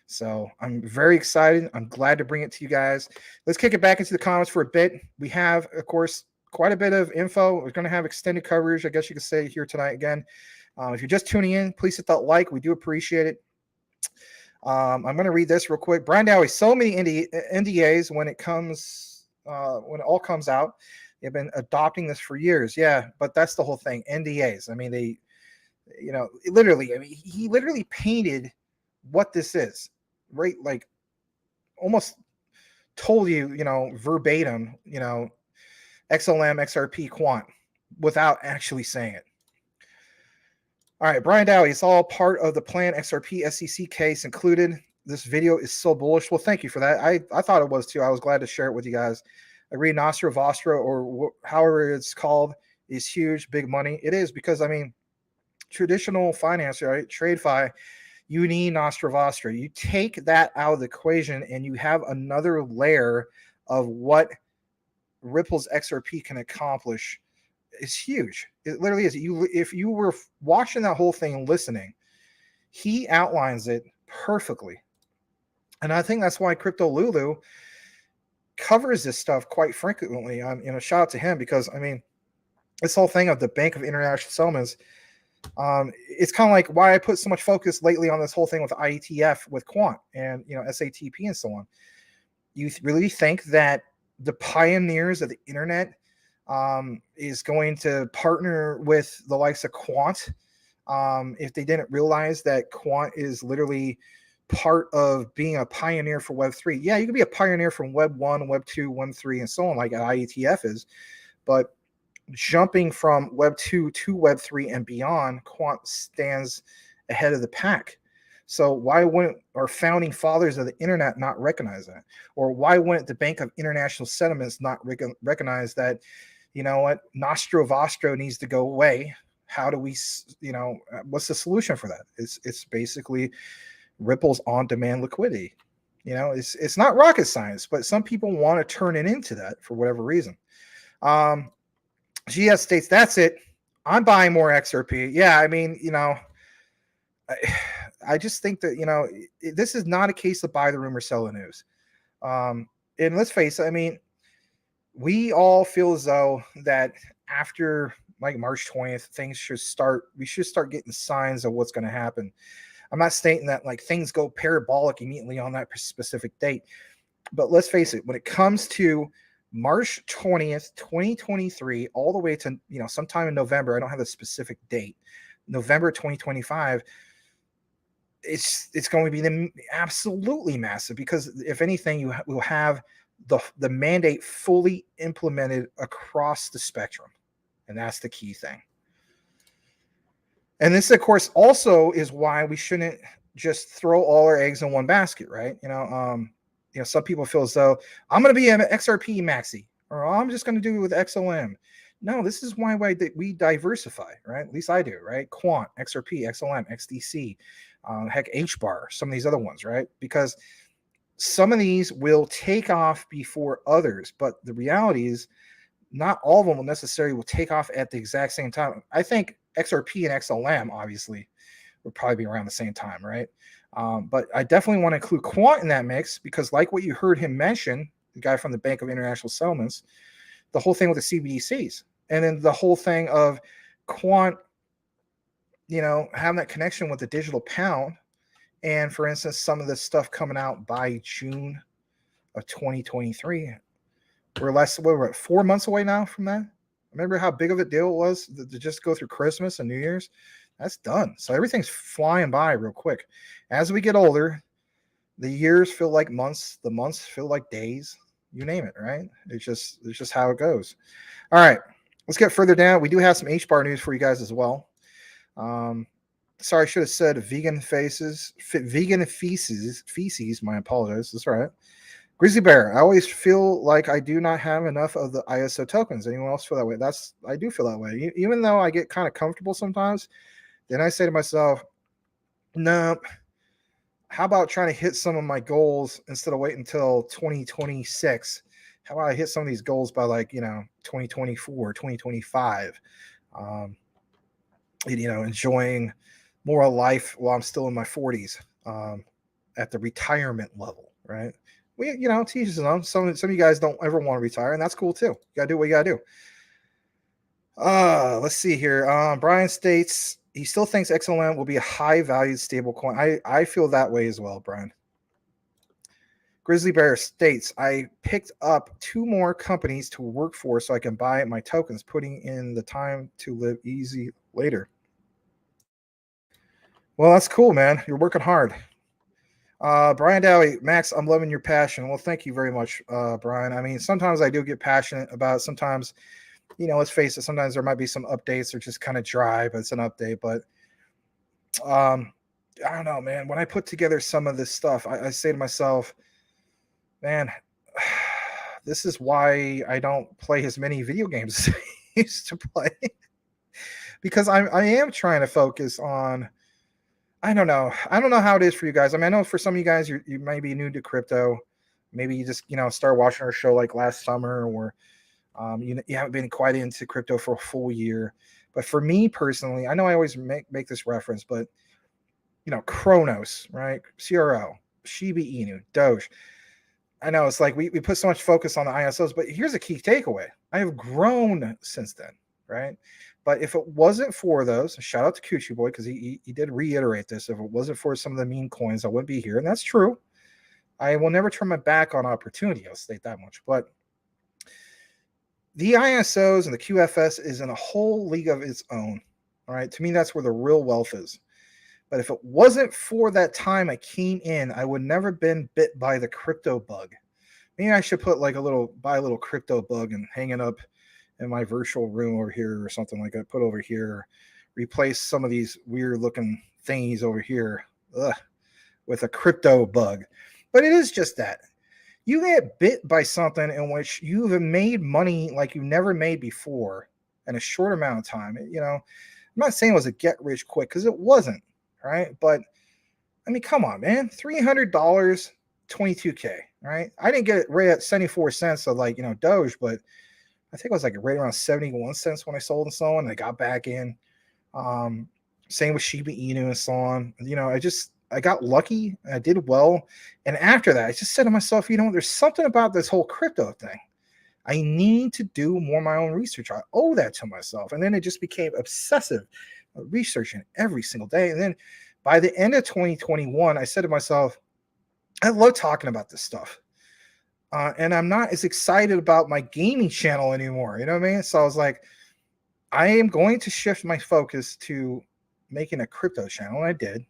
So I'm very excited. I'm glad to bring it to you guys. Let's kick it back into the comments for a bit. We have, of course, quite a bit of info. We're going to have extended coverage, I guess you could say, here tonight again. If you're just tuning in, please hit that like. We do appreciate it. I'm going to read this real quick. Brian Dowie, so many NDAs when it all comes out. They've been adopting this for years. Yeah, but that's the whole thing. NDAs. I mean, they, literally, he literally painted what this is, right? Like almost told you, verbatim, XLM, XRP, Quant, without actually saying it. All right, Brian Dowie, it's all part of the planned XRP SEC case included. This video is so bullish. Well, thank you for that. I thought it was too. I was glad to share it with you guys. I agree, Nostra Vostra, or however it's called, is huge, big money. It is because, traditional finance, right? TradeFi, you need Nostra Vostra. You take that out of the equation and you have another layer of what Ripple's XRP can accomplish. It's huge. It literally is. If you were watching that whole thing and listening, he outlines it perfectly. And I think that's why Crypto Lulu covers this stuff quite frequently. Shout out to him because, this whole thing of the Bank of International Settlements, it's kind of like why I put so much focus lately on this whole thing with IETF, with Quant and, SATP and so on. You really think that the pioneers of the internet is going to partner with the likes of Quant if they didn't realize that Quant is literally part of being a pioneer for Web3. Yeah, you can be a pioneer from Web 1, Web 2, Web 3, and so on, like IETF is. But jumping from Web 2 to Web 3 and beyond, quant stands ahead of the pack. So why wouldn't our founding fathers of the internet not recognize that? Or why wouldn't the Bank of International Settlements not recognize that, you know what, Nostro Vostro needs to go away? How do we, you know, what's the solution for that? It's basically Ripple's on-demand liquidity. You know, it's not rocket science, but some people want to turn it into that for whatever reason. GS states, that's it. I'm buying more XRP. Yeah, I mean, you know, I just think that, you know, this is not a case of buy the rumor, sell the news. And let's face it, I mean, we all feel as though that after like March 20th, we should start getting signs of what's going to happen. I'm not stating that like things go parabolic immediately on that specific date, but let's face it, when it comes to March 20th, 2023, all the way to, you know, sometime in November, I don't have a specific date, November 2025, it's going to be absolutely massive, because if anything, you will have the mandate fully implemented across the spectrum. And that's the key thing. And this, of course, also is why we shouldn't just throw all our eggs in one basket, right? You know, some people feel as though I'm going to be an XRP maxi, or I'm just going to do it with XLM. No, this is why we diversify, right? At least I do, right? Quant, XRP, XLM, XDC, heck, HBAR, some of these other ones, right? Because some of these will take off before others, but the reality is not all of them will necessarily take off at the exact same time. I think XRP and XLM obviously will probably be around the same time, right? But I definitely want to include Quant in that mix, because like what you heard him mention, the guy from the Bank of International Settlements, the whole thing with the CBDCs, and then the whole thing of Quant, you know, having that connection with the digital pound. And for instance, some of this stuff coming out by June of 2023. We're 4 months away now from that. Remember how big of a deal it was to just go through Christmas and New Year's? That's done. So everything's flying by real quick. As we get older, the years feel like months, the months feel like days, you name it, right? It's just how it goes. All right, let's get further down. We do have some HBAR news for you guys as well. Sorry, I should have said vegan feces. My apologies. That's right. Grizzly Bear, I always feel like I do not have enough of the ISO tokens. Anyone else feel that way? I do feel that way. Even though I get kind of comfortable sometimes, then I say to myself, no, how about trying to hit some of my goals instead of waiting until 2026? How about I hit some of these goals by 2024, 2025? Enjoying more of life while I'm still in my 40s at the retirement level, right? We, teach his own. Some of you guys don't ever want to retire, and that's cool too. You gotta do what you gotta do. Let's see here. Brian states he still thinks XLM will be a high-valued stable coin. I feel that way as well, Brian. Grizzly Bear states, I picked up 2 more companies to work for so I can buy my tokens, putting in the time to live easy later. Well, that's cool, man. You're working hard. Brian Dowie, Max, I'm loving your passion. Well, thank you very much, Brian. I mean, sometimes I do get passionate about it. Sometimes, let's face it, sometimes there might be some updates that are just kind of dry, but it's an update. But I don't know, man. When I put together some of this stuff, I say to myself, man, this is why I don't play as many video games as I used to play. Because I am trying to focus on, I don't know how it is for you guys. I mean, I know for some of you guys, you might be new to crypto. Maybe you just, start watching our show like last summer, or you haven't been quite into crypto for a full year. But for me personally, I know I always make this reference, but, Kronos, right? CRO, Shiba Inu, Doge. I know it's like we put so much focus on the ISOs, but here's a key takeaway. I have grown since then, right? But if it wasn't for those, shout out to Coochie Boy, because he did reiterate this. If it wasn't for some of the meme coins, I wouldn't be here. And that's true. I will never turn my back on opportunity. I'll state that much. But the ISOs and the QFS is in a whole league of its own. All right. To me, that's where the real wealth is. But if it wasn't for that time I came in, I would never been bit by the crypto bug. Maybe I should put like buy a little crypto bug and hang it up in my virtual room over here or something like that. Put over here, replace some of these weird looking thingies over here with a crypto bug. But it is just that. You get bit by something in which you have made money like you never made before in a short amount of time. You know, I'm not saying it was a get rich quick because it wasn't, right? But I mean, come on, man. $300, 22K, right? I didn't get it right at 74 cents of like, Doge, but I think it was like right around 71 cents when I sold and so on. And I got back in. Same with Shiba Inu and so on. I got lucky. I did well. And after that, I just said to myself, there's something about this whole crypto thing. I need to do more of my own research. I owe that to myself. And then it just became obsessive researching every single day. And then by the end of 2021, I said to myself, I love talking about this stuff. And I'm not as excited about my gaming channel anymore. You know what I mean? So I was like, I am going to shift my focus to making a crypto channel. And I did.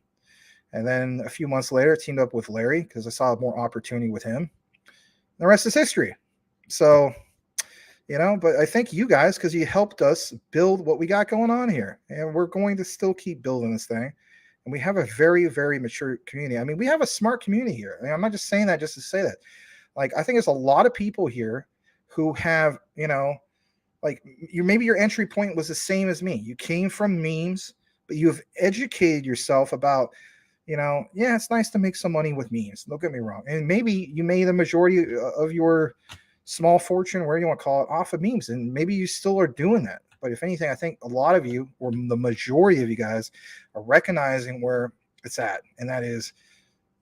And then a few months later, I teamed up with Larry because I saw more opportunity with him. The rest is history. So, but I thank you guys because you helped us build what we got going on here. And we're going to still keep building this thing. And we have a very, very mature community. I mean, we have a smart community here. I mean, I'm not just saying that just to say that. Like, I think there's a lot of people here who have, maybe your entry point was the same as me. You came from memes, but you have educated yourself about, it's nice to make some money with memes. Don't get me wrong. And maybe you made the majority of your small fortune, whatever you want to call it, off of memes. And maybe you still are doing that. But if anything, I think a lot of you, or the majority of you guys, are recognizing where it's at. And that is,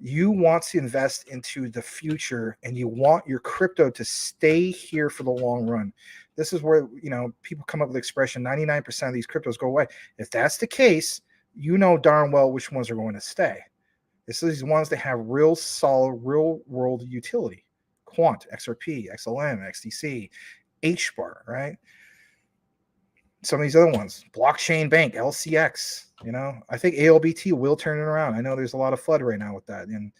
you want to invest into the future and you want your crypto to stay here for the long run. This is where, people come up with the expression, 99% of these cryptos go away. If that's the case, you know darn well which ones are going to stay. This is ones that have real solid, real world utility. Quant, XRP, XLM, XDC, HBAR, right? Some of these other ones, Blockchain Bank, LCX, I think ALBT will turn it around. I know there's a lot of FUD right now with that. And,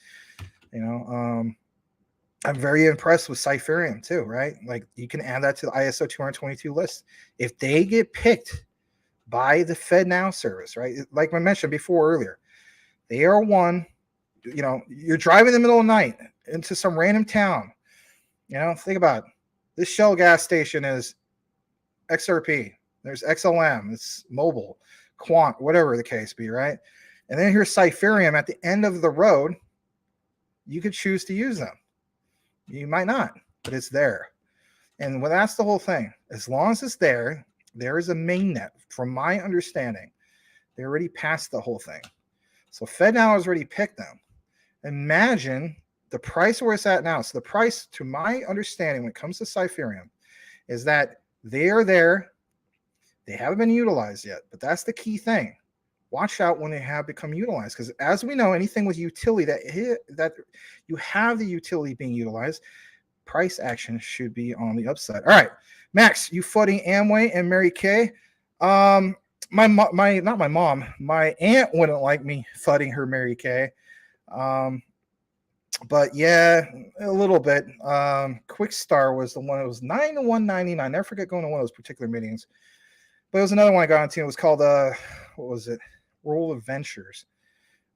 I'm very impressed with Cypherium too, right? Like, you can add that to the ISO 222 list. If they get picked by the FedNow service, right? Like I mentioned before earlier, they are one, you're driving in the middle of the night into some random town. Think about it. This Shell gas station is XRP. There's XLM, it's mobile, Quant, whatever the case be, right? And then here's Cypherium at the end of the road. You could choose to use them. You might not, but it's there. And that's the whole thing. As long as it's there, there is a mainnet. From my understanding, they already passed the whole thing. So FedNow has already picked them. Imagine the price where it's at now. So the price, to my understanding, when it comes to Cypherium, is that they are there. They haven't been utilized yet, but that's the key thing. Watch out when they have become utilized, because as we know, anything with utility that you have the utility being utilized, price action should be on the upside. All right, Max, you flooding Amway and Mary Kay. Not my mom, my aunt wouldn't like me flooding her Mary Kay. But yeah, a little bit. Quickstar was the one. It was 9 to 199. Never forget going to one of those particular meetings. But it was another one I got into. It was called what was it? World of Ventures.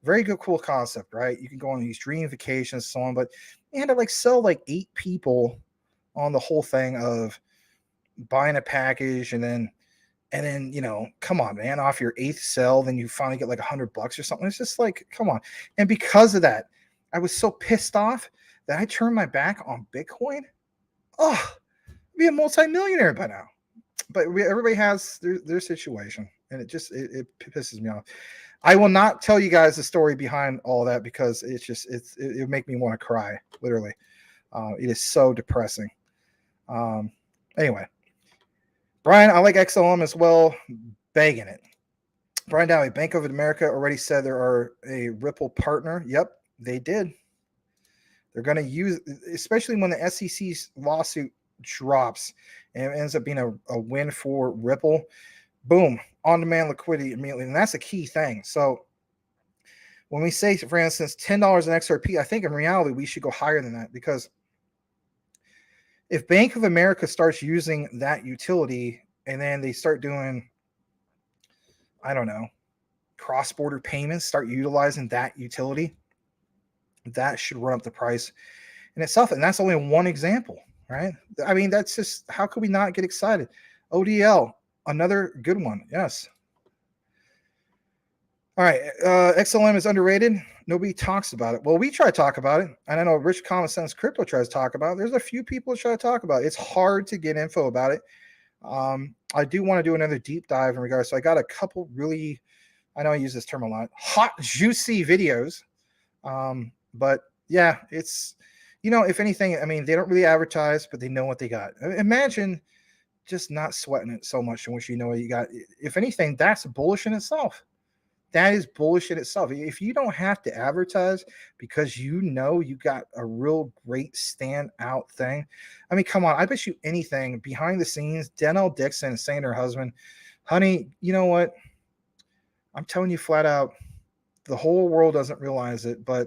Very good, cool concept, right? You can go on these dream vacations, so on. But you had to sell 8 people on the whole thing of buying a package, and then come on, man, off your 8th sell, then you finally get $100 or something. It's just come on. And because of that, I was so pissed off that I turned my back on Bitcoin. Oh, I'd be a multimillionaire by now. But everybody has their situation, and it pisses me off. I will not tell you guys the story behind all that because it make me want to cry, literally. It is so depressing. Anyway, Brian, I like XLM as well. Begging it. Brian Dowie, Bank of America already said there are a Ripple partner. Yep, they did. They're going to use, especially when the SEC's lawsuit drops and it ends up being a win for Ripple. Boom, on-demand liquidity immediately. And that's a key thing. So when we say, for instance, $10 in XRP, I think in reality we should go higher than that, because if Bank of America starts using that utility and then they start doing, I don't know, cross-border payments, start utilizing that utility, that should run up the price in itself. And that's only one example, right? I mean, that's just, how could we not get excited? ODL, another good one. Yes. All right. XLM is underrated. Nobody talks about it. Well, we try to talk about it. And I know Rich Common Sense Crypto tries to talk about it. There's a few people that try to talk about it. It's hard to get info about it. I do want to do another deep dive in regards. So I got a couple really, I know I use this term a lot, hot, juicy videos. But yeah, it's, you know, if anything, I mean, they don't really advertise, but they know what they got. Imagine just not sweating it so much in which you know what you got. If anything, that's bullish in itself. That is bullish in itself. If you don't have to advertise because you know you got a real great standout thing, I mean, come on. I bet you anything behind the scenes, Denell Dixon is saying to her husband, honey, you know what? I'm telling you flat out, the whole world doesn't realize it, but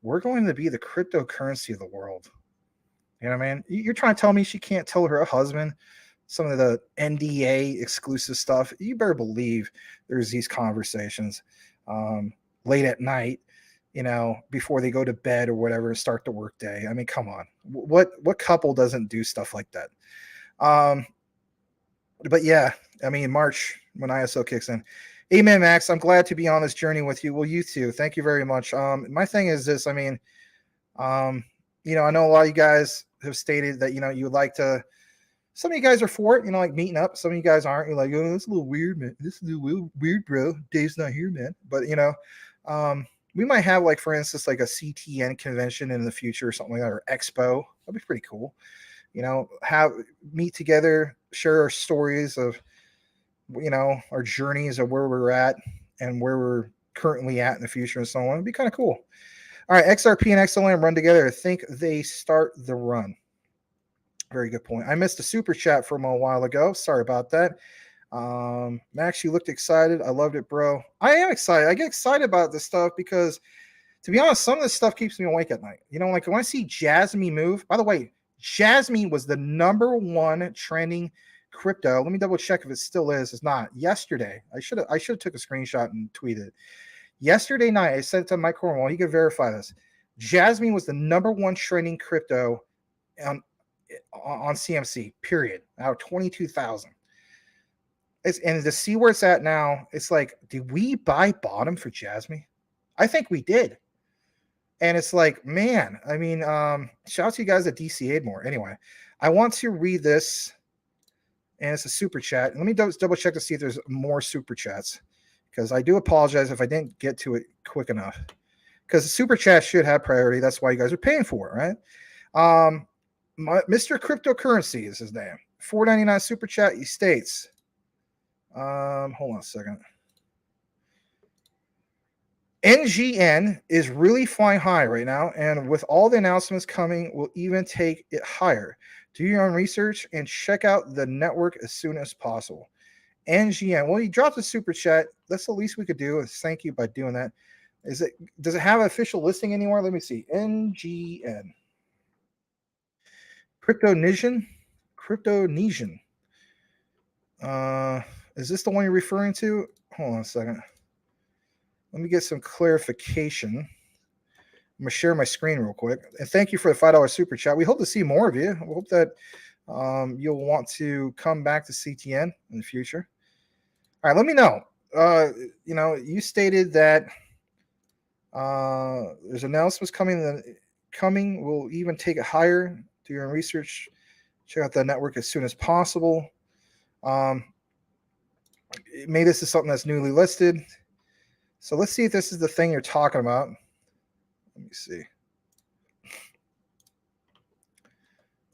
we're going to be the cryptocurrency of the world. You know what I mean? You're trying to tell me she can't tell her husband some of the NDA exclusive stuff? You better believe there's these conversations late at night, you know, before they go to bed or whatever and start the work day. I mean, come on. What couple doesn't do stuff like that? But yeah, I mean, March, when ISO kicks in. Amen, Max. I'm glad to be on this journey with you. Well, you too. Thank you very much. My thing is this. I mean, you know, I know a lot of you guys have stated that, you know, you would like to, some of you guys are for it, you know, like meeting up. Some of you guys aren't. You're like, oh, it's a little weird, man. This is a little weird, bro. Dave's not here, man. But, you know, we might have, like, for instance, like a CTN convention in the future or something like that, or expo. That'd be pretty cool. You know, meet together, share our stories of, you know, our journeys of where we're at and where we're currently at in the future and so on. It'd be kind of cool. All right, XRP and XLM run together. I think they start the run. Very good point. I missed a super chat from a while ago. Sorry about that. Max, you looked excited. I loved it, bro. I am excited. I get excited about this stuff because, to be honest, some of this stuff keeps me awake at night. You know, like when I see Jasmine move. By the way, Jasmine was the #1 trending crypto. Let me double check if it still is. It's not. Yesterday, I should have took a screenshot and tweeted it. Yesterday night, I sent it to Mike Cornwall. He could verify this. Jasmine was the #1 trending crypto on CMC, period, out of 22,000. And to see where it's at now, it's like, did we buy bottom for Jasmine? I think we did. And it's like, man, I mean, shout out to you guys that DCA'd more. Anyway, I want to read this, and it's a super chat. Let me double check to see if there's more super chats, because I do apologize if I didn't get to it quick enough, because the super chat should have priority. That's why you guys are paying for it, right? Mr. Cryptocurrency is his name. $4.99 super chat. He states, hold on a second. NGN is really flying high right now, and with all the announcements coming, we'll even take it higher. Do your own research and check out the network as soon as possible. NGN. Well, he dropped a super chat. That's the least we could do. Is thank you by doing that. Does it have an official listing anywhere? Let me see. NGN. Cryptonesian. Is this the one you're referring to? Hold on a second. Let me get some clarification. I'm going to share my screen real quick. And thank you for the $5 super chat. We hope to see more of you. We hope that you'll want to come back to CTN in the future. All right, let me know. You know, you stated that there's announcements coming. We'll even take it higher. Do your own research. Check out the network as soon as possible. Maybe this is something that's newly listed. So let's see if this is the thing you're talking about. Let me see.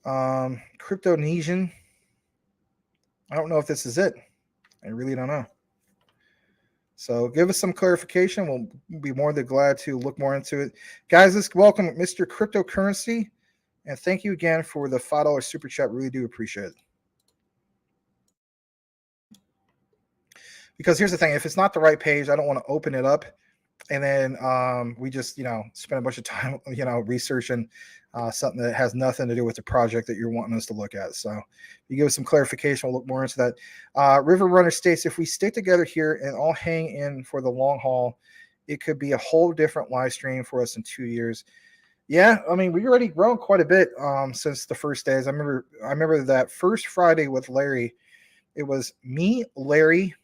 Cryptonesian. I don't know if this is it. I really don't know. So give us some clarification. We'll be more than glad to look more into it. Guys, let's welcome Mr. Cryptocurrency. And thank you again for the $5 super chat. Really do appreciate it. Because here's the thing. If it's not the right page, I don't want to open it up And then we just, spent a bunch of time, researching something that has nothing to do with the project that you're wanting us to look at. So you give us some clarification, we'll look more into that. River Runner states, if we stick together here and all hang in for the long haul, it could be a whole different live stream for us in 2 years. Yeah, I mean, we already grown quite a bit since the first days. I remember that first Friday with Larry. It was me, Larry,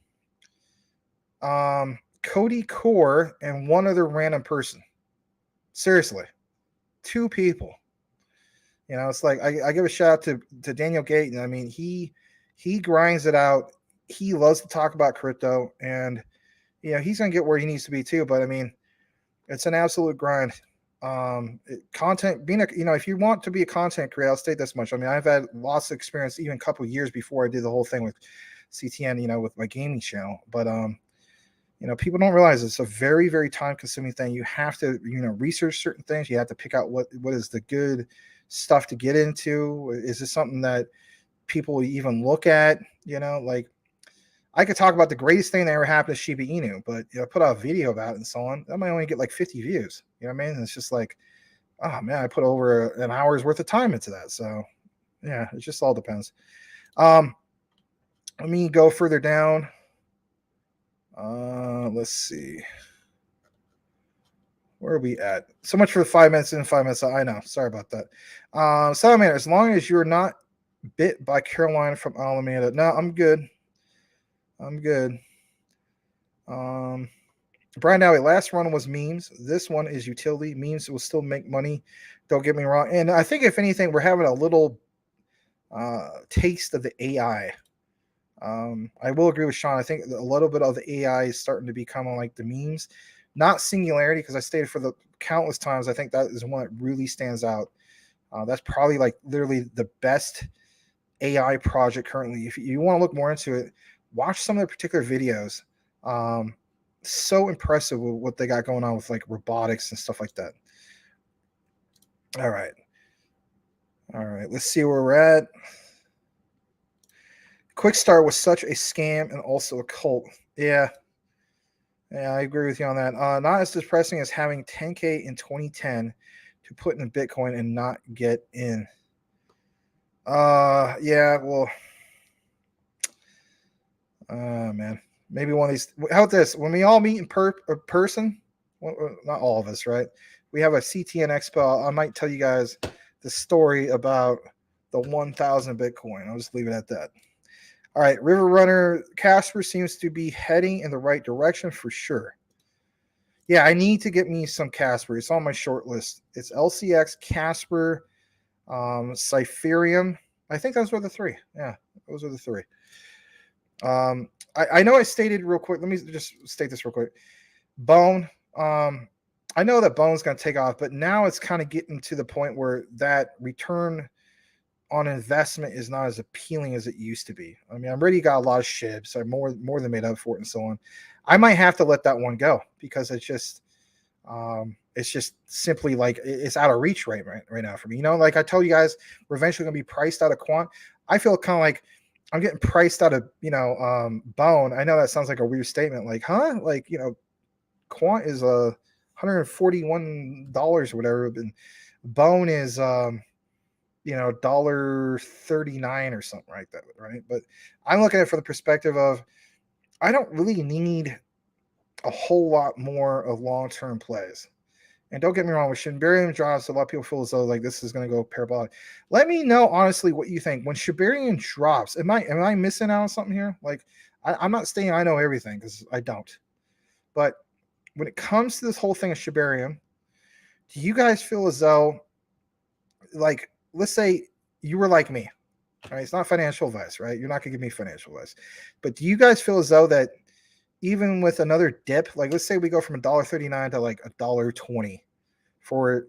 Cody Core, and one other random person. Seriously, 2 people. It's like I give a shout out to Daniel Gayton. I mean, he grinds it out. He loves to talk about crypto, and he's gonna get where he needs to be too. But I mean, it's an absolute grind. Content being if you want to be a content creator, I'll state this much. I mean, I've had lots of experience even a couple of years before I did the whole thing with CTN, with my gaming channel. But people don't realize it's a very, very time consuming thing. You have to, research certain things. You have to pick out what is the good stuff to get into. Is this something that people even look at? Like I could talk about the greatest thing that ever happened to Shiba Inu, but put out a video about it and so on. That might only get like 50 views. You know what I mean? And it's just like, oh man, I put over an hour's worth of time into that. So yeah, it just all depends. Let me go further down. Let's see. Where are we at? So much for the 5 minutes in, 5 minutes out. I know. Sorry about that. Salamander, as long as you're not bit by Caroline from Alameda. No, I'm good. Brian Dowie, last run was memes. This one is utility. Memes will still make money. Don't get me wrong. And I think if anything, we're having a little taste of the AI. I will agree with Sean. I think a little bit of the AI is starting to become like the memes, not Singularity, because I stated for the countless times, I think that is one that really stands out. That's probably like literally the best AI project currently. If you want to look more into it, watch some of their particular videos. So impressive with what they got going on with like robotics and stuff like that. All right. Let's see where we're at. Quick Start was such a scam and also a cult. Yeah, I agree with you on that. Not as depressing as having 10K in 2010 to put in Bitcoin and not get in. Yeah, well, man, maybe one of these. How about this? When we all meet in person, well, not all of us, right? We have a CTN Expo. I might tell you guys the story about the 1,000 Bitcoin. I'll just leave it at that. All right, River Runner Casper seems to be heading in the right direction for sure. Yeah, I need to get me some Casper. It's on my short list. It's LCX, Casper, Cypherium. I think those were the 3. Yeah, those are the 3. I know I stated real quick. Let me just state this real quick. Bone. I know that Bone's going to take off, but now it's kind of getting to the point where that return on investment is not as appealing as it used to be. I mean, I've already got a lot of shibs. So I'm more than made up for it and so on. I might have to let that one go because it's just simply like it's out of reach right now for me. Like I told you guys, we're eventually going to be priced out of quant. I feel kind of like I'm getting priced out of, Bone. I know that sounds like a weird statement. Like, huh? Like, quant is $141 or whatever. And Bone is, $1.39 or something like that, right? But I'm looking at it from the perspective of I don't really need a whole lot more of long-term plays. And don't get me wrong, with Shibarium drops, a lot of people feel as though like this is going to go parabolic. Let me know honestly what you think. When Shibarium drops, am I missing out on something here? Like I'm not saying I know everything because I don't. But when it comes to this whole thing of Shibarium, do you guys feel as though, like, let's say you were like me, all right? It's not financial advice, right? You're not going to give me financial advice. But do you guys feel as though that even with another dip, like let's say we go from $1.39 to like $1.20 for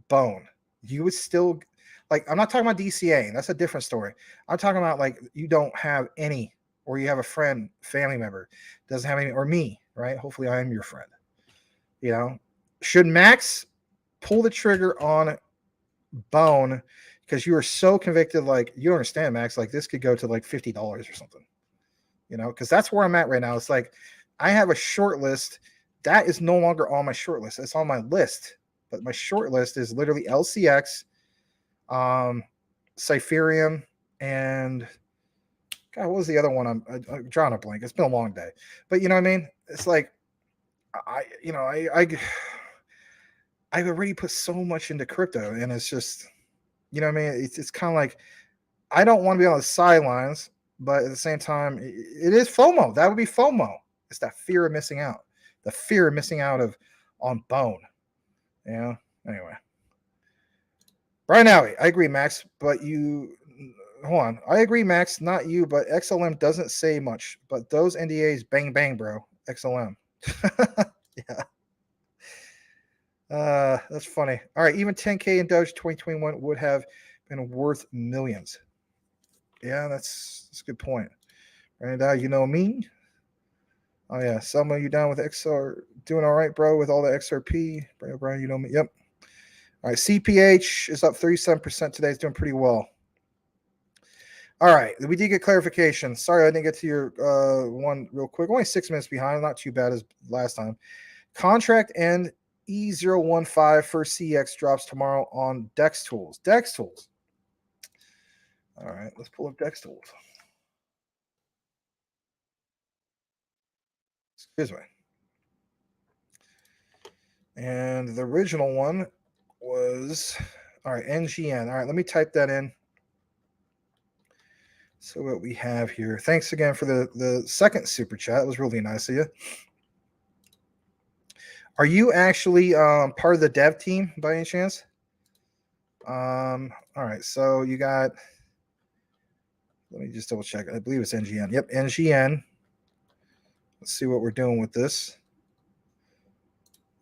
Bone, you would still, like, I'm not talking about DCA. That's a different story. I'm talking about like you don't have any, or you have a friend, family member, doesn't have any, or me, right? Hopefully I am your friend. Should Max pull the trigger on Bone because you are so convicted? Like, you don't understand, Max, like this could go to like $50 or something, because that's where I'm at right now. It's like I have a short list that is no longer on my short list. It's on my list, but my short list is literally LCX, Cypherium, and God, what was the other one? I'm drawing a blank. It's been a long day, but you know what I mean. It's like I've already put so much into crypto, and it's just, you know what I mean. It's kind of like I don't want to be on the sidelines, but at the same time, it is FOMO. That would be FOMO. It's that fear of missing out, the fear of missing out on Bone. You know. Anyway, Brian Alley, I agree, Max, but you hold on. I agree, Max, not you, but XLM doesn't say much. But those NDAs, bang bang, bro. XLM. Yeah. That's funny. All right, even 10K in Doge 2021 would have been worth millions. Yeah, that's a good point. Right, you know me. Oh yeah, Selma, you down with XR? Doing all right, bro, with all the XRP. Brian, you know me. Yep. All right, CPH is up 37% today. It's doing pretty well. All right, we did get clarification. Sorry, I didn't get to your one real quick. Only 6 minutes behind. Not too bad as last time. Contract end E015 for CX drops tomorrow on Dex Tools. Dex Tools. All right, let's pull up Dex Tools. Excuse me. And the original one was, all right, NGN. All right, let me type that in. So what we have here. Thanks again for the second super chat. It was really nice of you. Are you actually part of the dev team by any chance? All right, so you got, let me just double check. I believe it's NGN. Yep, NGN. Let's see what we're doing with this.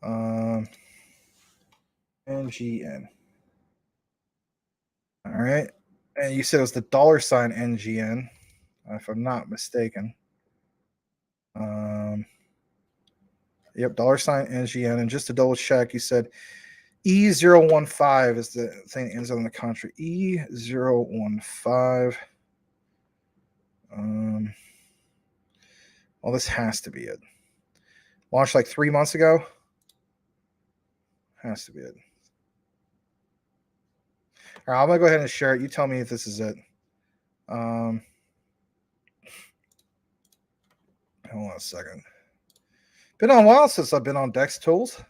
NGN. All right. And you said it was the $ NGN, if I'm not mistaken. Yep, $ NGN. And just to double check, you said E015 is the thing that ends on the contract. E015. Well, this has to be it. Launched like 3 months ago. Has to be it. All right, I'm gonna go ahead and share it. You tell me if this is it. Hold on a second. Been on a while since I've been on Dex Tools.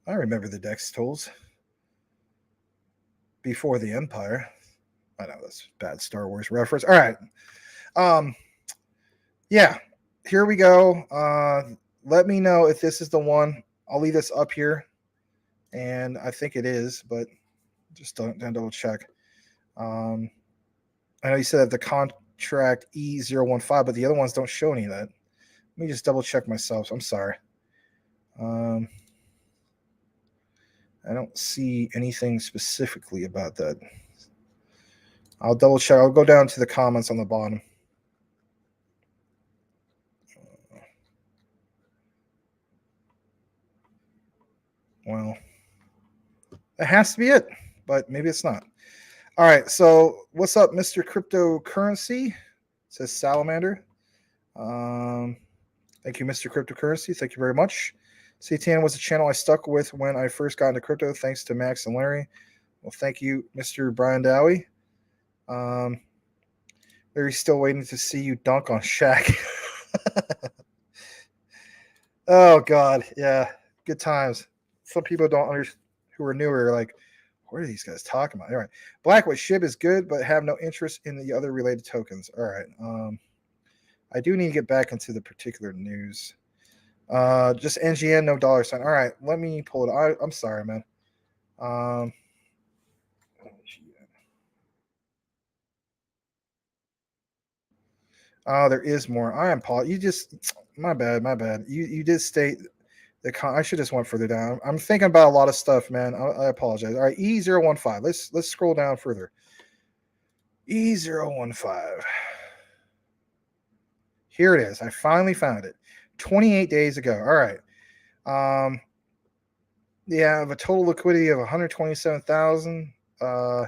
I remember the Dex Tools before the Empire. I know that's bad Star Wars reference. All right. Yeah, here we go. Let me know if this is the one. I'll leave this up here, and I think it is, but just don't double check. I know you said that the contract E015, but the other ones don't show any of that. Let me just double check myself. I'm sorry. I don't see anything specifically about that. I'll double check. I'll go down to the comments on the bottom. Well, that has to be it, but maybe it's not. All right. So what's up, Mr. Cryptocurrency? It says Salamander. Thank you, Mr. Cryptocurrency. Thank you very much. CTN was a channel I stuck with when I first got into crypto, thanks to Max and Larry. Well, thank you, Mr. Brian Dowie. Larry's still waiting to see you dunk on Shaq. Oh, God. Yeah. Good times. Some people don't understand, who are newer, like, what are these guys talking about? All right. Blackwood SHIB is good, but have no interest in the other related tokens. All right. I do need to get back into the particular news. Just NGN, no $. All right. Let me pull it. I'm sorry, man. Oh, there is more. I am Paul. You just, my bad. You did state I should just went further down. I'm thinking about a lot of stuff, man. I apologize. All right, E015. Let's scroll down further. E015. Here it is. I finally found it. 28 days ago. All right. Yeah, I have a total liquidity of 127,000. Okay.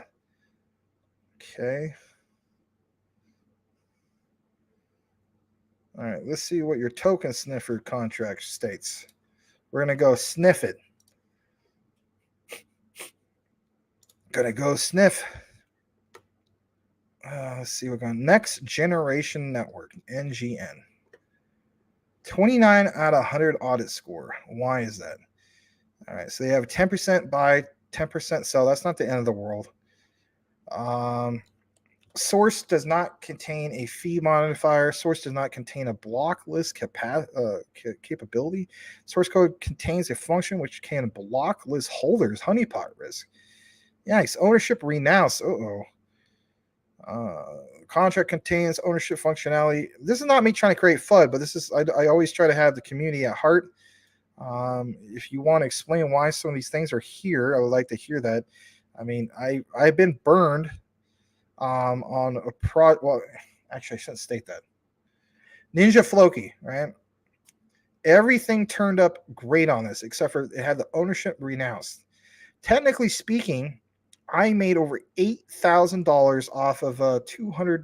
All right, let's see what your token sniffer contract states. We're going to go sniff it. Gonna go sniff. Let's see. We're going next generation network, NGN. 29 out of 100 audit score. Why is that? All right, so they have 10% buy, 10% sell. That's not the end of the world. Source does not contain a fee modifier. Source does not contain a block list capability. Source code contains a function which can block list holders, honeypot risk. Yikes. Ownership renounce. Contract contains ownership functionality. This is not me trying to create FUD, but this is I always try to have the community at heart. If you want to explain why some of these things are here, I would like to hear that. I mean, I've been burned on a well, actually I shouldn't state that. Ninja Floki, right? Everything turned up great on this, except for it had the ownership renounced. Technically speaking, I made over $8,000 off of a $200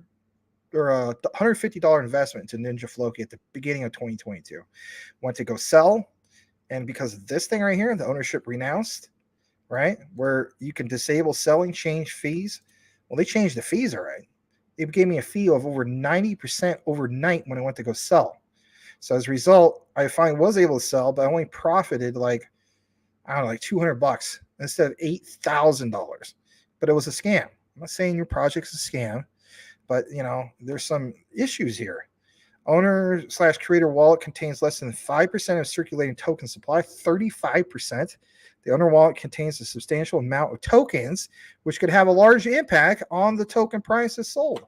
or a $150 investment into Ninja Floki at the beginning of 2022. Went to go sell, and because of this thing right here, the ownership renounced, right, where you can disable selling, change fees. Well, they changed the fees, all right. It gave me a fee of over 90% overnight when I went to go sell. So as a result, I finally was able to sell, but I only profited like, I don't know, like $200 instead of $8,000. But it was a scam. I'm not saying your project's a scam, but you know, there's some issues here. Owner/creator wallet contains less than 5% of circulating token supply, 35%. The owner wallet contains a substantial amount of tokens, which could have a large impact on the token prices sold.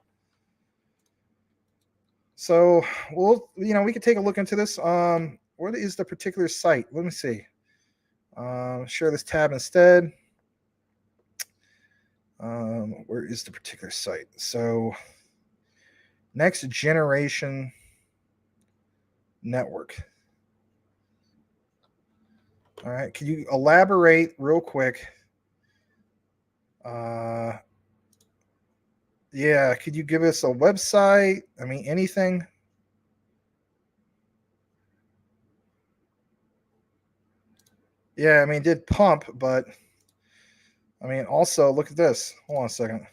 So, well, you know, we could take a look into this. What is the particular site? Let me see. Share this tab instead. Where is the particular site? So, next generation network. All right, can you elaborate real quick? Yeah, could you give us a website? I mean, anything? Yeah, I mean, it did pump, but I mean, also look at this. Hold on a second.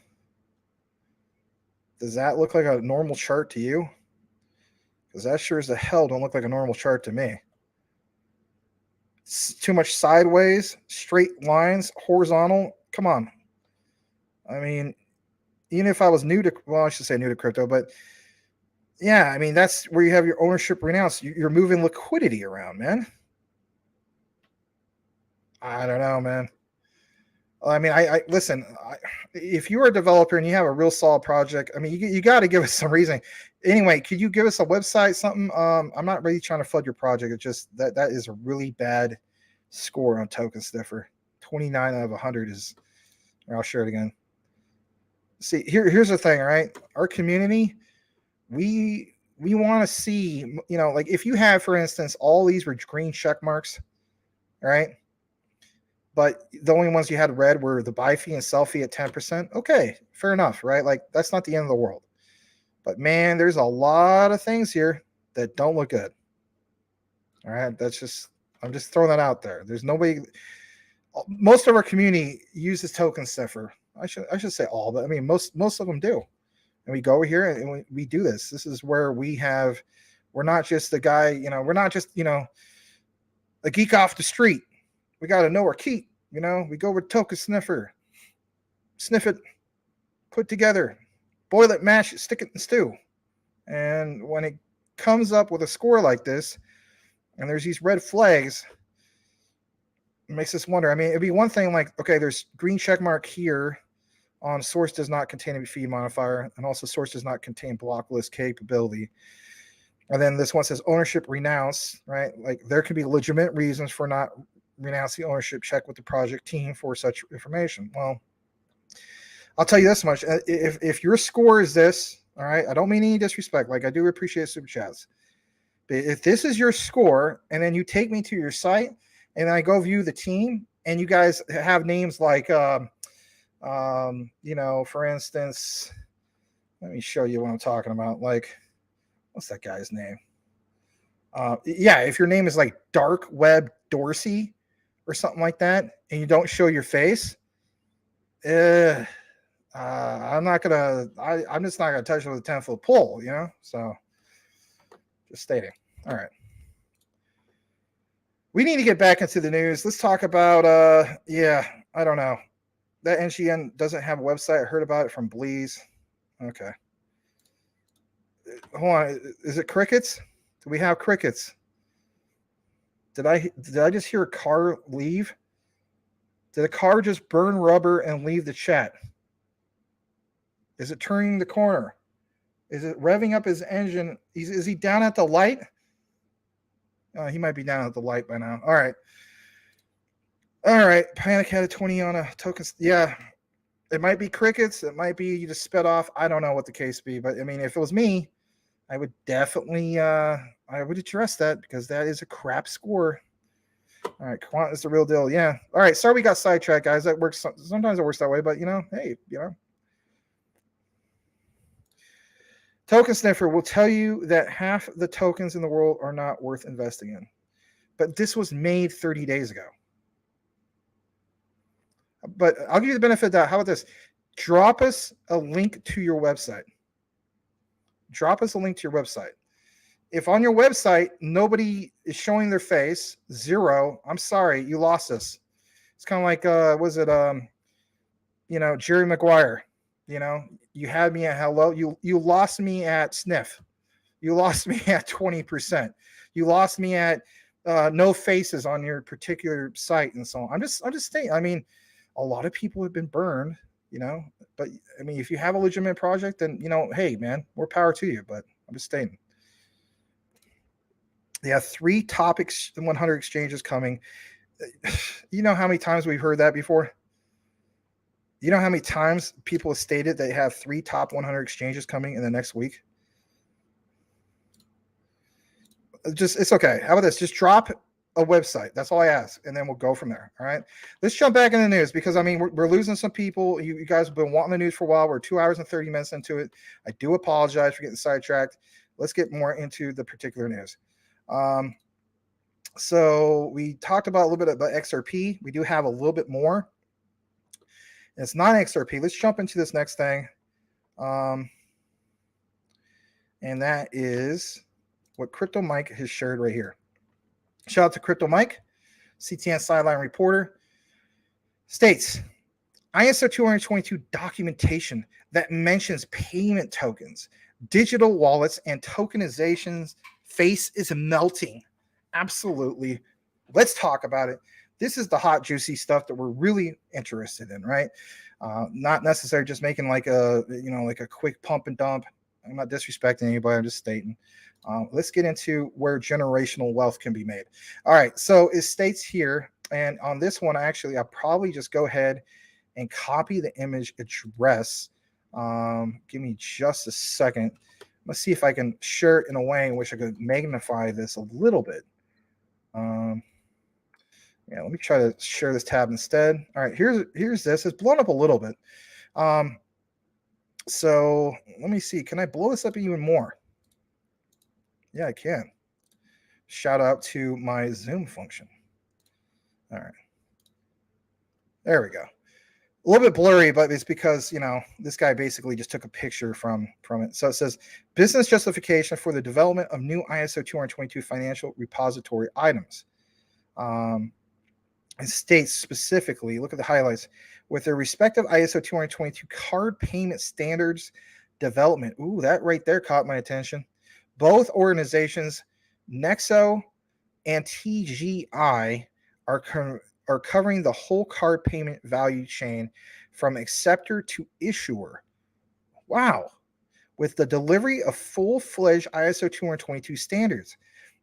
Does that look like a normal chart to you? Because that sure as the hell don't look like a normal chart to me. It's too much sideways, straight lines, horizontal. Come on. I mean, even if I was new to, well, I should say new to crypto, but yeah, I mean, that's where you have your ownership renounced. You're moving liquidity around, man. I don't know, man. I mean, I listen, if you're a developer and you have a real solid project, I mean, you got to give us some reason. Anyway, could you give us a website, something? I'm not really trying to flood your project. It's just that is a really bad score on Token Sniffer. 29 out of 100 is, I'll share it again. See, here's the thing, all right? Our community, we want to see, you know, like if you have, for instance, all these were green check marks, all right? But the only ones you had red were the buy fee and sell fee at 10%. Okay, fair enough, right? Like that's not the end of the world. But man, there's a lot of things here that don't look good. All right, I'm just throwing that out there. There's nobody. Most of our community uses Token Sniffer. I should say all, but I mean most of them do. And we go over here and we do this. This is where we're not just the guy, you know, we're not just, you know, a geek off the street. We got to know our key, you know. We go with Token Sniffer, sniff it, put together, boil it, mash it, stick it in stew. And when it comes up with a score like this, and there's these red flags, it makes us wonder. I mean, it'd be one thing like, okay, there's green check mark here on source does not contain a fee modifier, and also source does not contain block list capability. And then this one says ownership renounce, right? Like there could be legitimate reasons for not renounce the ownership, check with the project team for such information. Well, I'll tell you this much. If your score is this, all right, I don't mean any disrespect. Like I do appreciate super chats. But if this is your score and then you take me to your site and I go view the team and you guys have names like, you know, for instance, let me show you what I'm talking about. Like, what's that guy's name? Yeah, if your name is like Dark Web Dorsey or something like that, and you don't show your face, I'm just not gonna touch it with a 10-foot pole, you know. So, just stating. All right, we need to get back into the news. Let's talk about I don't know. That NGN doesn't have a website. I heard about it from Bleeze. Okay. Hold on. Is it crickets? Do we have crickets? Did I just hear a car leave? Did a car just burn rubber and leave the chat? Is it turning the corner? Is it revving up his engine? Is he down at the light? He might be down at the light by now. All right. Panic had a 20 on a token. Yeah. It might be crickets. It might be you just sped off. I don't know what the case be. But, I mean, if it was me, I would definitely I would address that because that is a crap score. All right, quant is the real deal. Yeah. All right. Sorry we got sidetracked, guys. That works. Sometimes it works that way, but hey, Token Sniffer will tell you that half the tokens in the world are not worth investing in. But this was made 30 days ago. But I'll give you the benefit of that. How about this? Drop us a link to your website. If on your website nobody is showing their face, 0, I'm sorry, you lost us. It's kind of like Jerry Maguire. You had me at hello. You lost me at sniff. You lost me at 20%. You lost me at no faces on your particular site and so on. I'm just saying. I mean, a lot of people have been burned, But I mean, if you have a legitimate project, then hey, man, more power to you. But I'm just stating. They have 3 top 100 exchanges coming. You know how many times we've heard that before? You know how many times people have stated they have 3 top 100 exchanges coming in the next week? It's okay. How about this? Just drop a website. That's all I ask. And then we'll go from there. All right. Let's jump back in the news because, I mean, we're losing some people. You guys have been wanting the news for a while. We're 2 hours and 30 minutes into it. I do apologize for getting sidetracked. Let's get more into the particular news. So we talked about a little bit about XRP. We do have a little bit more. It's not XRP. Let's jump into this next thing. And that is what Crypto Mike has shared right here. Shout out to Crypto Mike, CTN Sideline Reporter. States, ISO 222 documentation that mentions payment tokens, digital wallets, and tokenizations face is melting. Absolutely. Let's talk about it. This is the hot, juicy stuff that we're really interested in, right? Not necessarily just making like a quick pump and dump. I'm not disrespecting anybody. I'm just stating. Let's get into where generational wealth can be made. All right. So it states here, and on this one, I'll probably just go ahead and copy the image address. Give me just a second. Let's see if I can share it in a way in which I could magnify this a little bit. Let me try to share this tab instead. All right, here's this. It's blown up a little bit. So let me see. Can I blow this up even more? Yeah, I can. Shout out to my Zoom function. All right. There we go. A little bit blurry, but it's because, this guy basically just took a picture from it. So it says, business justification for the development of new ISO 222 financial repository items. It states specifically, look at the highlights, with their respective ISO 222 card payment standards development. Ooh, that right there caught my attention. Both organizations, Nexo and TGI, are covering the whole card payment value chain from acceptor to issuer. Wow. With the delivery of full-fledged ISO 222 standards.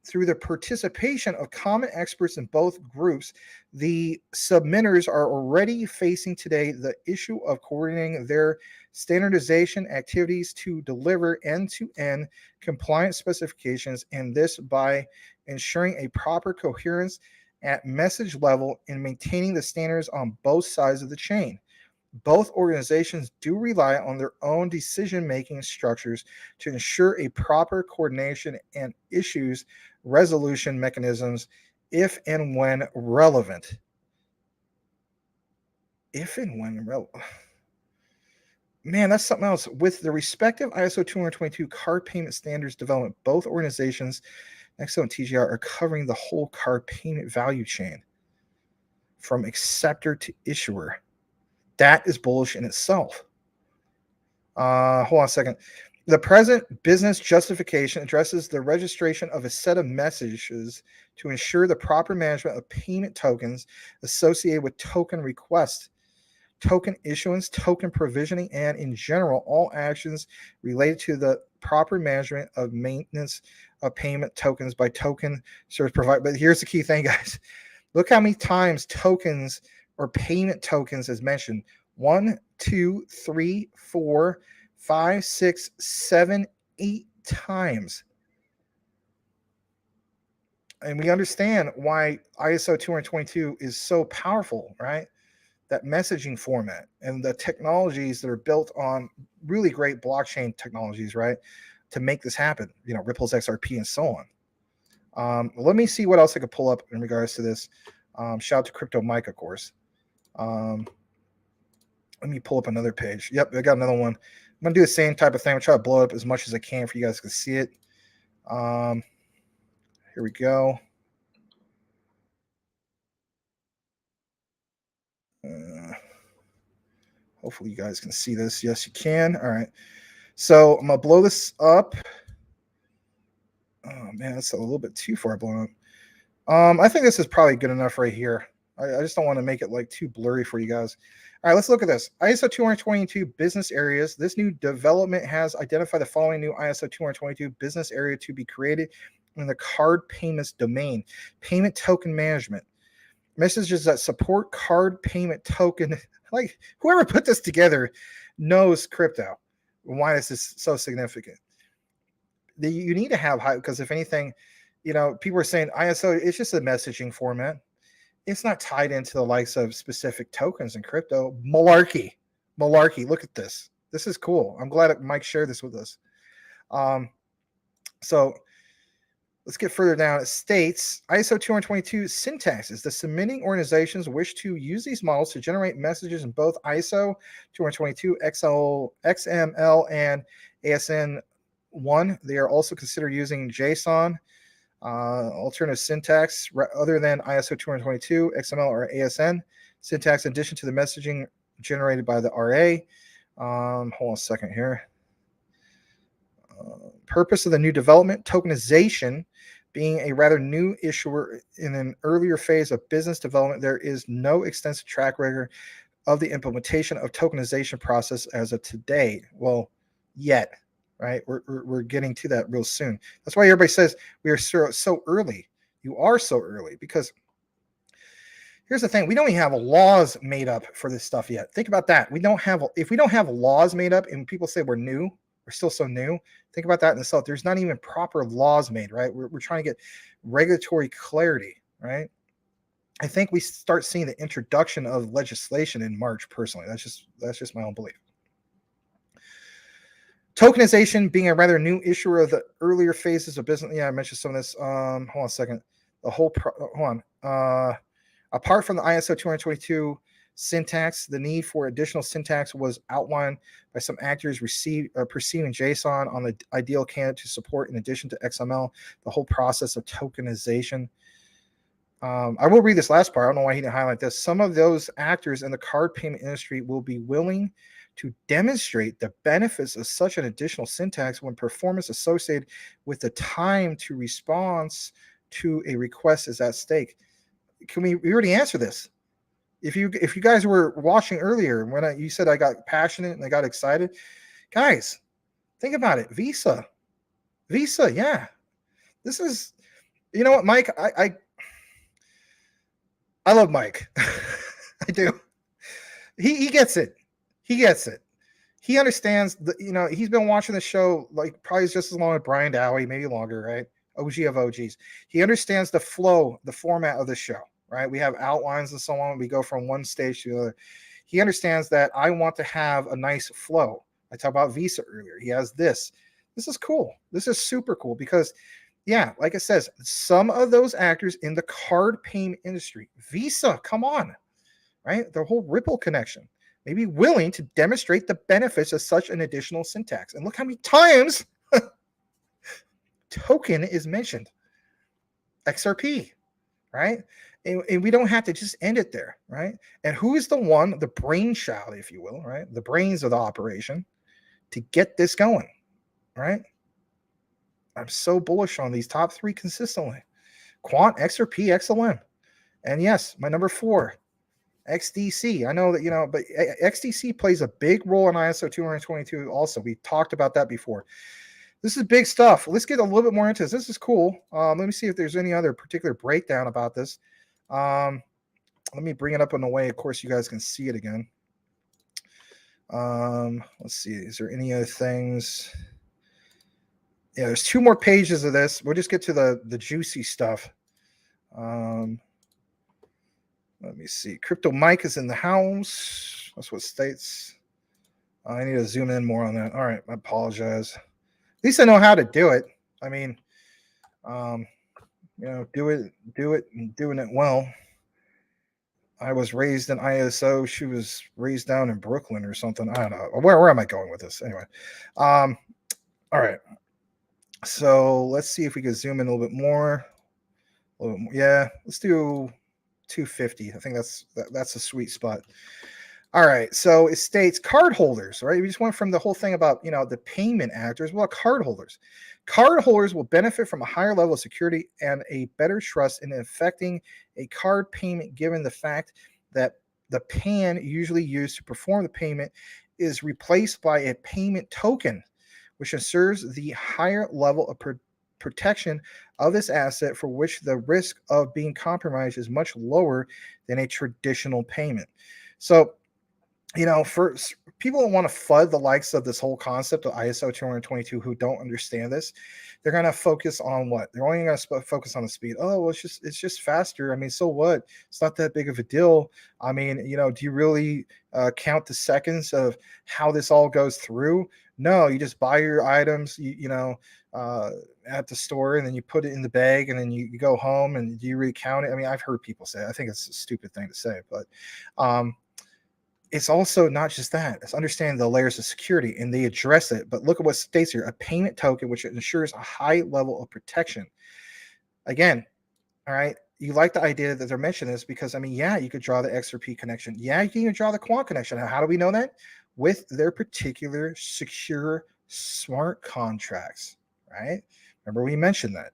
Through the participation of common experts in both groups, the submitters are already facing today the issue of coordinating their standardization activities to deliver end-to-end compliance specifications, and this by ensuring a proper coherence at message level and maintaining the standards on both sides of the chain. both organizations do rely on their own decision-making structures to ensure a proper coordination and issues resolution mechanisms if and when relevant. If and when relevant. Man, that's something else. With the respective ISO 222 card payment standards development, both organizations, Nexo and TGR, are covering the whole card payment value chain from acceptor to issuer. That is bullish in itself. Hold on a second. The present business justification addresses the registration of a set of messages to ensure the proper management of payment tokens associated with token requests, token issuance, token provisioning, and in general, all actions related to the proper management of maintenance of payment tokens by token service provider. But here's the key thing, guys. Look how many times tokens or payment tokens is mentioned. 1, 2, 3, 4, 5, 6, 7, 8 times. And we understand why ISO 222 is so powerful, right? That messaging format and the technologies that are built on really great blockchain technologies, right? To make this happen, Ripple's XRP and so on. Let me see what else I could pull up in regards to this. Shout out to Crypto Mike, of course. Let me pull up another page. Yep, I got another one. I'm going to do the same type of thing. I'm trying to blow it up as much as I can for you guys to see it. Here we go. Hopefully you guys can see this. Yes, you can. All right. So I'm going to blow this up. Oh, man, that's a little bit too far blown up. I think this is probably good enough right here. I just don't want to make it like too blurry for you guys. All right, let's look at this. ISO 222 business areas. This new development has identified the following new ISO 222 business area to be created in the card payments domain. Payment token management. Messages that support card payment token. Like whoever put this together knows crypto. Why this is so significant. You need to have high, because if anything, people are saying ISO, it's just a messaging format. It's not tied into the likes of specific tokens in crypto. Malarkey. Look at this. This is cool. I'm glad that Mike shared this with us. So let's get further down. It states ISO 222 syntaxes. The submitting organizations wish to use these models to generate messages in both ISO 222, XML, and ASN1. They are also considered using JSON. Alternative syntax other than ISO 222, XML, or ASN syntax in addition to the messaging generated by the RA. Hold on a second here. Purpose of the new development, tokenization. Being a rather new issuer in an earlier phase of business development, there is no extensive track record of the implementation of tokenization process as of today. Well, yet. Right, we're getting to that real soon. That's why everybody says we are so early. You are so early because here's the thing: we don't even have laws made up for this stuff yet. Think about that. If we don't have laws made up, and people say we're new, we're still so new. Think about that in itself. There's not even proper laws made. Right, we're trying to get regulatory clarity. Right. I think we start seeing the introduction of legislation in March. Personally, that's just my own belief. Tokenization being a rather new issuer of the earlier phases of business. Yeah, I mentioned some of this. Hold on a second. Hold on. Apart from the ISO 222 syntax, the need for additional syntax was outlined by some actors perceiving JSON on the ideal candidate to support in addition to XML, the whole process of tokenization. I will read this last part. I don't know why he didn't highlight this. Some of those actors in the card payment industry will be willing to demonstrate the benefits of such an additional syntax when performance associated with the time to response to a request is at stake. We already answered this? If you guys were watching earlier, when you said I got passionate and I got excited, guys, think about it. Visa, yeah. This is, you know what, Mike? I love Mike. I do. He gets it. He gets it. He understands he's been watching the show like probably just as long as Brian Dowie, maybe longer, right? OG of OGs. He understands the flow, the format of the show, right? We have outlines and so on. We go from one stage to the other. He understands that I want to have a nice flow. I talked about Visa earlier. He has this. This is cool. This is super cool because, yeah, like it says, some of those actors in the card payment industry, Visa, come on, right? The whole Ripple connection may be willing to demonstrate the benefits of such an additional syntax. And look how many times token is mentioned. XRP, right? And we don't have to just end it there, right? And who is the one, the brainchild, if you will, right? The brains of the operation to get this going, right? I'm so bullish on these top three consistently. Quant, XRP, XLM. And yes, my number 4, XDC. I know that, but XDC plays a big role in ISO 222 also. We talked about that before. This is big stuff. Let's get a little bit more into this. This is cool. Let me see if there's any other particular breakdown about this. Let me bring it up in a way, of course, you guys can see it again. Let's see. Is there any other things? Yeah, there's 2 more pages of this. We'll just get to the juicy stuff. Let me see. Crypto Mike is in the house. That's what states. I need to zoom in more on that. All right, I apologize. At least I know how to do it. I mean, do it, and doing it well. I was raised in ISO. She was raised down in Brooklyn or something. I don't know. Where am I going with this? Anyway. All right. So let's see if we can zoom in a little bit more. Yeah, let's do 250. I think that's a sweet spot. All right. So it states card holders, right? We just went from the whole thing about, the payment actors. Well, card holders. Card holders will benefit from a higher level of security and a better trust in effecting a card payment, given the fact that the PAN usually used to perform the payment is replaced by a payment token, which ensures the higher level of protection of this asset, for which the risk of being compromised is much lower than a traditional payment. So, for people who want to FUD the likes of this whole concept of ISO 222 who don't understand this, they're going to focus on what? They're only going to focus on the speed. Oh, well, it's just faster. I mean, so what? It's not that big of a deal. I mean, do you really count the seconds of how this all goes through? No, you just buy your items, at the store, and then you put it in the bag, and then you go home, and do you really count it? I mean, I've heard people say it. I think it's a stupid thing to say, but it's also not just that. It's understanding the layers of security, and they address it. But look at what states here: a payment token, which ensures a high level of protection. Again, all right, you like the idea that they're mentioning this because, I mean, yeah, you could draw the XRP connection. Yeah, you can even draw the Quant connection. How do we know that? With their particular secure smart contracts, right? Remember we mentioned that.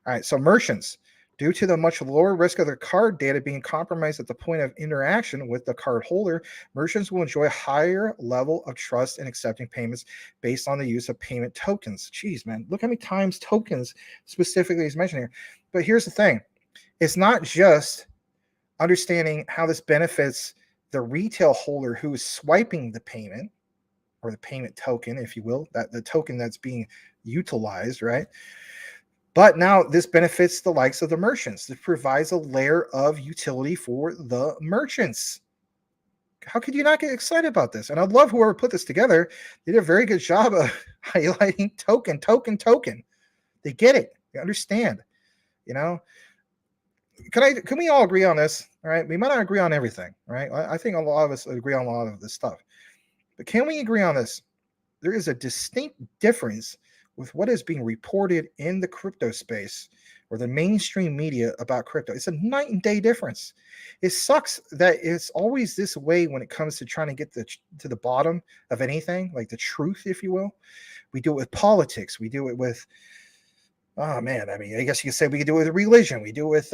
All right, so merchants. Due to the much lower risk of their card data being compromised at the point of interaction with the card holder, merchants will enjoy a higher level of trust in accepting payments based on the use of payment tokens. Jeez, man, look how many times tokens specifically is mentioned here. But here's the thing. It's not just understanding how this benefits the retail holder who is swiping the payment, or the payment token, if you will, that the token that's being utilized, right? But now this benefits the likes of the merchants. This provides a layer of utility for the merchants. How could you not get excited about this? And I love whoever put this together. They did a very good job of highlighting token. They get it. They understand. Can we all agree on this? All right. We might not agree on everything, right? I think a lot of us agree on a lot of this stuff. But can we agree on this? There is a distinct difference with what is being reported in the crypto space or the mainstream media about crypto. It's a night and day difference. It sucks that it's always this way when it comes to trying to get to the bottom of anything, like the truth, if you will. We do it with politics. We do it with, I guess you could say we could do it with religion. We do it with,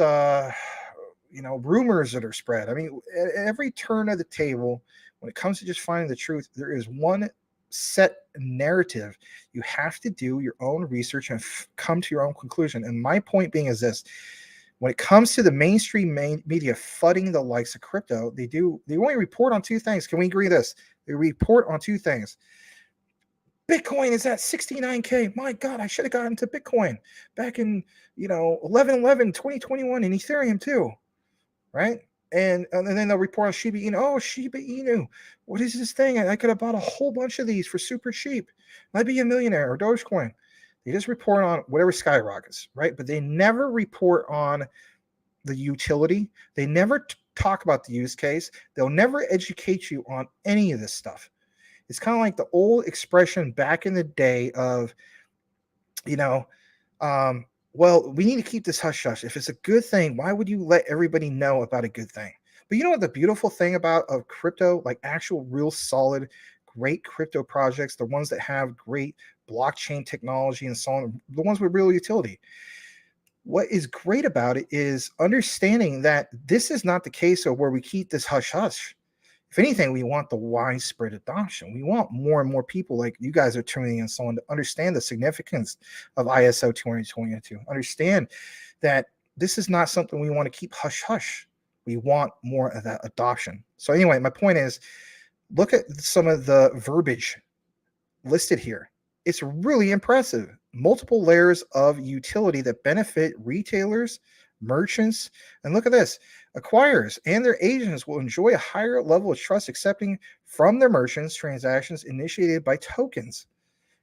rumors that are spread. I mean, at every turn of the table, when it comes to just finding the truth, there is one set narrative. You have to do your own research and come to your own conclusion. And my point being is this: when it comes to the mainstream media fudding the likes of crypto, they only report on 2 things. Can we agree this? They report on 2 things. Bitcoin is at 69K. My God, I should have gotten to Bitcoin back in 11/11 2021, and Ethereum too, right? and then they'll report on Shiba Inu. Oh, Shiba Inu, what is this thing? I could have bought a whole bunch of these for super cheap. Might be a millionaire, or Dogecoin. They just report on whatever skyrockets, right? But they never report on the utility. They never talk about the use case. They'll never educate you on any of this stuff. It's kind of like the old expression back in the day of, well, we need to keep this hush hush. If it's a good thing, why would you let everybody know about a good thing? But you know what the beautiful thing about crypto, like actual real solid, great crypto projects, the ones that have great blockchain technology and so on, the ones with real utility. What is great about it is understanding that this is not the case of where we keep this hush hush. If anything, we want the widespread adoption. We want more and more people like you guys are tuning in and so on to understand the significance of ISO 2022. Understand that this is not something we want to keep hush hush. We want more of that adoption. So anyway, my point is, look at some of the verbiage listed here. It's really impressive. Multiple layers of utility that benefit retailers, merchants, and look at this. Acquirers and their agents will enjoy a higher level of trust accepting from their merchants transactions initiated by tokens.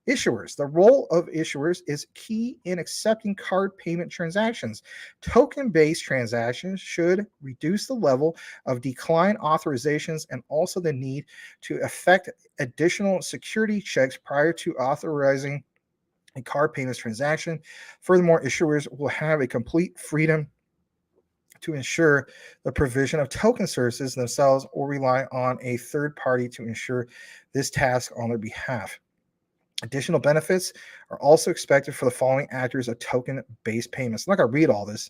Issuers. The role of issuers is key in accepting card payment transactions. Token-based transactions should reduce the level of decline authorizations and also the need to effect additional security checks prior to authorizing a card payments transaction. Furthermore, issuers will have a complete freedom to ensure the provision of token services themselves or rely on a third party to ensure this task on their behalf. Additional benefits are also expected for the following actors of token-based payments. I'm not going to read all this,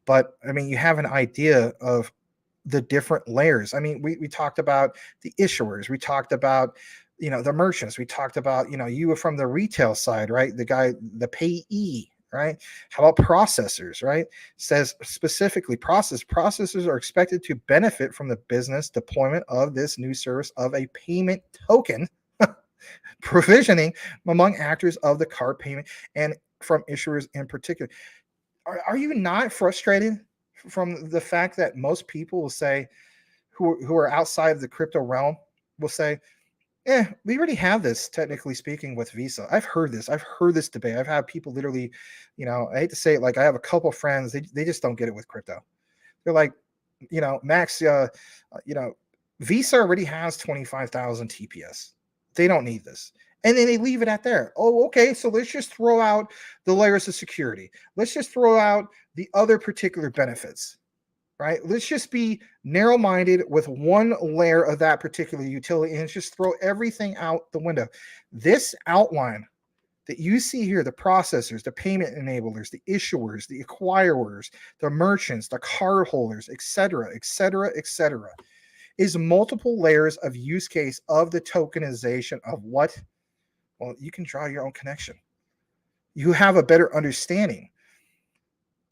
but I mean, you have an idea of the different layers. I mean, we talked about the issuers. We talked about, the merchants. We talked about, you from the retail side, right? The guy, the payee, right? How about processors, right? Says specifically processors are expected to benefit from the business deployment of this new service of a payment token provisioning among actors of the card payment and from issuers in particular. Are you not frustrated from the fact that most people will say, who are outside of the crypto realm, will say, we already have this, technically speaking, with Visa. I've heard this debate. I've had people literally, I hate to say it, like I have a couple friends, they just don't get it with crypto. They're like, Max, Visa already has 25,000 TPS. They don't need this. And then they leave it at there. Oh, okay. So let's just throw out the layers of security. Let's just throw out the other particular benefits, right? Let's just be narrow-minded with one layer of that particular utility and just throw everything out the window. This outline that you see here, the processors, the payment enablers, the issuers, the acquirers, the merchants, the card holders, et cetera, is multiple layers of use case of the tokenization of what? Well, you can draw your own connection. You have a better understanding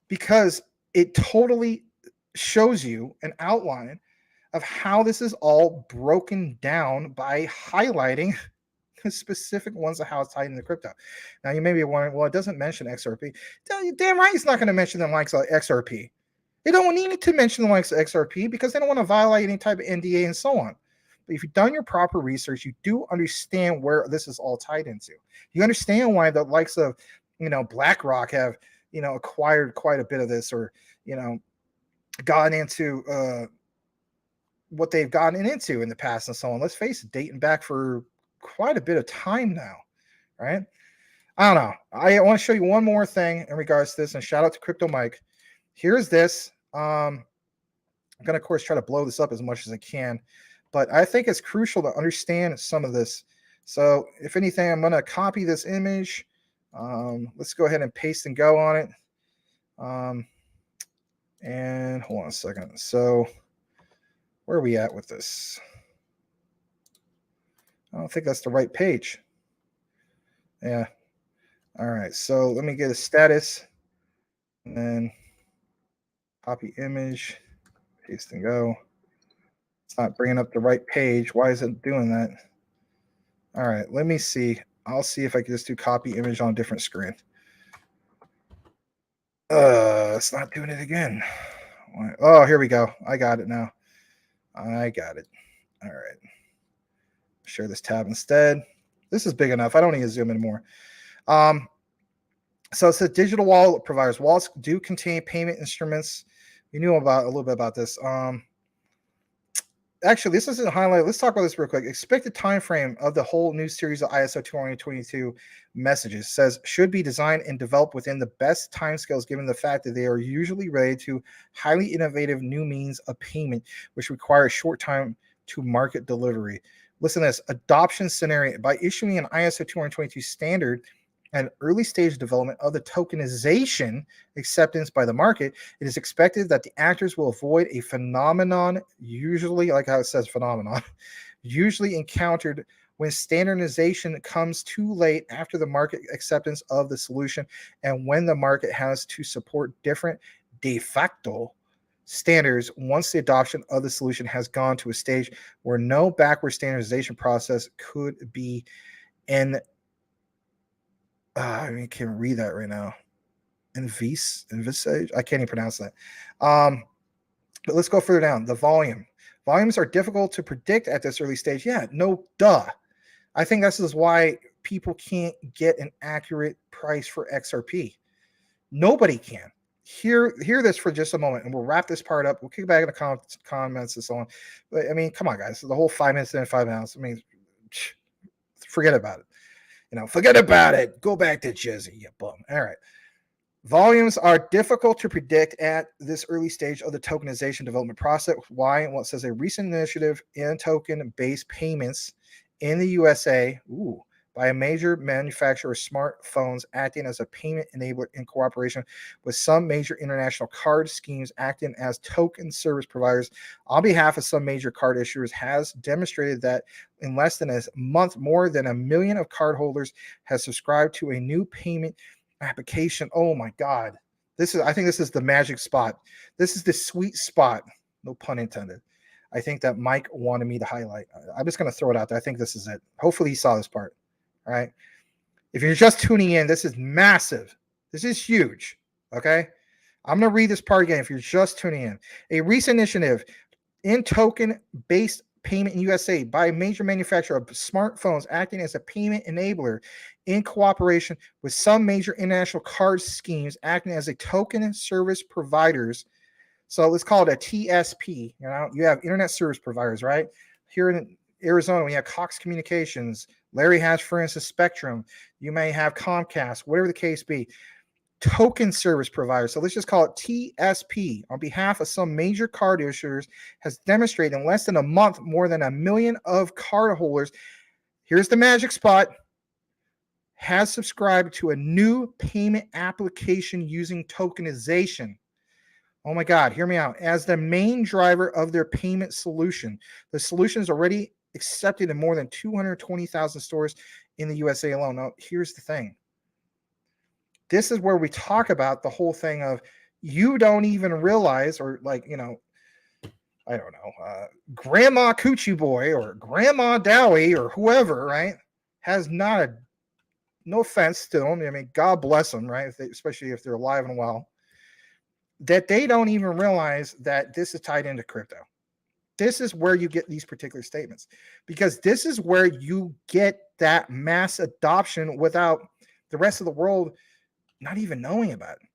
because it totally shows you an outline of how this is all broken down by highlighting the specific ones of how it's tied into crypto. Now, you may be wondering, well, it doesn't mention XRP. Damn right it's not going to mention the likes of XRP. They don't need to mention the likes of XRP because they don't want to violate any type of NDA and so on. But if you've done your proper research, you do understand where this is all tied into. You understand why the likes of, BlackRock have, acquired quite a bit of this, or, gotten into what they've gotten into in the past and so on. Let's face it, dating back for quite a bit of time now, right? I don't know. I want to show you one more thing in regards to this, and shout out to Crypto Mike. Here's this. I'm going to, of course, try to blow this up as much as I can, but I think it's crucial to understand some of this. So if anything, I'm going to copy this image. Let's go ahead and paste and go on it. And hold on a second. So where are we at with this? I don't think that's the right page. Yeah. All right. So let me get a status and then copy image, paste and go. It's not bringing up the right page. Why is it doing that? All right. Let me see. I'll see if I can just do copy image on a different screen. It's not doing it again. Oh, here we go. I got it now. I got it. All right. Share this tab instead. This is big enough. I don't need to zoom in more. So it says digital wallet providers. Wallets do contain payment instruments. You knew about a little bit about this. Actually, this isn't highlighted. Let's talk about this real quick. Expected time frame of the whole new series of ISO 2022 messages says should be designed and developed within the best timescales, given the fact that they are usually related to highly innovative new means of payment, which require a short time to market delivery. Listen to this adoption scenario. By issuing an ISO 222 standard and early stage development of the tokenization acceptance by the market, it is expected that the actors will avoid a phenomenon, usually, like how it says phenomenon, usually encountered when standardization comes too late after the market acceptance of the solution and when the market has to support different de facto standards once the adoption of the solution has gone to a stage where no backward standardization process could be I can't read that right now. Envisage. I can't even pronounce that. But let's go further down. The volumes are difficult to predict at this early stage. Yeah, no duh. I think this is why people can't get an accurate price for XRP. Nobody can. Hear this for just a moment, and we'll wrap this part up. We'll kick back in the comments and so on. But I mean, come on, guys. The whole 5 minutes and 5 minutes. I mean, forget about it. Forget about it. Go back to Jersey, you bum. All right. Volumes are difficult to predict at this early stage of the tokenization development process. Why? Well, it says a recent initiative in token-based payments in the USA by a major manufacturer of smartphones acting as a payment enabler in cooperation with some major international card schemes acting as token service providers on behalf of some major card issuers has demonstrated that in less than a month, more than 1 million of cardholders has subscribed to a new payment application. Oh my God. I think this is the magic spot. This is the sweet spot. No pun intended. I think that Mike wanted me to highlight. I'm just going to throw it out there. I think this is it. Hopefully he saw this part. All right. If you're just tuning in, this is massive. This is huge. Okay. I'm going to read this part again. If you're just tuning in, a recent initiative in token-based payment in USA by a major manufacturer of smartphones acting as a payment enabler in cooperation with some major international card schemes acting as a token service providers. So let's call it a TSP. You have internet service providers, right? Here in Arizona, we have Cox Communications. Larry has, for instance, Spectrum. You may have Comcast, whatever the case be. Token service provider. So let's just call it TSP on behalf of some major card issuers has demonstrated in less than a month more than 1 million of cardholders. Here's the magic spot. Has subscribed to a new payment application using tokenization. Oh my God, hear me out. As the main driver of their payment solution, the solution is already accepted in more than 220,000 stores in the USA alone. Now, here's the thing. This is where we talk about the whole thing of you don't even realize, or I don't know, Grandma Coochie Boy or Grandma Dowie or whoever, right, has no offense to them. I mean, God bless them, right? Especially if they're alive and well, that they don't even realize that this is tied into crypto. This is where you get these particular statements, because this is where you get that mass adoption without the rest of the world not even knowing about it.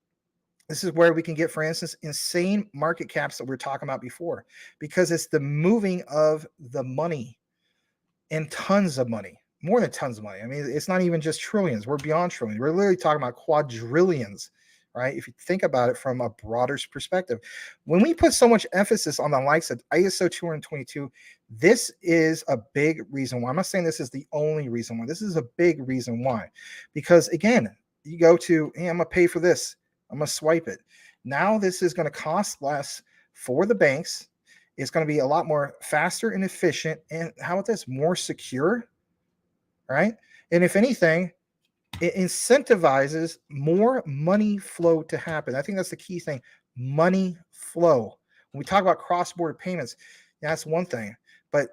This is where we can get, for instance, insane market caps that we were talking about before, because it's the moving of the money and tons of money, more than tons of money. I mean, it's not even just trillions. We're beyond trillions. We're literally talking about quadrillions, right? If you think about it from a broader perspective, when we put so much emphasis on the likes of ISO 222, this is a big reason why. I'm not saying this is the only reason why. This is a big reason why, because again, you go to, hey, I'm going to pay for this. I'm going to swipe it. Now this is going to cost less for the banks. It's going to be a lot more faster and efficient. And how about this? More secure, right? And if anything, it incentivizes more money flow to happen. I think that's the key thing. Money flow. When we talk about cross-border payments, that's one thing. But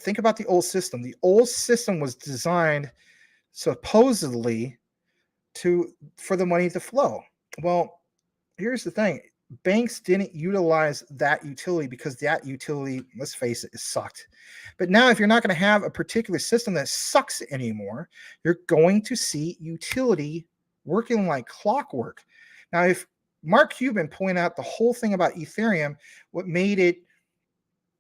think about the old system. The old system was designed supposedly for the money to flow. Well, here's the thing. banks didn't utilize that utility because that utility, let's face it, is sucked. But now if you're not going to have a particular system that sucks anymore, you're going to see utility working like clockwork. Now, if Mark Cuban pointed out the whole thing about Ethereum, what made it,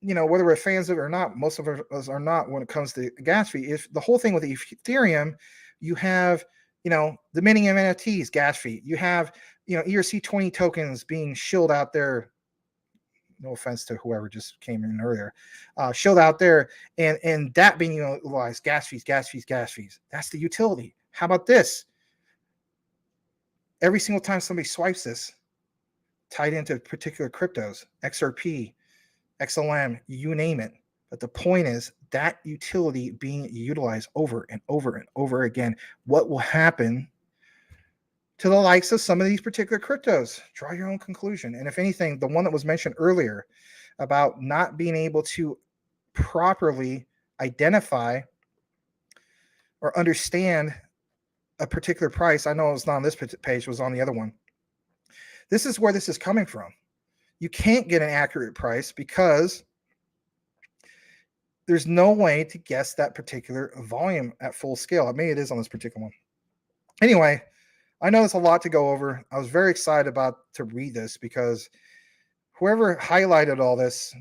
whether we're fans of it or not, most of us are not when it comes to gas fee, is the whole thing with Ethereum, you have, the minting of NFTs, gas fee. You have, ERC20 tokens being shilled out there. No offense to whoever just came in earlier, shilled out there, and that being utilized, gas fees. That's the utility. How about this? Every single time somebody swipes this, tied into particular cryptos, XRP, XLM, you name it. But the point is that utility being utilized over and over and over again. What will happen to the likes of some of these particular cryptos? Draw your own conclusion. And if anything, the one that was mentioned earlier about not being able to properly identify or understand a particular price, I know it was not on this page, it was on the other one. This is where this is coming from. You can't get an accurate price because there's no way to guess that particular volume at full scale. Maybe it is on this particular one. Anyway, I know it's a lot to go over. I was very excited to read this because whoever highlighted all this,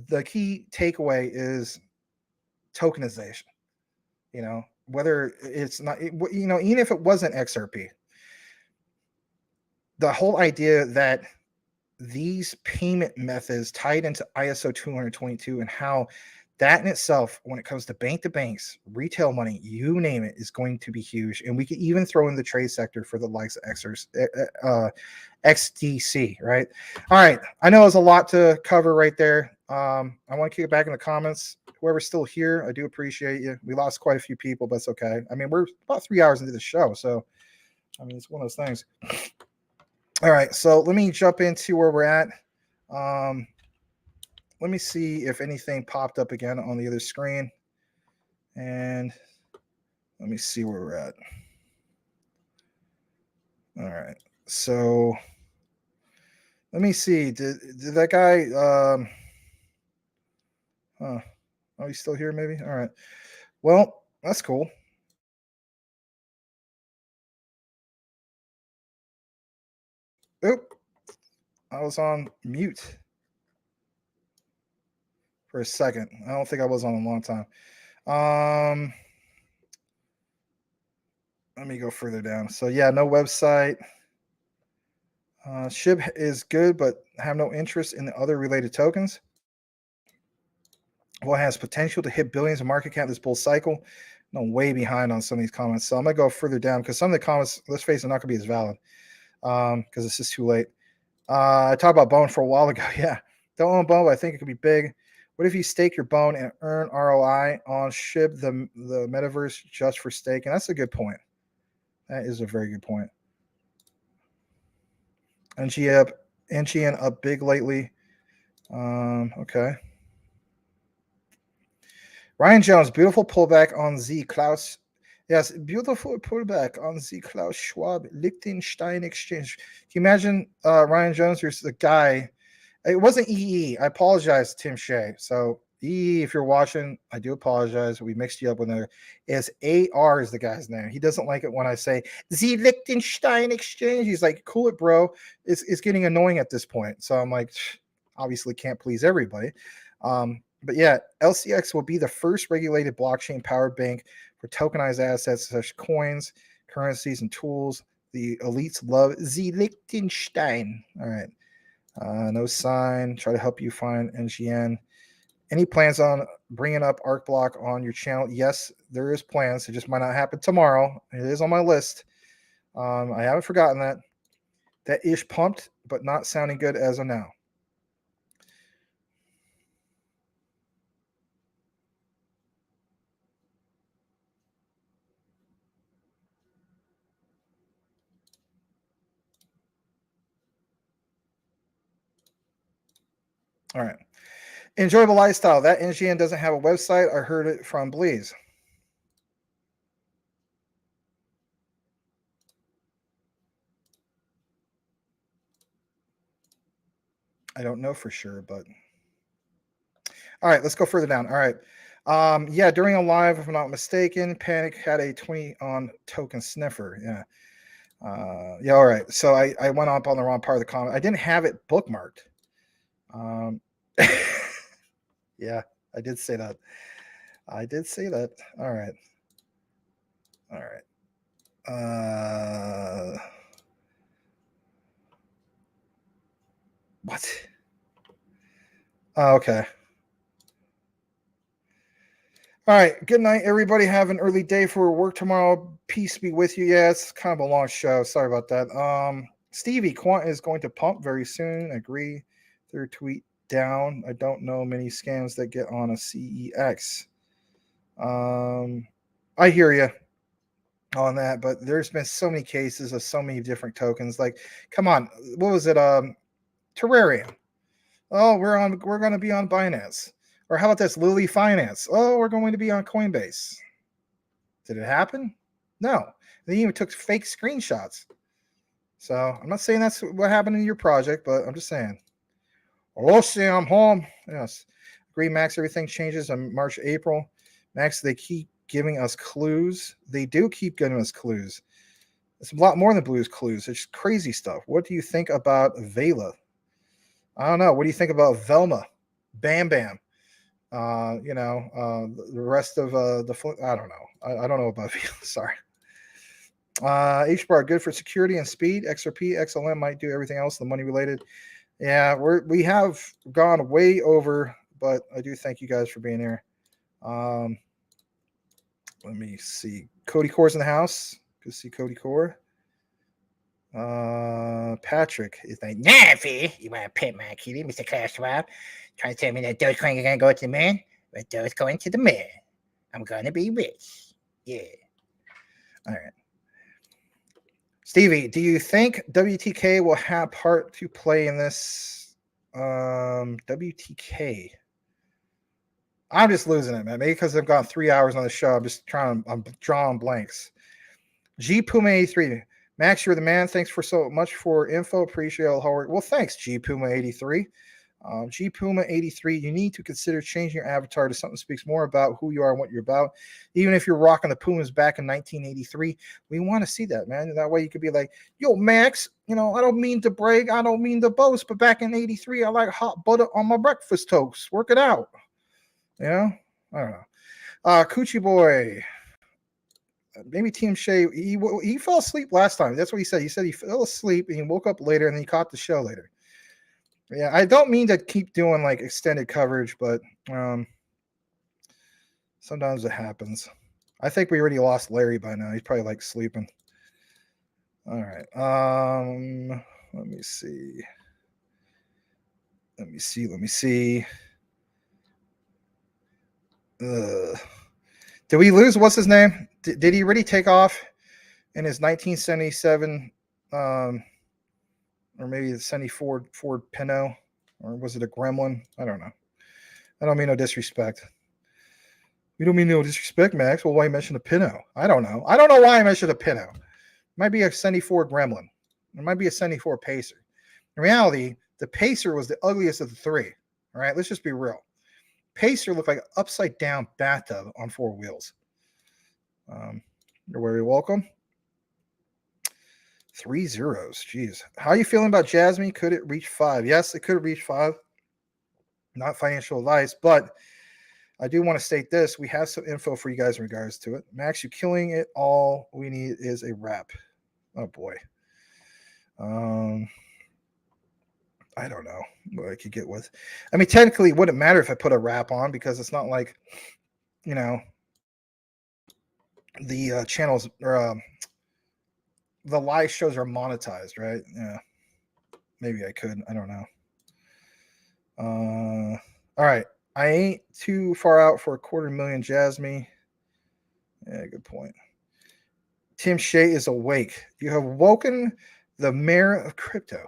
the key takeaway is tokenization. Whether it's not, even if it wasn't XRP, the whole idea that these payment methods tied into ISO 222 and how that in itself, when it comes to banks, retail money, you name it, is going to be huge. And we could even throw in the trade sector for the likes of XDC, right? All right. I know there's a lot to cover right there. I want to kick it back in the comments. Whoever's still here, I do appreciate you. We lost quite a few people, but it's okay. I mean, we're about 3 hours into the show. So, it's one of those things. All right. So let me jump into where we're at. Let me see if anything popped up again on the other screen. And let me see where we're at. All right. So let me see. Did that guy oh, he's still here maybe? All right. Well, that's cool. Oop. I was on mute for a second. I don't think I was on a long time. Let me go further down. So yeah, no website. SHIB is good, but have no interest in the other related tokens. Well, it has potential to hit billions of market cap this bull cycle. No, way behind on some of these comments. So I'm gonna go further down because some of the comments, let's face it, are not gonna be as valid. Because it's just too late. I talked about Bone for a while ago. Yeah, don't own Bone, but I think it could be big. What if you stake your Bone and earn ROI on SHIB, the metaverse, just for staking? That's a good point. That is a very good point. NGN up big lately. Okay. Ryan Jones, beautiful pullback on Z. Klaus. Yes, beautiful pullback on Z. Klaus Schwab, Liechtenstein Exchange. Can you imagine Ryan Jones? Here's the guy. It wasn't EE. I apologize, Tim Shea. So EE, if you're watching, I do apologize. We mixed you up with another. AR is the guy's name. He doesn't like it when I say Z Liechtenstein Exchange. He's like, cool it, bro. It's getting annoying at this point. So I'm like, obviously can't please everybody. But yeah, LCX will be the first regulated blockchain-powered bank for tokenized assets such as coins, currencies, and tools. The elites love Z Liechtenstein. All right. No sign. Try to help you find NGN. Any plans on bringing up ArcBlock on your channel? Yes, there is plans. It just might not happen tomorrow. It is on my list. I haven't forgotten that. That ish pumped, but not sounding good as of now. All right. Enjoyable lifestyle. That NGN doesn't have a website. I heard it from Bleeze. I don't know for sure, but all right, let's go further down. All right. Yeah, during a live, if I'm not mistaken, Panic had a 20 on token sniffer. Yeah. Yeah, all right. So I went up on the wrong part of the comment. I didn't have it bookmarked. Yeah, I did say that. I did say that. All right. All right. What? Oh, okay. All right. Good night, everybody. Have an early day for work tomorrow. Peace be with you. Yeah, it's kind of a long show. Sorry about that. Stevie, Quant is going to pump very soon. Agree. Third tweet down. I don't know many scams that get on a CEX. I hear you on that, but there's been so many cases of so many different tokens. Like, come on, what was it? Terrarium. Oh, we're going to be on Binance. Or how about this Lily Finance? Oh, we're going to be on Coinbase. Did it happen? No. They even took fake screenshots. So I'm not saying that's what happened in your project, but I'm just saying. Oh, see, I'm home. Yes. Agree, Max. Everything changes in March, April. Max, they keep giving us clues. They do keep giving us clues. It's a lot more than blues clues. It's crazy stuff. What do you think about Vela? I don't know. What do you think about Velma? Bam Bam. The rest of I don't know. I don't know about Vela. Sorry. HBAR, good for security and speed. XRP, XLM might do everything else, the money related. Yeah, we have gone way over, but I do thank you guys for being here. Let me see. Cody Core's in the house. Good to see Cody Core. Patrick is like, nah, V, you want to pit my kitty, Mr. Clash Swab? Trying to tell me that Dogecoin is going to go to the moon? But Dogecoin to the moon. I'm going to be rich. Yeah. All right. Stevie, do you think WTK will have part to play in this? WTK. I'm just losing it, man. Maybe because I've got 3 hours on the show. I'm drawing blanks. G Puma 83. Max, you're the man. Thanks for so much for info. Appreciate all the hard work. Well, thanks, G Puma 83. G Puma 83, you need to consider changing your avatar to something that speaks more about who you are and what you're about. Even if you're rocking the Pumas back in 1983, we want to see that, man. That way you could be like, yo, Max, I don't mean to brag, I don't mean to boast, but back in 83, I like hot butter on my breakfast toast. Work it out. I don't know. Coochie Boy. Maybe Team Shea. He fell asleep last time. That's what he said. He said he fell asleep and he woke up later and then he caught the show later. Yeah, I don't mean to keep doing like extended coverage, but sometimes it happens. I think we already lost Larry by now. He's probably like sleeping. All right. Let me see. Did we lose? What's his name? Did he really take off in his 1977 or maybe the 74 Ford Pinto, or was it a Gremlin? I don't know. I don't mean no disrespect. We don't mean no disrespect, Max. Well, why you mentioned a Pinto? I don't know. I don't know why I mentioned a Pinto. It might be a 74 Gremlin. It might be a 74 Pacer. In reality, the Pacer was the ugliest of the three. All right, let's just be real. Pacer looked like an upside down bathtub on four wheels. You're very welcome. 3 zeros. Jeez. How are you feeling about Jasmine? Could it reach 5? Yes, it could reach 5. Not financial advice, but I do want to state this. We have some info for you guys in regards to it. Max, you're killing it. All we need is a wrap. Oh, boy. I don't know what I could get with. I mean, technically, it wouldn't matter if I put a wrap on because it's not like, the channels or the live shows are monetized, right? Yeah. Maybe I could. I don't know. All right. I ain't too far out for 250,000 Jasmine. Yeah, good point. Tim Shea is awake. You have woken the mayor of crypto.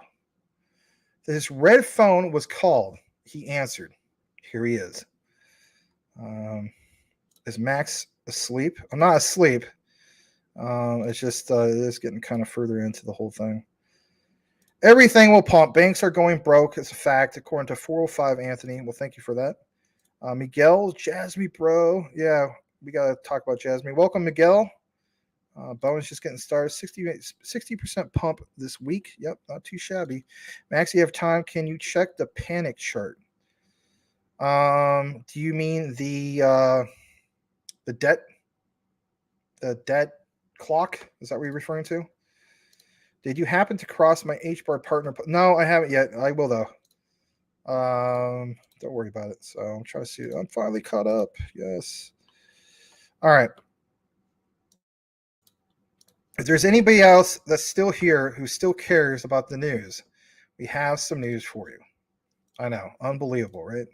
This red phone was called. He answered. Here he is. Is Max asleep? I'm not asleep. It's just it's getting kind of further into the whole thing. Everything will pump. Banks are going broke. It's a fact, according to 405 Anthony. Well, thank you for that. Miguel, Jasmine, bro. Yeah, we got to talk about Jasmine. Welcome, Miguel. Bonus just getting started. 60% pump this week. Yep, not too shabby. Max, you have time. Can you check the panic chart? Do you mean the debt clock? Is that what you're referring to? Did you happen to cross my HBAR partner? No, I haven't yet. I will though. Don't worry about it. So I'm trying to see. I'm finally caught up. Yes. All right. If there's anybody else that's still here who still cares about the news, we have some news for you. I know. Unbelievable, right?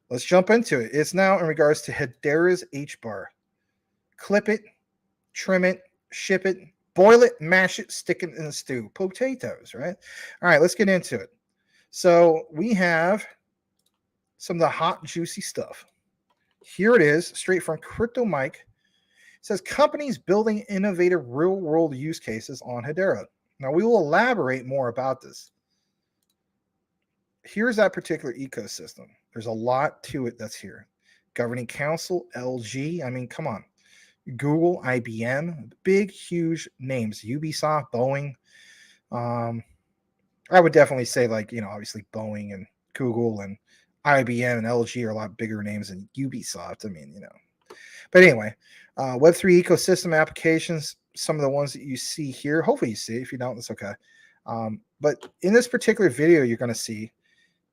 Let's jump into it. It's now in regards to Hedera's HBAR. Clip it, trim it, ship it, boil it, mash it, stick it in a stew. Potatoes, right? All right, let's get into it. So we have some of the hot, juicy stuff. Here it is, straight from Crypto Mike. It says companies building innovative real-world use cases on Hedera. Now, we will elaborate more about this. Here's that particular ecosystem. There's a lot to it that's here. Governing Council, LG. I mean, come on. Google, IBM, big, huge names. Ubisoft, Boeing. I would definitely say, like, obviously Boeing and Google and IBM and LG are a lot bigger names than Ubisoft. I mean, But anyway, Web3 ecosystem applications, some of the ones that you see here. Hopefully you see. If you don't, it's okay. But in this particular video, you're going to see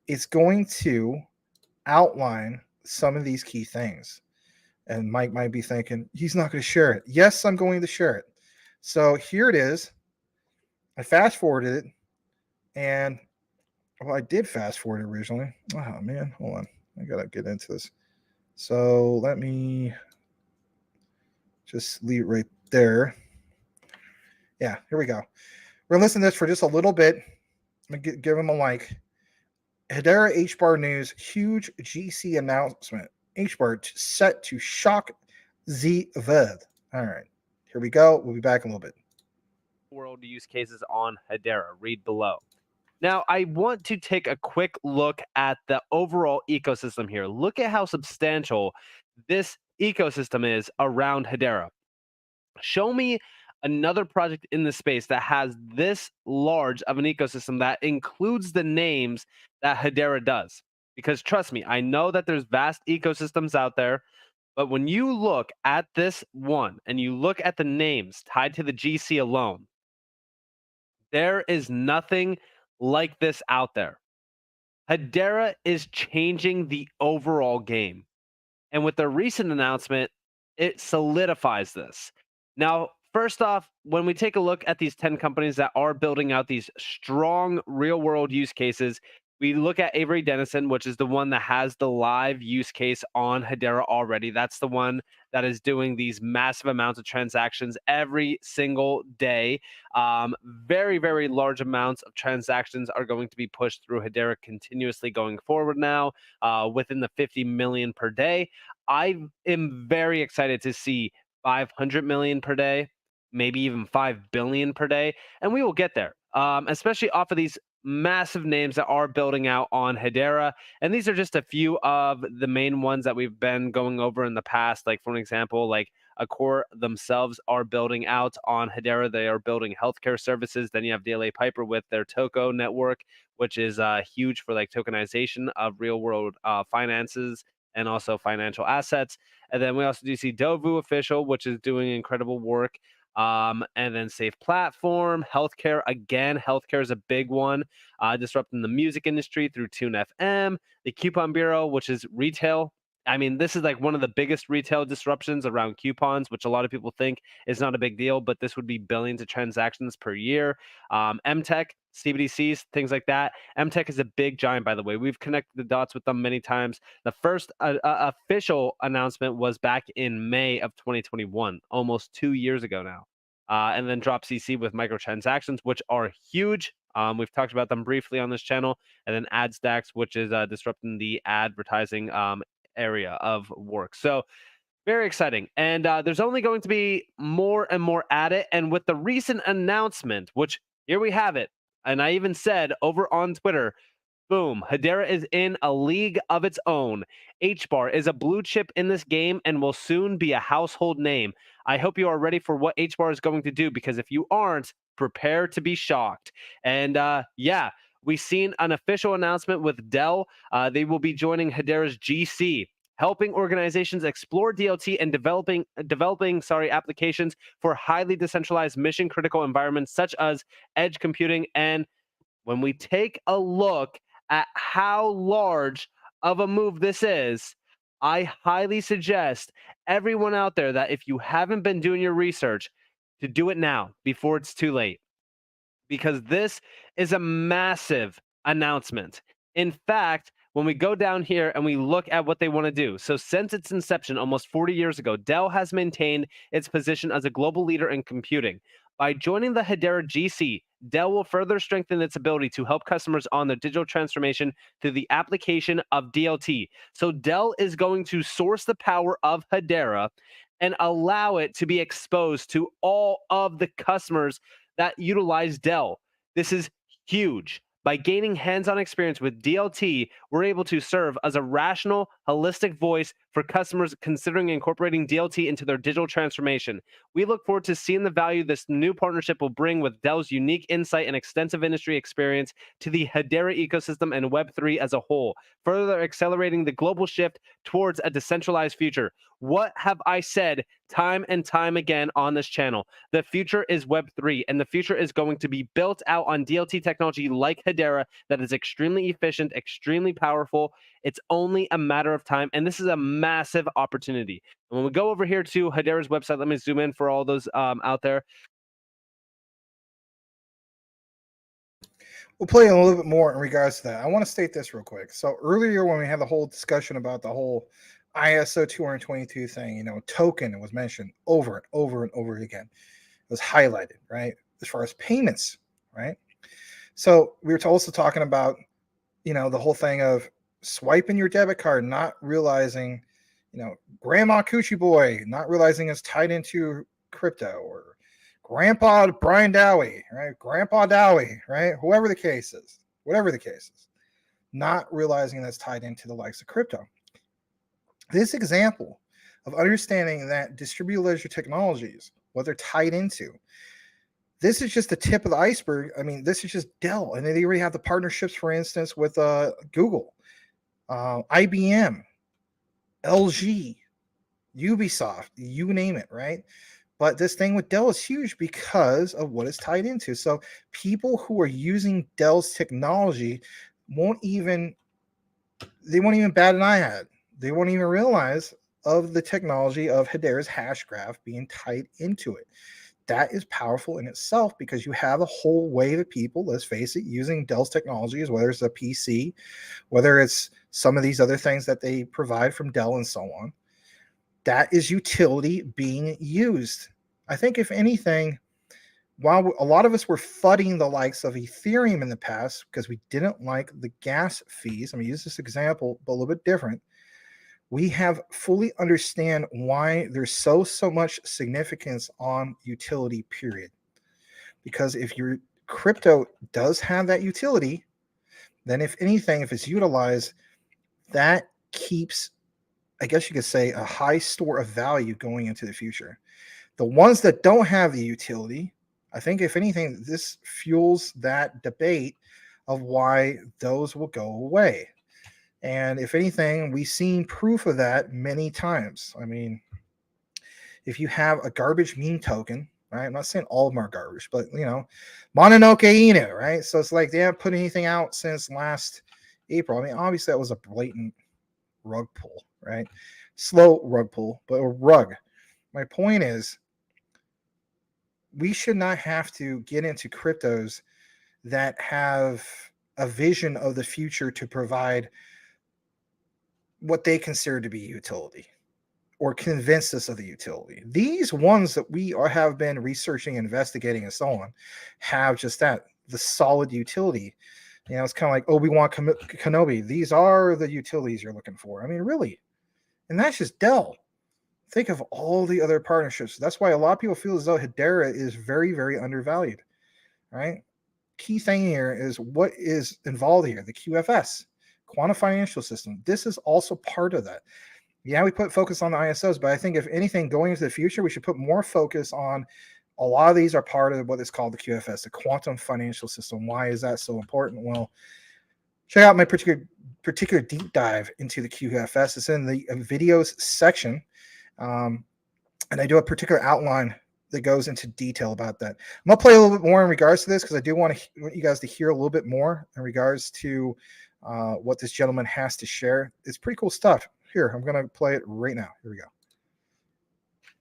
it's going to outline some of these key things. And Mike might be thinking, he's not going to share it. Yes, I'm going to share it. So here it is. I fast forwarded it. And I did fast forward originally. Oh, man. Hold on. I got to get into this. So let me just leave it right there. Yeah, here we go. We're going to listen to this for just a little bit. I'm going to give him a like. Hedera HBAR news, huge GC announcement. HBAR set to shock the world. All right, here we go. We'll be back in a little bit. World use cases on Hedera. Read below. Now, I want to take a quick look at the overall ecosystem here. Look at how substantial this ecosystem is around Hedera. Show me another project in the space that has this large of an ecosystem that includes the names that Hedera does. Because trust me, I know that there's vast ecosystems out there, but when you look at this one and you look at the names tied to the GC alone, there is nothing like this out there. Hedera is changing the overall game. And with the recent announcement, it solidifies this. Now, first off, when we take a look at these 10 companies that are building out these strong real-world use cases, we look at Avery Dennison, which is the one that has the live use case on Hedera already. That's the one that is doing these massive amounts of transactions every single day. Very, very large amounts of transactions are going to be pushed through Hedera continuously going forward now, within the 50 million per day. I am very excited to see 500 million per day, maybe even 5 billion per day, and we will get there, especially off of these massive names that are building out on Hedera. And these are just a few of the main ones that we've been going over in the past. Like, for an example, like Accor themselves are building out on Hedera. They are building healthcare services. Then you have DLA Piper with their Toco network, which is huge for like tokenization of real world finances and also financial assets. And then we also do see Dovu Official, which is doing incredible work. And then Safe Platform, healthcare. Again, healthcare is a big one, disrupting the music industry through Tune FM, the Coupon Bureau, which is retail. I mean, this is like one of the biggest retail disruptions around coupons, which a lot of people think is not a big deal, but this would be billions of transactions per year. MTech, CBDCs, things like that. MTech is a big giant, by the way. We've connected the dots with them many times. The first official announcement was back in May of 2021, almost 2 years ago now. And then Drop CC with microtransactions, which are huge. We've talked about them briefly on this channel. And then AdStacks, which is disrupting the advertising area of work. So very exciting. And there's only going to be more and more at it. And with the recent announcement, which here we have it, And I even said over on Twitter, boom, Hedera is in a league of its own. HBAR is a blue chip in this game and will soon be a household name. I hope you are ready for what HBAR is going to do, because if you aren't, prepare to be shocked. And yeah, we've seen an official announcement with Dell. They will be joining Hedera's GC, helping organizations explore DLT and developing applications for highly decentralized mission critical environments such as edge computing. And when we take a look at how large of a move this is, I highly suggest everyone out there that if you haven't been doing your research, to do it now before it's too late, because this is a massive announcement. In fact, when we go down here and we look at what they want to do, so since its inception almost 40 years ago, Dell has maintained its position as a global leader in computing. By joining the Hedera GC, Dell will further strengthen its ability to help customers on their digital transformation through the application of DLT. So Dell is going to source the power of Hedera and allow it to be exposed to all of the customers that utilize Dell. This is huge. By gaining hands-on experience with DLT, we're able to serve as a rational, holistic voice for customers considering incorporating DLT into their digital transformation. We look forward to seeing the value this new partnership will bring with Dell's unique insight and extensive industry experience to the Hedera ecosystem and Web3 as a whole, further accelerating the global shift towards a decentralized future. What have I said time and time again on this channel? The future is Web3, and the future is going to be built out on DLT technology like Hedera that is extremely efficient, extremely powerful. It's only a matter of time, and this is a massive opportunity. And when we go over here to Hedera's website, let me zoom in for all those out there. We'll play a little bit more in regards to that. I want to state this real quick. So earlier when we had the whole discussion about the whole ISO 222 thing, token was mentioned over and over and over again. It was highlighted, right? As far as payments, right? So we were also talking about, the whole thing of swiping your debit card, not realizing, Grandma Coochie Boy, not realizing it's tied into crypto, or Grandpa Brian Dowie, right? Grandpa Dowie, right? Whatever the case is, not realizing that's tied into the likes of crypto. This example of understanding that distributed ledger technologies, what they're tied into, this is just the tip of the iceberg. I mean, this is just Dell, and they already have the partnerships, for instance, with Google, IBM, LG, Ubisoft, you name it, right? But this thing with Dell is huge because of what it's tied into. So people who are using Dell's technology won't even bat an eye at it. They won't even realize of the technology of Hedera's hash graph being tied into it. That is powerful in itself, because you have a whole wave of people, let's face it, using Dell's technologies, whether it's a PC, whether it's some of these other things that they provide from Dell and so on. That is utility being used. I think, if anything, while a lot of us were fudding the likes of Ethereum in the past because we didn't like the gas fees, I'm going to use this example, but a little bit different. We have fully understand why there's so much significance on utility, period. Because if your crypto does have that utility, then if anything, if it's utilized, that keeps, I guess you could say, a high store of value going into the future. The ones that don't have the utility, I think, if anything, this fuels that debate of why those will go away. And if anything, we've seen proof of that many times. I mean, if you have a garbage meme token, right? I'm not saying all of them are garbage, but, Mononoke Inu, right? So it's like they haven't put anything out since last April. I mean, obviously that was a blatant rug pull, right? Slow rug pull, but a rug. My point is, we should not have to get into cryptos that have a vision of the future to provide what they consider to be utility, or convince us of the utility. These ones that we have been researching, investigating, and so on, have just that, the solid utility. It's kind of like Obi-Wan Kenobi. These are the utilities you're looking for. I mean, really. And that's just Dell. Think of all the other partnerships. That's why a lot of people feel as though Hedera is very, very undervalued, right? key thing here is what is involved here, the QFS, Quantum Financial System. This is also part of that. Yeah, we put focus on the ISOs, but I think if anything, going into the future, we should put more focus on a lot of these are part of what is called the QFS, the Quantum Financial System. Why is that so important? Well, check out my particular deep dive into the QFS. It's in the videos section, and I do a particular outline that goes into detail about that. I'm going to play a little bit more in regards to this because I do want you guys to hear a little bit more in regards to what this gentleman has to share. It's pretty cool stuff. Here, I'm going to play it right now. Here we go.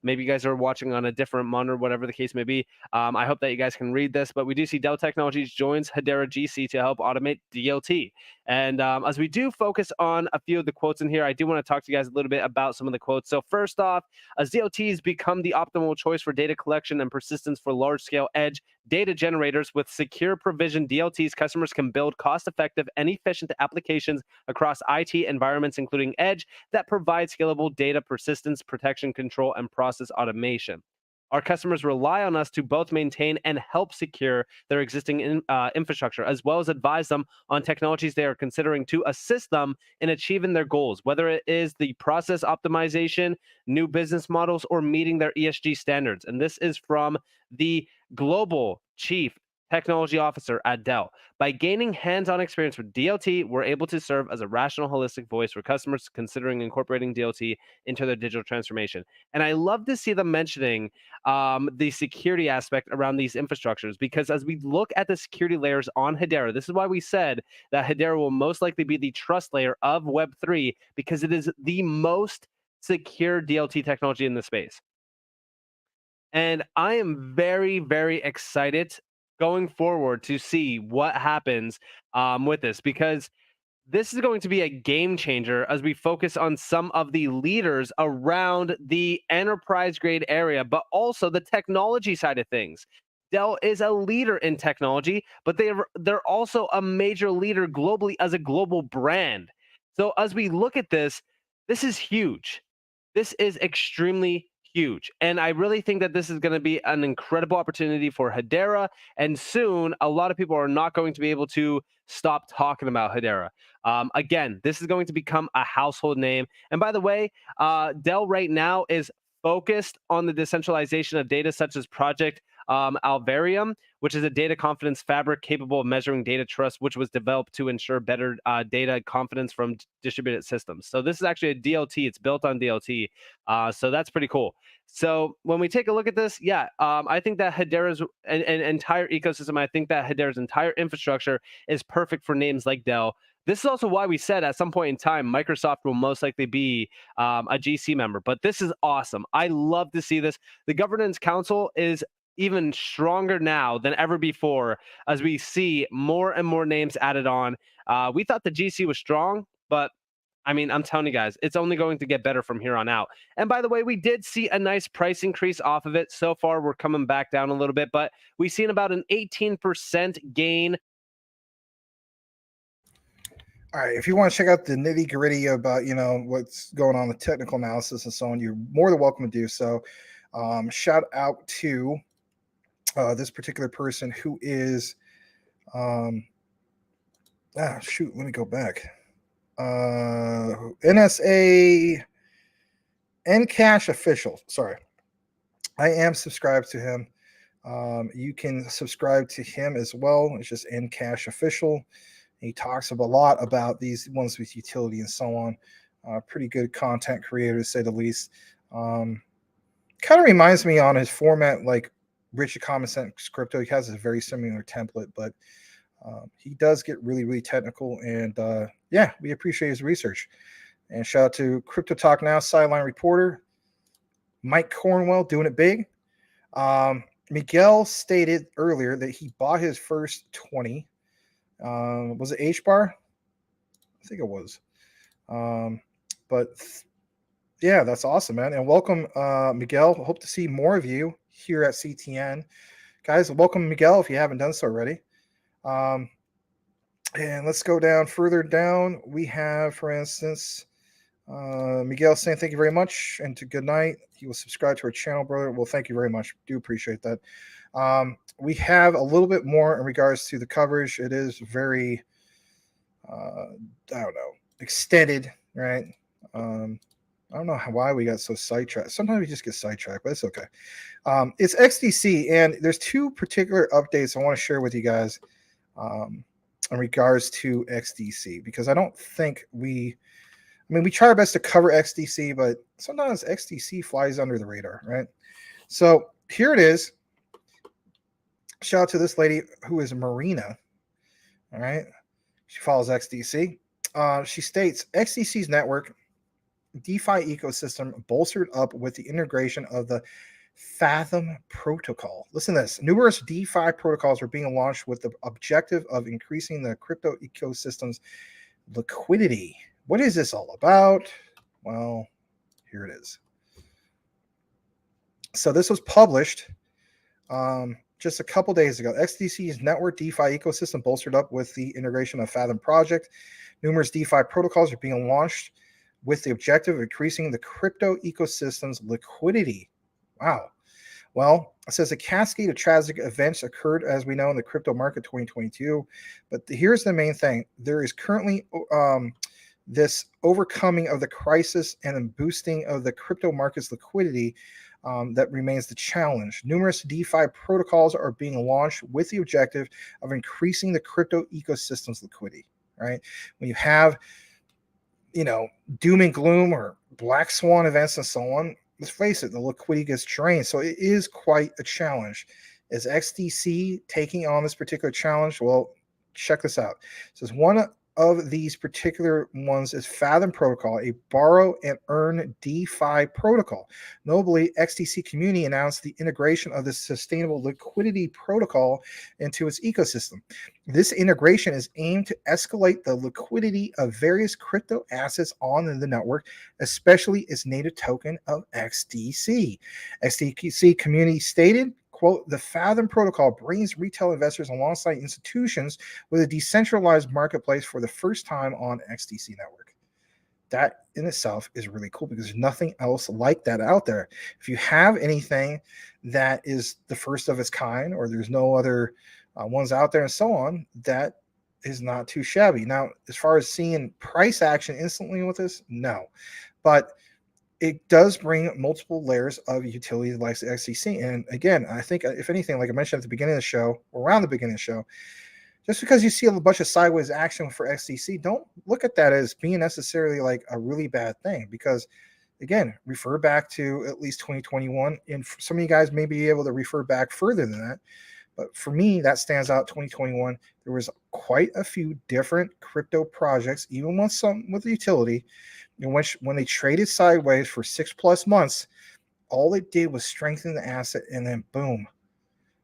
Maybe you guys are watching on a different monitor, whatever the case may be. I hope that you guys can read this, but we do see Dell Technologies joins Hedera GC to help automate DLT. And as we do focus on a few of the quotes in here, I do want to talk to you guys a little bit about some of the quotes. So first off, as DLTs become the optimal choice for data collection and persistence for large-scale edge data generators, with secure provision DLTs, customers can build cost-effective and efficient applications across IT environments, including edge, that provide scalable data persistence, protection, control, and process automation. Our customers rely on us to both maintain and help secure their existing infrastructure, as well as advise them on technologies they are considering to assist them in achieving their goals, whether it is the process optimization, new business models, or meeting their ESG standards. And this is from the Global Chief Technology Officer at Dell. By gaining hands-on experience with DLT, we're able to serve as a rational, holistic voice for customers considering incorporating DLT into their digital transformation. And I love to see them mentioning the security aspect around these infrastructures, because as we look at the security layers on Hedera, this is why we said that Hedera will most likely be the trust layer of Web3, because it is the most secure DLT technology in the space. And I am very, very excited going forward to see what happens with this, because this is going to be a game changer as we focus on some of the leaders around the enterprise grade area, but also the technology side of things. Dell is a leader in technology, but they're also a major leader globally as a global brand. So as we look at this, this is huge. This is extremely huge. And I really think that this is going to be an incredible opportunity for Hedera. And soon, a lot of people are not going to be able to stop talking about Hedera. Again, this is going to become a household name. And by the way, Dell right now is focused on the decentralization of data, such as Project Alvarium, which is a data confidence fabric capable of measuring data trust, which was developed to ensure better data confidence from distributed systems. So this is actually a DLT. It's built on DLT. So that's pretty cool. So when we take a look at this, yeah, I think that Hedera's an entire ecosystem, I think that Hedera's entire infrastructure is perfect for names like Dell. This is also why we said at some point in time, Microsoft will most likely be a GC member. But this is awesome. I love to see this. The governance council is even stronger now than ever before as we see more and more names added on. We thought the GC was strong, but I mean, I'm telling you guys, it's only going to get better from here on out. And by the way, we did see a nice price increase off of it. So far, we're coming back down a little bit, but we've seen about an 18% gain. All right, if you want to check out the nitty gritty about, what's going on, the technical analysis and so on, you're more than welcome to do so. Shout out to this particular person who is, let me go back. NSA Ncash official. Sorry, I am subscribed to him. You can subscribe to him as well. It's just Ncash official. He talks a lot about these ones with utility and so on. Pretty good content creator, to say the least. Kind of reminds me on his format like Richard Common Sense Crypto. He has a very similar template, but he does get really, really technical. And yeah, we appreciate his research. And shout out to Crypto Talk Now sideline reporter Mike Cornwell, doing it big. Miguel stated earlier that he bought his first 20. Was it H-bar? I think it was. Yeah, that's awesome, man. And welcome, Miguel. Hope to see more of you here at CTN. Guys, welcome, Miguel, if you haven't done so already. And let's go down further down. We have, for instance, Miguel saying thank you very much and to good night. He will subscribe to our channel, brother. Well, thank you very much. Do appreciate that. We have a little bit more in regards to the coverage. It is very, I don't know, extended, right? I don't know why we got so sidetracked. Sometimes we just get sidetracked, but it's okay. It's XDC, and there's two particular updates I want to share with you guys in regards to XDC, because I don't think we try our best to cover XDC, but sometimes XDC flies under the radar, right? So here it is. Shout out to this lady who is Marina. All right. She follows XDC. She states XDC's network DeFi ecosystem bolstered up with the integration of the Fathom protocol. Listen to this. Numerous DeFi protocols are being launched with the objective of increasing the crypto ecosystem's liquidity. What is this all about? Well, here it is. So this was published just a couple days ago. XDC's network DeFi ecosystem bolstered up with the integration of Fathom project. Numerous DeFi protocols are being launched with the objective of increasing the crypto ecosystem's liquidity. Wow. Well, it says a cascade of tragic events occurred, as we know, in the crypto market 2022. But here's the main thing. There is currently this overcoming of the crisis and the boosting of the crypto market's liquidity that remains the challenge. Numerous DeFi protocols are being launched with the objective of increasing the crypto ecosystem's liquidity, right? When you have, doom and gloom or black swan events and so on, let's face it, the liquidity gets drained. So it is quite a challenge. Is XDC taking on this particular challenge? Well, check this out. It says one of these particular ones is Fathom protocol, a borrow and earn DeFi protocol. Notably, XDC community announced the integration of the sustainable liquidity protocol into its ecosystem. This integration is aimed to escalate the liquidity of various crypto assets on the network, especially its native token of XDC. XDC community stated, quote, the Fathom protocol brings retail investors alongside institutions with a decentralized marketplace for the first time on XDC network. That in itself is really cool because there's nothing else like that out there. If you have anything that is the first of its kind, or there's no other ones out there and so on, that is not too shabby. Now, as far as seeing price action instantly with this, no. But it does bring multiple layers of utility like XDC. And again, I think if anything, like I mentioned at the beginning of the show, or around the beginning of the show, just because you see a bunch of sideways action for XDC, don't look at that as being necessarily like a really bad thing. Because again, refer back to at least 2021. And some of you guys may be able to refer back further than that. But for me, that stands out. 2021, there was quite a few different crypto projects, even with some with the utility, in which when they traded sideways for 6+ months, all it did was strengthen the asset, and then boom,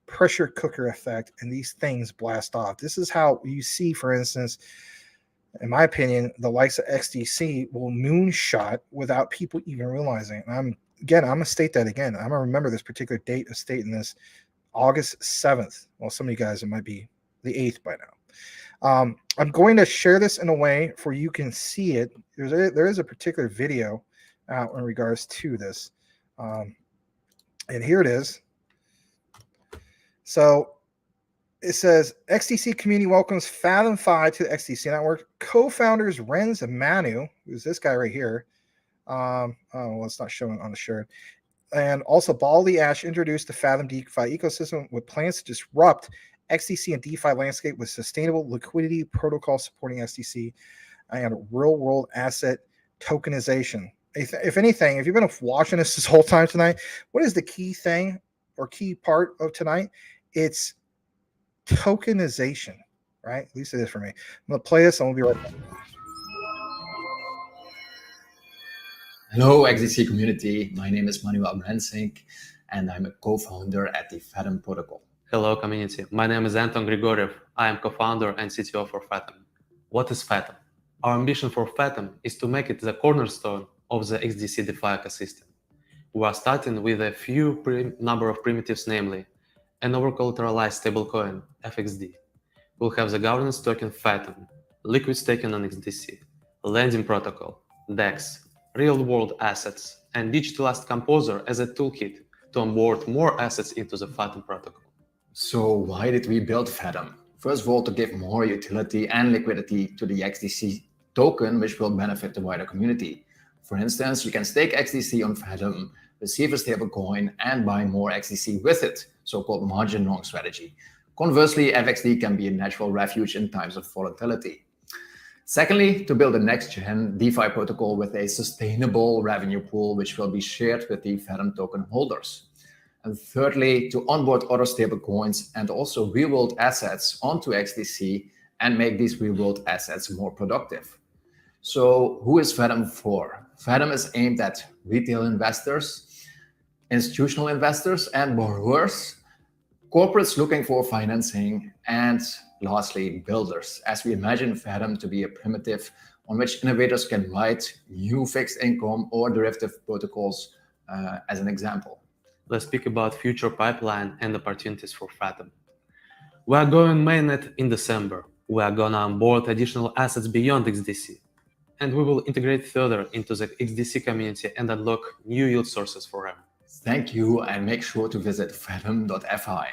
pressure cooker effect, and these things blast off. This is how you see, for instance, in my opinion, the likes of XDC will moonshot without people even realizing it. And I'm going to state that again. I'm going to remember this particular date of stating this. August 7th. Well, some of you guys, it might be the 8th by now. I'm going to share this in a way for you can see it. There is a particular video out in regards to this. And here it is. So it says, XDC community welcomes Fathom 5 to the XDC network. Co-founders Renz and Manu, who's this guy right here. Well, it's not showing on the shirt. And also, Baldy Ash introduced the Fathom DeFi ecosystem with plans to disrupt XDC and DeFi landscape with sustainable liquidity protocol supporting XDC and real-world asset tokenization. If anything, if you've been watching this whole time tonight, what is the key thing or key part of tonight? It's tokenization, right? At least it is for me. I'm going to play this and we'll be right back. Hello, XDC community. My name is Manuel Brensink, and I'm a co-founder at the Fathom protocol. Hello, community. My name is Anton Grigoriev. I am co-founder and CTO for Fathom. What is Fathom? Our ambition for Fathom is to make it the cornerstone of the XDC DeFi ecosystem. We are starting with a few number of primitives, namely an over-collateralized stablecoin, FXD. We'll have the governance token Fathom, liquid staking on XDC, lending protocol, DEX, real-world assets, and digital asset composer as a toolkit to onboard more assets into the Fathom protocol. So why did we build Fathom? First of all, to give more utility and liquidity to the XDC token, which will benefit the wider community. For instance, you can stake XDC on Fathom, receive a stablecoin, and buy more XDC with it, so-called margin long strategy. Conversely, FXD can be a natural refuge in times of volatility. Secondly, to build a next-gen DeFi protocol with a sustainable revenue pool, which will be shared with the Fathom token holders. And thirdly, to onboard other stablecoins and also real-world assets onto XDC and make these real-world assets more productive. So who is Fathom for? Fathom is aimed at retail investors, institutional investors and borrowers, corporates looking for financing, and lastly, builders, as we imagine Fathom to be a primitive on which innovators can write new fixed income or derivative protocols as an example. Let's speak about future pipeline and opportunities for Fathom. We are going mainnet in December. We are going to onboard additional assets beyond XDC. And we will integrate further into the XDC community and unlock new yield sources for them. Thank you, and make sure to visit fathom.fi.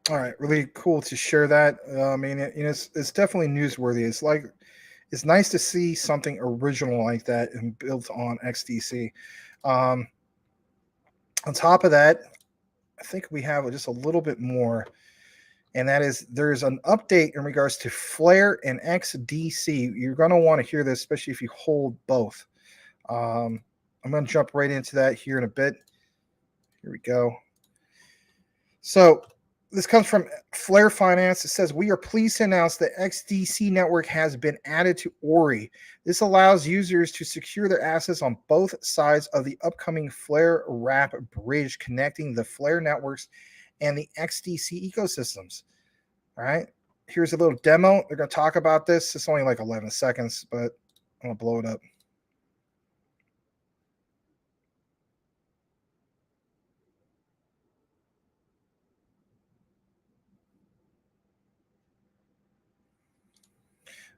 All right, really cool to share that. I mean, it's definitely newsworthy. It's nice to see something original like that and built on XDC. On top of that, I think we have just a little bit more, and that is there's an update in regards to Flare and XDC. You're going to want to hear this, especially if you hold both. I'm going to jump right into that here in a bit. Here we go. So this comes from Flare Finance. It says, we are pleased to announce that XDC network has been added to Ori. This allows users to secure their assets on both sides of the upcoming Flare Wrap bridge connecting the Flare networks and the XDC ecosystems. All right. Here's a little demo. They're going to talk about this. It's only like 11 seconds, but I'm going to blow it up.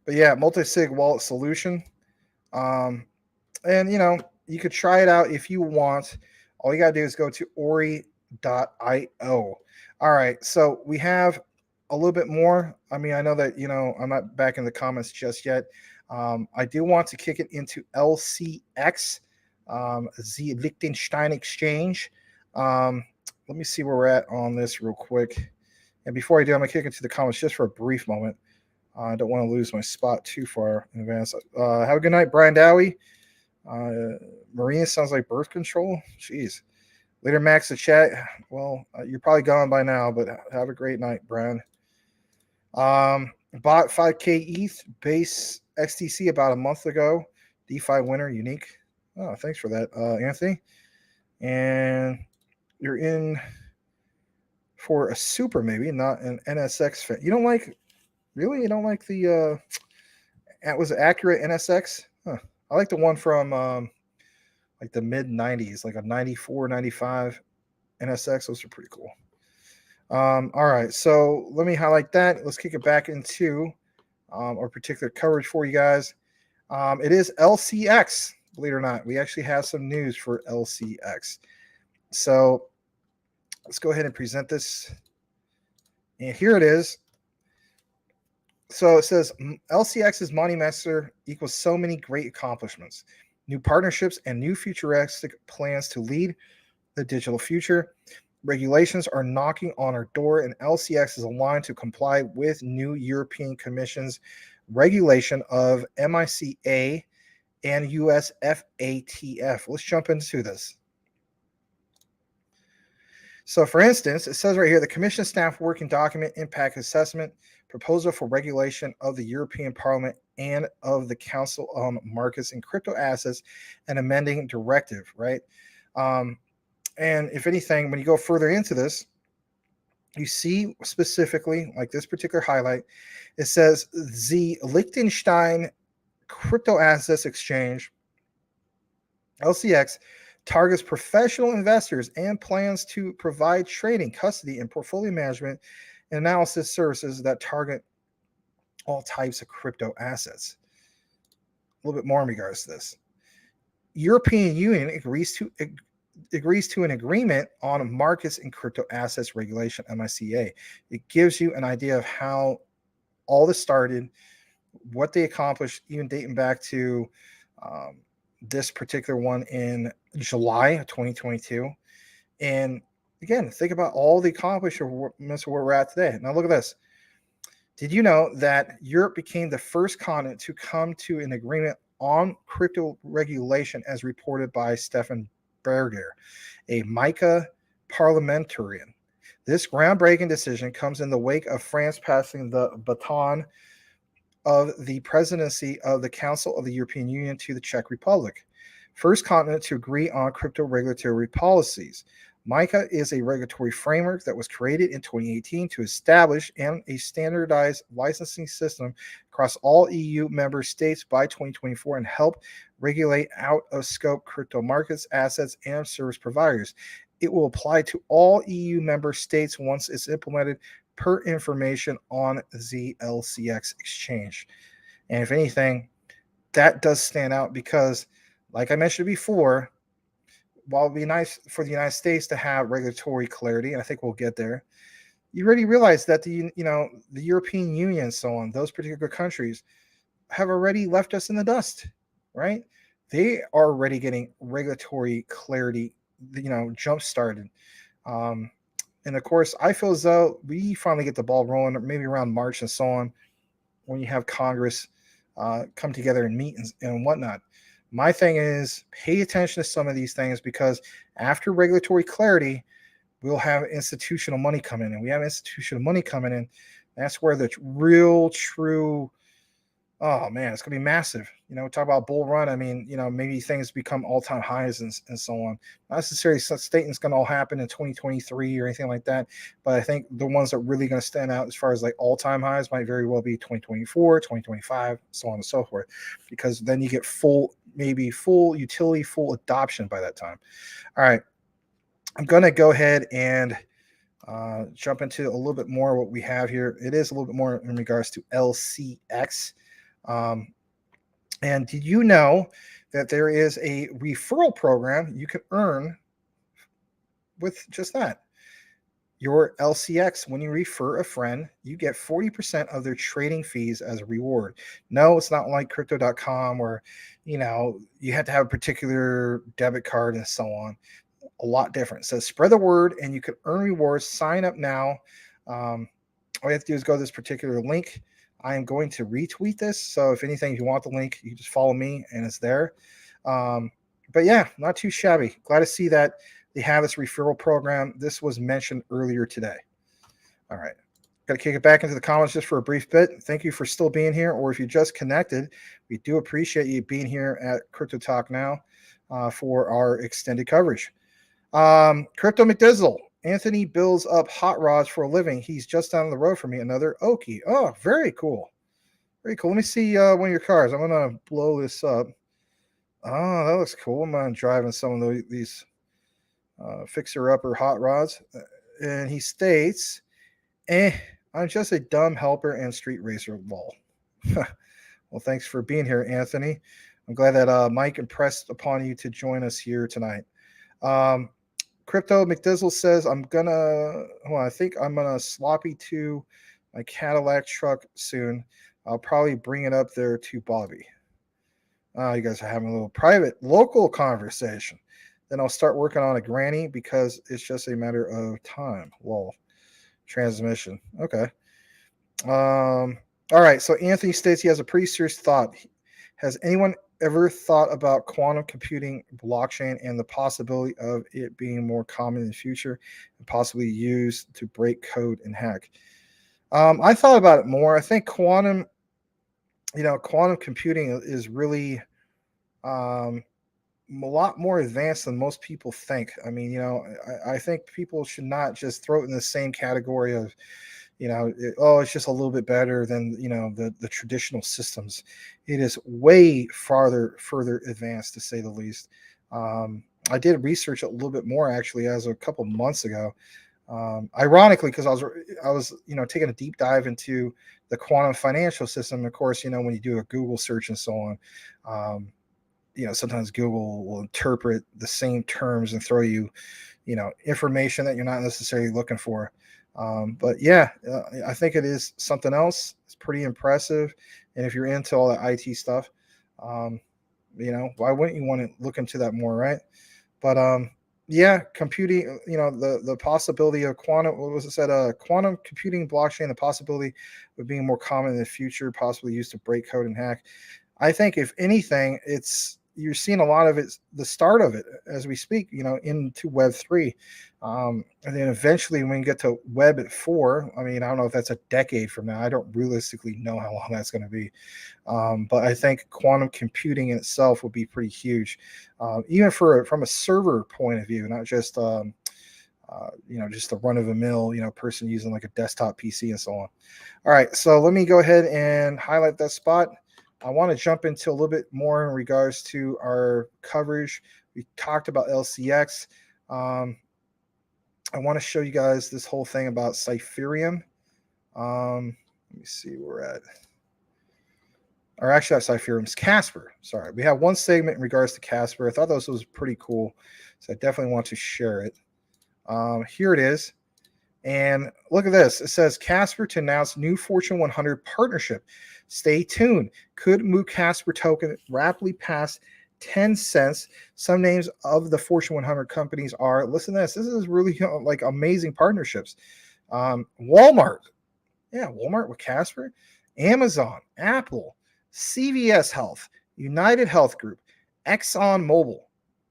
But yeah, multi-sig wallet solution. And, you could try it out if you want. All you got to do is go to ori.io. All right. So we have a little bit more. I mean, I know that, I'm not back in the comments just yet. I do want to kick it into LCX, the Liechtenstein Exchange. Let me see where we're at on this real quick. And before I do, I'm going to kick it to the comments just for a brief moment. I don't want to lose my spot too far in advance. Have a good night, Brian Dowie. Marina sounds like birth control. Jeez. Later, Max, the chat. Well, you're probably gone by now, but have a great night, Brian. Bought 5K ETH base XTC about a month ago. DeFi winner, unique. Oh, thanks for that, Anthony. And you're in for a super, maybe, not an NSX fan. You don't like... Really? You don't like the was it accurate NSX? Huh. I like the one from like the mid 90s, like a 94, 95 NSX. Those are pretty cool. All right, so let me highlight that. Let's kick it back into our particular coverage for you guys. It is LCX, believe it or not. We actually have some news for LCX. So let's go ahead and present this. And here it is. So it says LCX's Money Master equals so many great accomplishments, new partnerships, and new futuristic plans to lead the digital future. Regulations are knocking on our door, and LCX is aligned to comply with new European Commission's regulation of MiCA and US FATF. Let's jump into this. So, for instance, it says right here, the Commission staff working document impact assessment proposal for regulation of the European Parliament and of the Council on Markets and Crypto Assets and amending directive, right? And if anything, when you go further into this, you see specifically, like this particular highlight, it says the Liechtenstein Crypto Assets Exchange, LCX, targets professional investors and plans to provide trading, custody, and portfolio management and analysis services that target all types of crypto assets. A little bit more in regards to this. European Union agrees to an agreement on markets and crypto assets regulation, MICA. It gives you an idea of how all this started, what they accomplished, even dating back to this particular one in July of 2022. And again, think about all the accomplishments where we're at today. Now look at this. Did you know that Europe became the first continent to come to an agreement on crypto regulation, as reported by Stefan Berger, a MiCA parliamentarian? This groundbreaking decision comes in the wake of France passing the baton of the presidency of the Council of the European Union to the Czech Republic, first continent to agree on crypto regulatory policies. MiCA is a regulatory framework that was created in 2018 to establish a standardized licensing system across all EU member states by 2024 and help regulate out-of-scope crypto markets, assets, and service providers. It will apply to all EU member states once it's implemented, per information on the LCX exchange. And if anything, that does stand out because, like I mentioned before, while it'd be nice for the United States to have regulatory clarity, and I think we'll get there, you already realize that the European Union and so on, those particular countries have already left us in the dust, right? They are already getting regulatory clarity, jump started. And of course, I feel as though we finally get the ball rolling, maybe around March and so on, when you have Congress come together and meet and whatnot. My thing is, pay attention to some of these things, because after regulatory clarity, we'll have institutional money come in. And we have institutional money coming in. That's where the real, true, oh man, it's going to be massive. Talk about bull run. I mean, maybe things become all-time highs and so on. Not necessarily stating it's going to all happen in 2023 or anything like that. But I think the ones that are really going to stand out as far as like all-time highs might very well be 2024, 2025, so on and so forth. Because then you get full utility, full adoption by that time. All right. I'm going to go ahead and jump into a little bit more what we have here. It is a little bit more in regards to LCX. And did you know that there is a referral program you can earn with just that? Your LCX, when you refer a friend, you get 40% of their trading fees as a reward. No, it's not like crypto.com where, you have to have a particular debit card and so on. A lot different. So spread the word and you can earn rewards. Sign up now. All you have to do is go to this particular link. I am going to retweet this. So if anything, if you want the link, you just follow me and it's there. But yeah, not too shabby. Glad to see that they have this referral program. This was mentioned earlier today. All right. Got to kick it back into the comments just for a brief bit. Thank you for still being here. Or if you just connected, we do appreciate you being here at Crypto Talk Now for our extended coverage. Crypto McDizzle. Anthony builds up hot rods for a living. He's just down the road from me. Another Okie. Oh, very cool. Very cool. Let me see one of your cars. I'm going to blow this up. Oh, that looks cool. I'm driving some of these fixer-upper hot rods. And he states, I'm just a dumb helper and street racer. Lol. Well, thanks for being here, Anthony. I'm glad that Mike impressed upon you to join us here tonight. Crypto McDizzle says, I think I'm going to sloppy to my Cadillac truck soon. I'll probably bring it up there to Bobby. You guys are having a little private, local conversation. Then I'll start working on a granny because it's just a matter of time. Lol. Transmission. Okay. All right. So Anthony states he has a pretty serious thought. Has anyone ever thought about quantum computing, blockchain, and the possibility of it being more common in the future and possibly used to break code and hack? I thought about it more. I think quantum computing is really a lot more advanced than most people think. I mean, I think people should not just throw it in the same category of, it's just a little bit better than, the traditional systems. It is way further advanced, to say the least. I did research a little bit more actually as a couple months ago. Ironically, because I was taking a deep dive into the quantum financial system. Of course, when you do a Google search and so on, sometimes Google will interpret the same terms and throw you, information that you're not necessarily looking for. But yeah, I think it is something else. It's pretty impressive. And if you're into all the IT stuff, why wouldn't you want to look into that more, right? But yeah, computing, the possibility of quantum, what was it said? Quantum computing blockchain, the possibility of being more common in the future, possibly used to break code and hack. I think if anything, you're seeing a lot of it, the start of it as we speak, into Web 3. And then eventually when we get to Web 4, I mean, I don't know if that's a decade from now. I don't realistically know how long that's going to be. But I think quantum computing in itself will be pretty huge, even from a server point of view, not just, just a run of the mill, person using like a desktop PC and so on. All right. So let me go ahead and highlight that spot. I want to jump into a little bit more in regards to our coverage. We talked about LCX. I want to show you guys this whole thing about Cypherium. Let me see where we're at. Or actually, not Cypherium's Casper. Sorry. We have one segment in regards to Casper. I thought this was pretty cool, so I definitely want to share it. Here it is. And look at this. It says Casper to announce new Fortune 100 partnership. Stay tuned. Could move Casper token rapidly past 10 cents. Some names of the Fortune 100 companies are, listen to this. This is really like amazing partnerships. Walmart. Yeah, Walmart with Casper. Amazon, Apple, CVS Health, United Health Group, Exxon Mobil,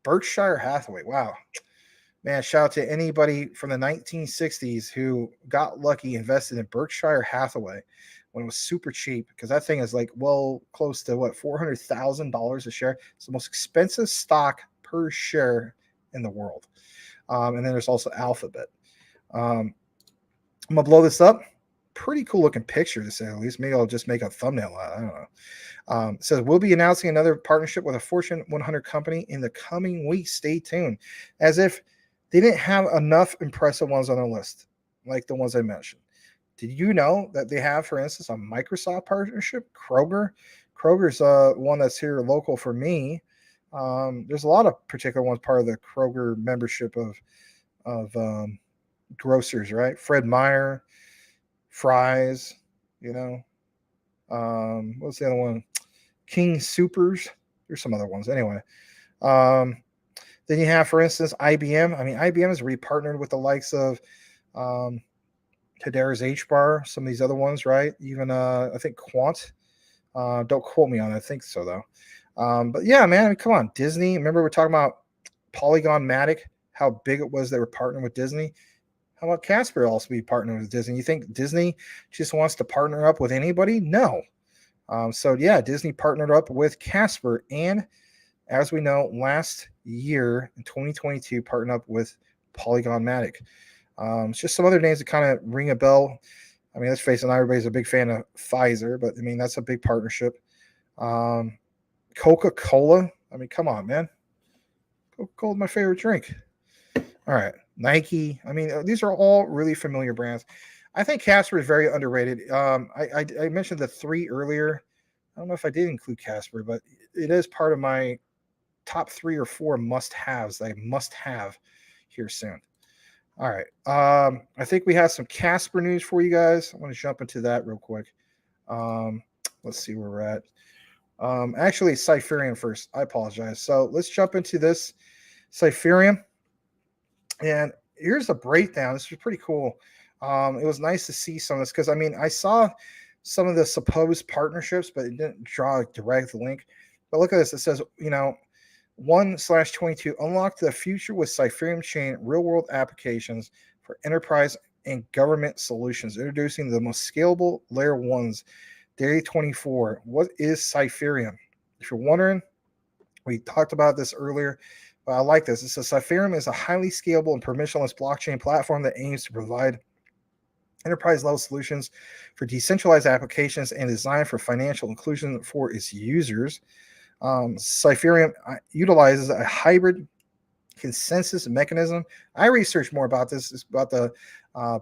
Berkshire Hathaway. Wow. Man, shout out to anybody from the 1960s who got lucky, invested in Berkshire Hathaway when it was super cheap, because that thing is like close to $400,000 a share. It's the most expensive stock per share in the world. And then there's also Alphabet. I'm gonna blow this up. Pretty cool looking picture to say the least. Maybe I'll just make a thumbnail out. I don't know. It says we'll be announcing another partnership with a Fortune 100 company in the coming weeks. Stay tuned. As if they didn't have enough impressive ones on their list, like the ones I mentioned. Did you know that they have, for instance, a Microsoft partnership? Kroger's one that's here local for me. There's a lot of particular ones part of the Kroger membership of grocers, right? Fred Meyer, Fry's, what's the other one? King Supers. There's some other ones. Anyway, then you have, for instance, IBM. I mean, IBM has partnered with the likes of Hedera's HBAR, some of these other ones, right? Even I think Quant. Don't quote me on it. I think so though. But yeah, man, I mean, come on, Disney. Remember we're talking about Polygon Matic, how big it was they were partnering with Disney. How about Casper also be partnering with Disney? You think Disney just wants to partner up with anybody? No. So yeah, Disney partnered up with Casper, and as we know, last year in 2022, partnered up with Polygon Matic. It's just some other names that kind of ring a bell. I mean, let's face it, not everybody's a big fan of Pfizer, but I mean, that's a big partnership. Coca-Cola. I mean, come on, man. Coca-Cola is my favorite drink. All right. Nike. I mean, these are all really familiar brands. I think Casper is very underrated. I mentioned the 3 earlier. I don't know if I did include Casper, but it is part of my top 3 or 4 must-haves that I must have here soon. All right. I think we have some Casper news for you guys. I want to jump into that real quick. Let's see where we're at. Actually, Cypherium first. I apologize. So let's jump into this Cypherium. And here's a breakdown. This was pretty cool. It was nice to see some of this because, I mean, I saw some of the supposed partnerships, but it didn't draw a direct link. But look at this. It says, 1/22 unlock the future with Cypherium chain real-world applications for enterprise and government solutions, introducing the most scalable layer 1s. Day 24. What is Cypherium? If you're wondering, we talked about this earlier, but I like this. It says Cypherium is a highly scalable and permissionless blockchain platform that aims to provide enterprise-level solutions for decentralized applications and designed for financial inclusion for its users. Cypherium utilizes a hybrid consensus mechanism. I researched more about this. It's about the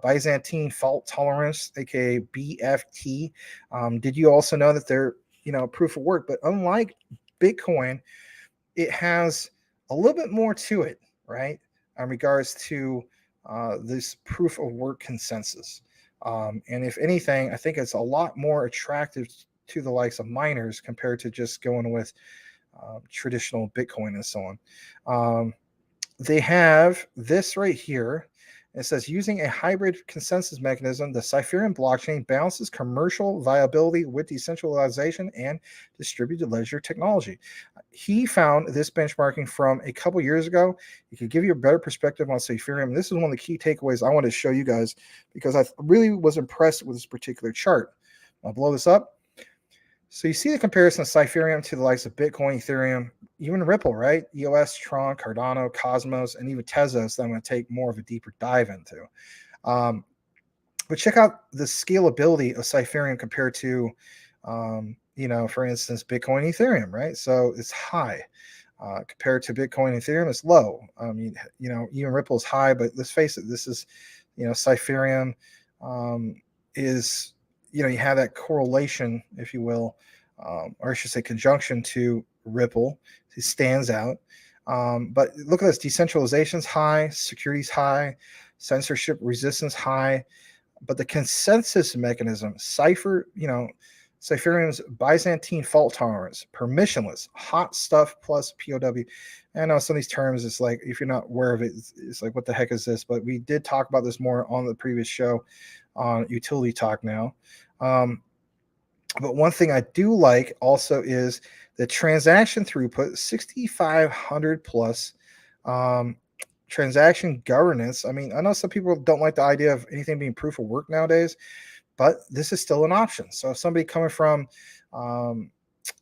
Byzantine fault tolerance, aka BFT. Did you also know that they're proof of work? But unlike Bitcoin, it has a little bit more to it, right? In regards to this proof of work consensus. And if anything, I think it's a lot more attractive to the likes of miners compared to just going with traditional Bitcoin and so on. They have this right here. It says using a hybrid consensus mechanism, the Cypherium blockchain balances commercial viability with decentralization and distributed ledger technology. He found this benchmarking from a couple years ago. It could give you a better perspective on Cypherium. This is one of the key takeaways I wanted to show you guys because I really was impressed with this particular chart. I'll blow this up. So you see the comparison of Cypherium to the likes of Bitcoin, Ethereum, even Ripple, right? EOS, Tron, Cardano, Cosmos, and even Tezos that I'm going to take more of a deeper dive into. But check out the scalability of Cypherium compared to, for instance, Bitcoin and Ethereum, right? So it's high. Compared to Bitcoin and Ethereum, it's low. Even Ripple is high, but let's face it, this is, Cypherium is, you have that correlation, if you will, or I should say conjunction to Ripple. It stands out. But look at this, decentralization's high, security's high, censorship resistance high, but the consensus mechanism, Cypherium's Byzantine fault tolerance, permissionless, hot stuff plus POW. I know some of these terms, it's like, if you're not aware of it, it's like, what the heck is this? But we did talk about this more on the previous show on Utility Talk now. But one thing I do like also is the transaction throughput, 6,500 plus transaction governance. I mean, I know some people don't like the idea of anything being proof of work nowadays, but this is still an option. So if somebody coming from,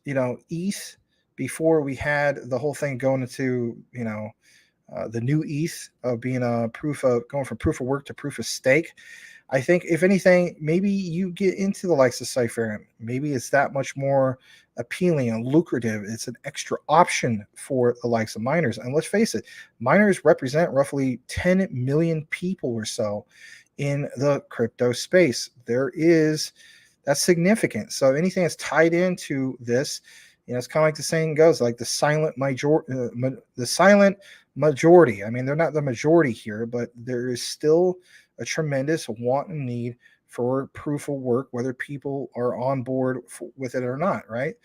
ETH, before we had the whole thing going into, the new ETH of being going from proof of work to proof of stake, I think if anything, maybe you get into the likes of Cypherium. Maybe it's that much more appealing and lucrative. It's an extra option for the likes of miners. And let's face it, miners represent roughly 10 million people or so in the crypto space. That's significant. So anything that's tied into this, it's kind of like the saying goes, like the silent majority. I mean, they're not the majority here, but there is still a tremendous want and need for proof of work, whether people are on board with it or not, right?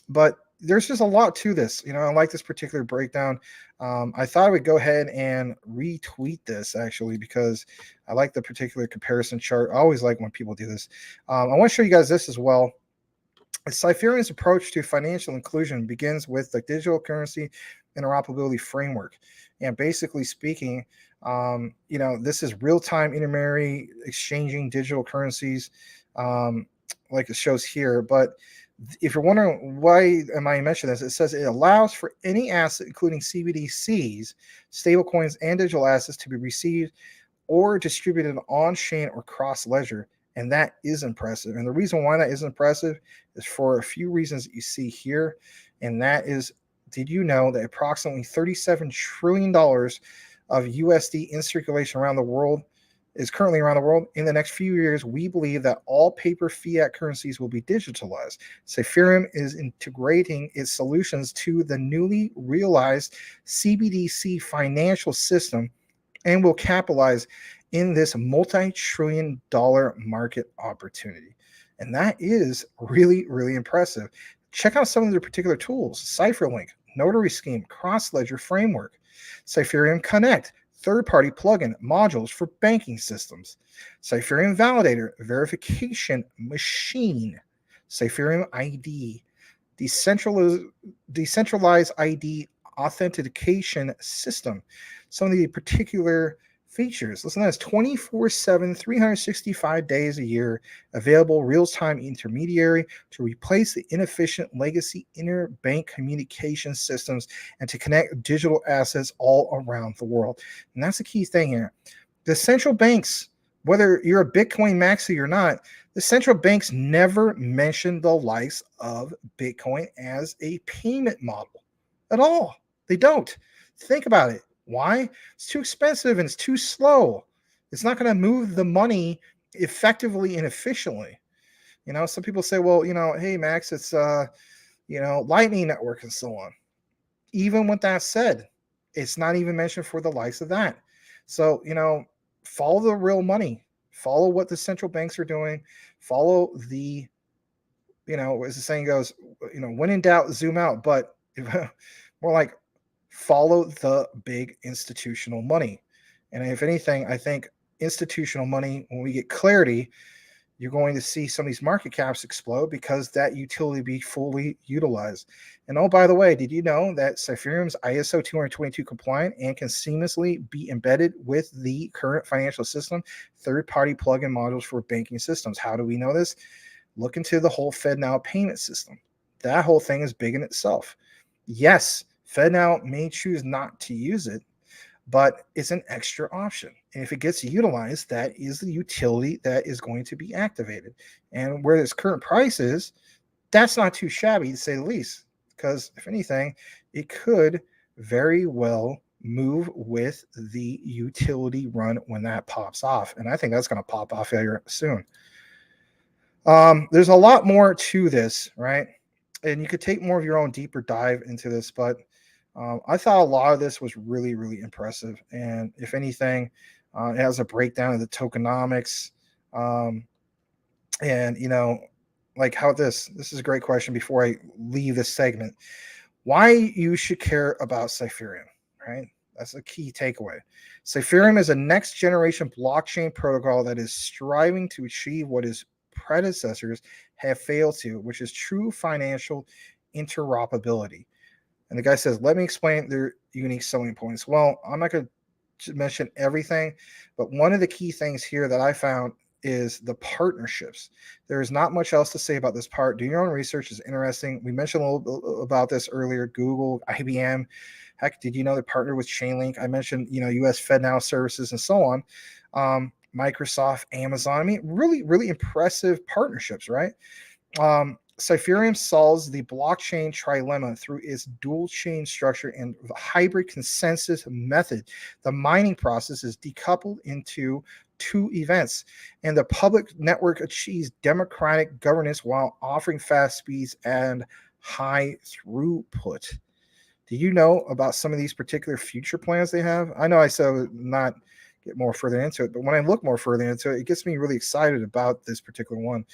But there's just a lot to this. I like this particular breakdown. I thought I would go ahead and retweet this actually because I like the particular comparison chart. I always like when people do this. I want to show you guys this as well. Cypherium's approach to financial inclusion begins with the digital currency interoperability framework. And basically speaking, this is real-time intermediary exchanging digital currencies, like it shows here. But if you're wondering why am I mentioning this, it says it allows for any asset, including CBDCs, stablecoins, and digital assets to be received or distributed on-chain or cross-ledger. And that is impressive. And the reason why that is impressive is for a few reasons that you see here. And that is, did you know that approximately $37 trillion of USD in circulation around the world is currently around the world? In the next few years, we believe that all paper fiat currencies will be digitalized. Cypherium is integrating its solutions to the newly realized CBDC financial system and will capitalize in this multi-trillion-dollar market opportunity. And that is really, really impressive. Check out some of their particular tools: CipherLink, Notary Scheme, Cross-Ledger Framework, Cypherium Connect, third-party plugin modules for banking systems, Cypherium Validator, verification machine, Cypherium ID, decentralized ID authentication system. Some of the particular features. Listen to this: 24/7, 365 days a year, available real-time intermediary to replace the inefficient legacy interbank communication systems and to connect digital assets all around the world. And that's the key thing here. The central banks, whether you're a Bitcoin maxi or not, the central banks never mention the likes of Bitcoin as a payment model at all. They don't. Think about it. Why? It's too expensive and it's too slow. It's not going to move the money effectively and efficiently. Some people say, well, hey, Max, it's, Lightning Network and so on. even with that said, it's not even mentioned for the likes of that. So, follow the real money, follow what the central banks are doing, follow the, as the saying goes, when in doubt, zoom out, but more like follow the big institutional money. And if anything, I think institutional money, when we get clarity, you're going to see some of these market caps explode because that utility be fully utilized. And oh, by the way, did you know that Cypherum's ISO 222 compliant and can seamlessly be embedded with the current financial system, third-party plugin modules for banking systems? How do we know this? Look into the whole FedNow payment system. That whole thing is big in itself. Yes, FedNow may choose not to use it, but it's an extra option. And if it gets utilized, that is the utility that is going to be activated. And where its current price is, that's not too shabby to say the least, because if anything, it could very well move with the utility run when that pops off. And I think that's going to pop off here soon. There's a lot more to this, right? And you could take more of your own deeper dive into this, but I thought a lot of this was really, really impressive. And if anything, it has a breakdown of the tokenomics. And, like how this is a great question before I leave this segment. Why you should care about Cyphereum, right? That's a key takeaway. Cyphereum is a next generation blockchain protocol that is striving to achieve what its predecessors have failed to, which is true financial interoperability. And the guy says, let me explain their unique selling points. Well, I'm not going to mention everything, but one of the key things here that I found is the partnerships. There is not much else to say about this part. Do your own research is interesting. We mentioned a little bit about this earlier. Google, IBM. Heck, did you know they partnered with Chainlink? I mentioned, US FedNow services and so on. Microsoft, Amazon. I mean, really, really impressive partnerships, right? Cyphereum solves the blockchain trilemma through its dual chain structure and hybrid consensus method. The mining process is decoupled into two events, and the public network achieves democratic governance while offering fast speeds and high throughput. Do you know about some of these particular future plans they have? I know I said not get more further into it, but when I look more further into it, it gets me really excited about this particular one.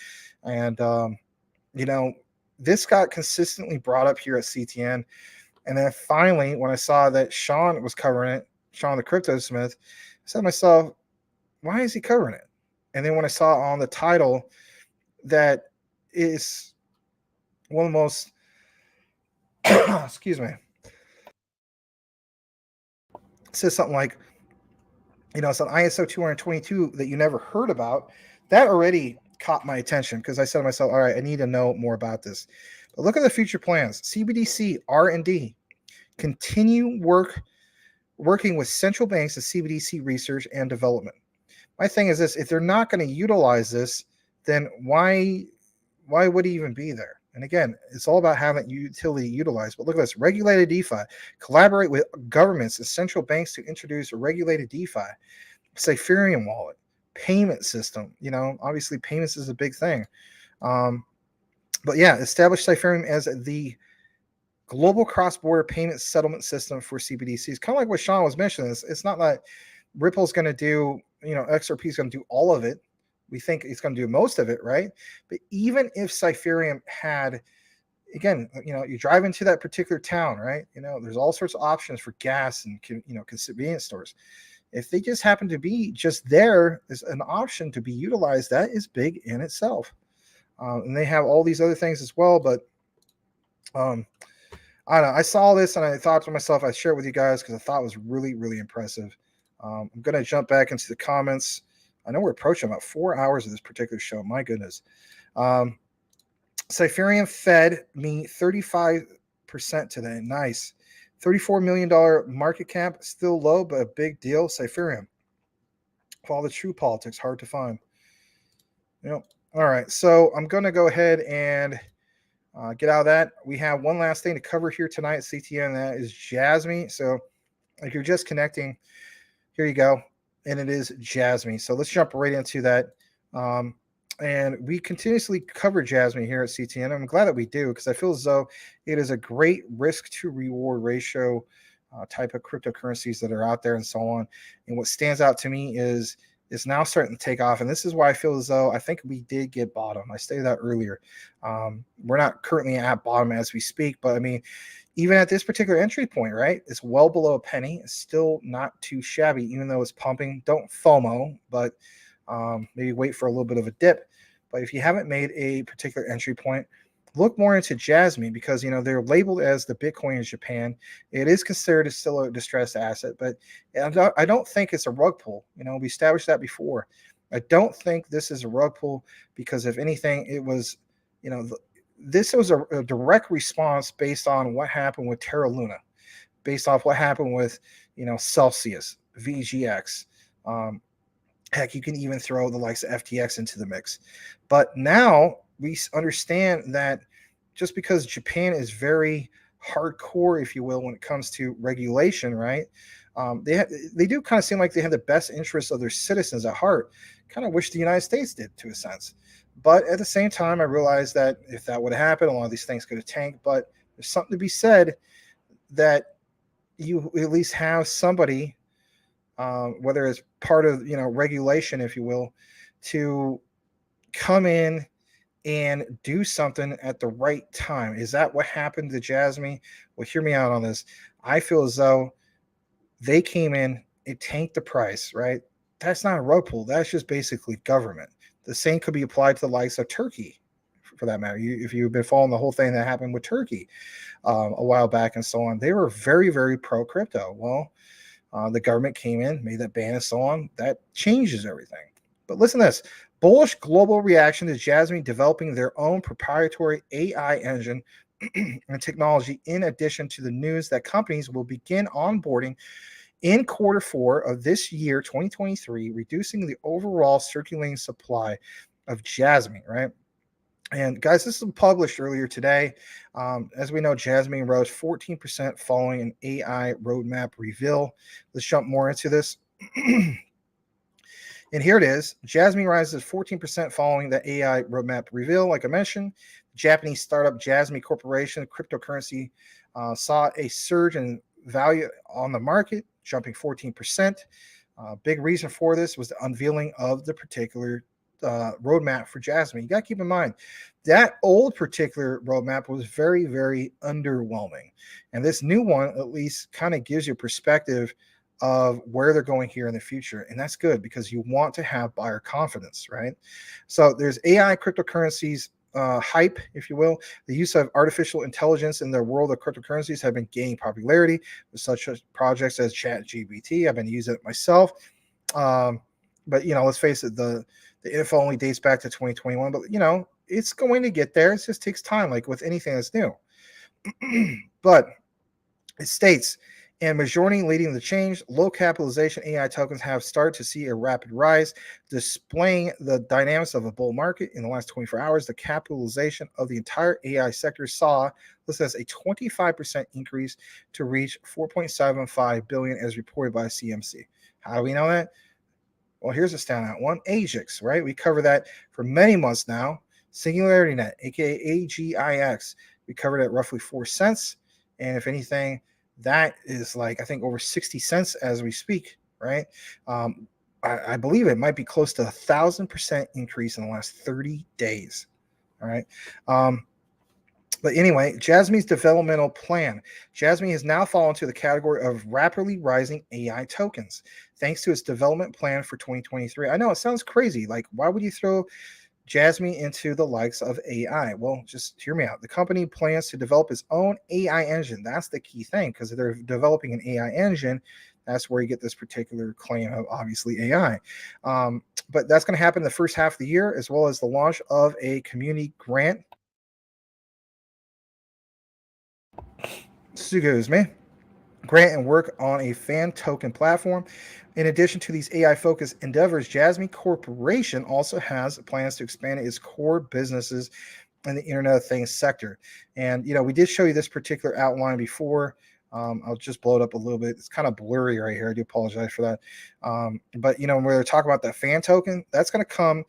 And this got consistently brought up here at CTN. And then finally, when I saw that Sean was covering it, Sean the Crypto Smith, I said to myself, why is he covering it? And then when I saw on the title that is one of the most, excuse me, it says something like, it's an ISO 222 that you never heard about. That already caught my attention because I said to myself, all right, I need to know more about this. But look at the future plans. CBDC R&D, continue working with central banks and CBDC research and development. My thing is this: if they're not going to utilize this, then why would it even be there? And again, it's all about having utility utilized. But look at this: regulated DeFi, collaborate with governments and central banks to introduce a regulated DeFi, Cyphereum wallet, payment system. Obviously payments is a big thing. But yeah, establish Cyphereum as the global cross-border payment settlement system for CBDCs. Kind of like what Sean was mentioning. It's not like Ripple's going to do, XRP is going to do all of it. We think it's going to do most of it, right? But even if Cyphereum had, again, you drive into that particular town, right? There's all sorts of options for gas and, convenience stores. If they just happen to be just there as an option to be utilized, that is big in itself. And they have all these other things as well. But I don't know. I saw this and I thought to myself, I'd share it with you guys because I thought it was really, really impressive. I'm going to jump back into the comments. I know we're approaching about 4 hours of this particular show. My goodness. Cyphereum fed me 35% today. Nice. $34 million market cap, still low, but a big deal. Cyphereum. Follow the true politics, hard to find. All right, so I'm going to go ahead and get out of that. We have one last thing to cover here tonight at CTN, and that is Jasmy. So if you're just connecting, here you go. And it is Jasmy. So let's jump right into that. And we continuously cover Jasmine here at CTN. I'm glad that we do, because I feel as though it is a great risk to reward ratio type of cryptocurrencies that are out there and so on. And what stands out to me is now starting to take off. And this is why I feel as though I think we did get bottom. I stated that earlier. We're not currently at bottom as we speak, but I mean, even at this particular entry point, right? It's well below a penny. It's still not too shabby, even though it's pumping. Don't FOMO, but maybe wait for a little bit of a dip. But if you haven't made a particular entry point, look more into Jasmine, because they're labeled as the Bitcoin of Japan. It is considered still a distressed asset, but I don't think it's a rug pull. We established that before. I don't think this is a rug pull, because if anything, it was, this was a direct response based on what happened with Terra Luna, based off what happened with Celsius, VGX. Heck, you can even throw the likes of FTX into the mix. But now we understand that just because Japan is very hardcore, if you will, when it comes to regulation, right? They do kind of seem like they have the best interests of their citizens at heart. Kind of wish the United States did, to a sense. But at the same time, I realized that if that would happen, a lot of these things could have tanked. But there's something to be said that you at least have somebody, whether it's part of regulation, if you will, to come in and do something at the right time. Is that what happened to Jasmine? Well, hear me out on this. I feel as though they came in, it tanked the price, right? That's not a rug pull. That's just basically government. The same could be applied to the likes of Turkey, for that matter. If you've been following the whole thing that happened with Turkey a while back and so on, they were very, very pro crypto. Well, the government came in, made that ban and so on. That changes everything. But listen to this. Bullish global reaction to Jasmine developing their own proprietary AI engine and technology, in addition to the news that companies will begin onboarding in Q4 of this year, 2023, reducing the overall circulating supply of Jasmine, right? And guys, this was published earlier today. As we know, Jasmine rose 14% following an AI roadmap reveal. Let's jump more into this. And here it is. Jasmine rises 14% following the AI roadmap reveal. Like I mentioned, Japanese startup Jasmine Corporation cryptocurrency saw a surge in value on the market, jumping 14%. Big reason for this was the unveiling of the particular roadmap for Jasmine. You got to keep in mind that old particular roadmap was very, very underwhelming. And this new one at least kind of gives you a perspective of where they're going here in the future. And that's good, because you want to have buyer confidence, right? So there's AI cryptocurrencies hype, if you will. The use of artificial intelligence in the world of cryptocurrencies have been gaining popularity with such projects as ChatGPT. I've been using it myself. But let's face it, the info only dates back to 2021, but it's going to get there. It just takes time, like with anything that's new. But it states, and majority leading the change, low capitalization AI tokens have started to see a rapid rise, displaying the dynamics of a bull market. In the last 24 hours, the capitalization of the entire AI sector saw, this as a 25% increase to reach 4.75 billion, as reported by CMC. How do we know that? Well, here's a standout one, AGIX, right? We cover that for many months now. Singularity Net, aka AGIX, we covered at roughly 4 cents. And if anything, that is like, I think, over 60 cents as we speak, right? I believe it might be close to 1,000% increase in the last 30 days. All right. But anyway, Jasmine's developmental plan. Jasmine has now fallen into the category of rapidly rising AI tokens, thanks to its development plan for 2023. I know it sounds crazy. Like, why would you throw Jasmine into the likes of AI? Well, just hear me out. The company plans to develop its own AI engine. That's the key thing, because if they're developing an AI engine, that's where you get this particular claim of obviously AI. But that's going to happen in the first half of the year, as well as the launch of a community grant. Excuse me. Grant and work on a fan token platform. In addition to these AI-focused endeavors, Jasmine Corporation also has plans to expand its core businesses in the Internet of Things sector. And, we did show you this particular outline before. I'll just blow it up a little bit. It's kind of blurry right here. I do apologize for that. But, when we're talking about that fan token, that's going to come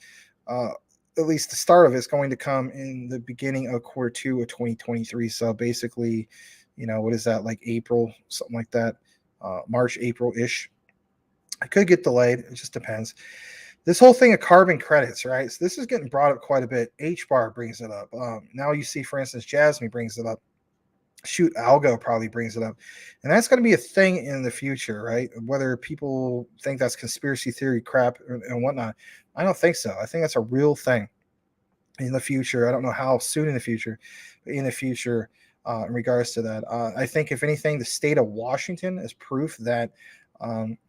at least the start of it's going to come in the beginning of Q2 of 2023. So basically, what is that, like April, something like that, March, April-ish. It could get delayed. It just depends. This whole thing of carbon credits, right? So this is getting brought up quite a bit. HBAR brings it up. Now you see, for instance, Jasmine brings it up. Shoot, Algo probably brings it up. And that's going to be a thing in the future, right? Whether people think that's conspiracy theory crap and whatnot, I don't think so. I think that's a real thing in the future. I don't know how soon in the future, but in the future, in regards to that, I think if anything, the state of Washington is proof that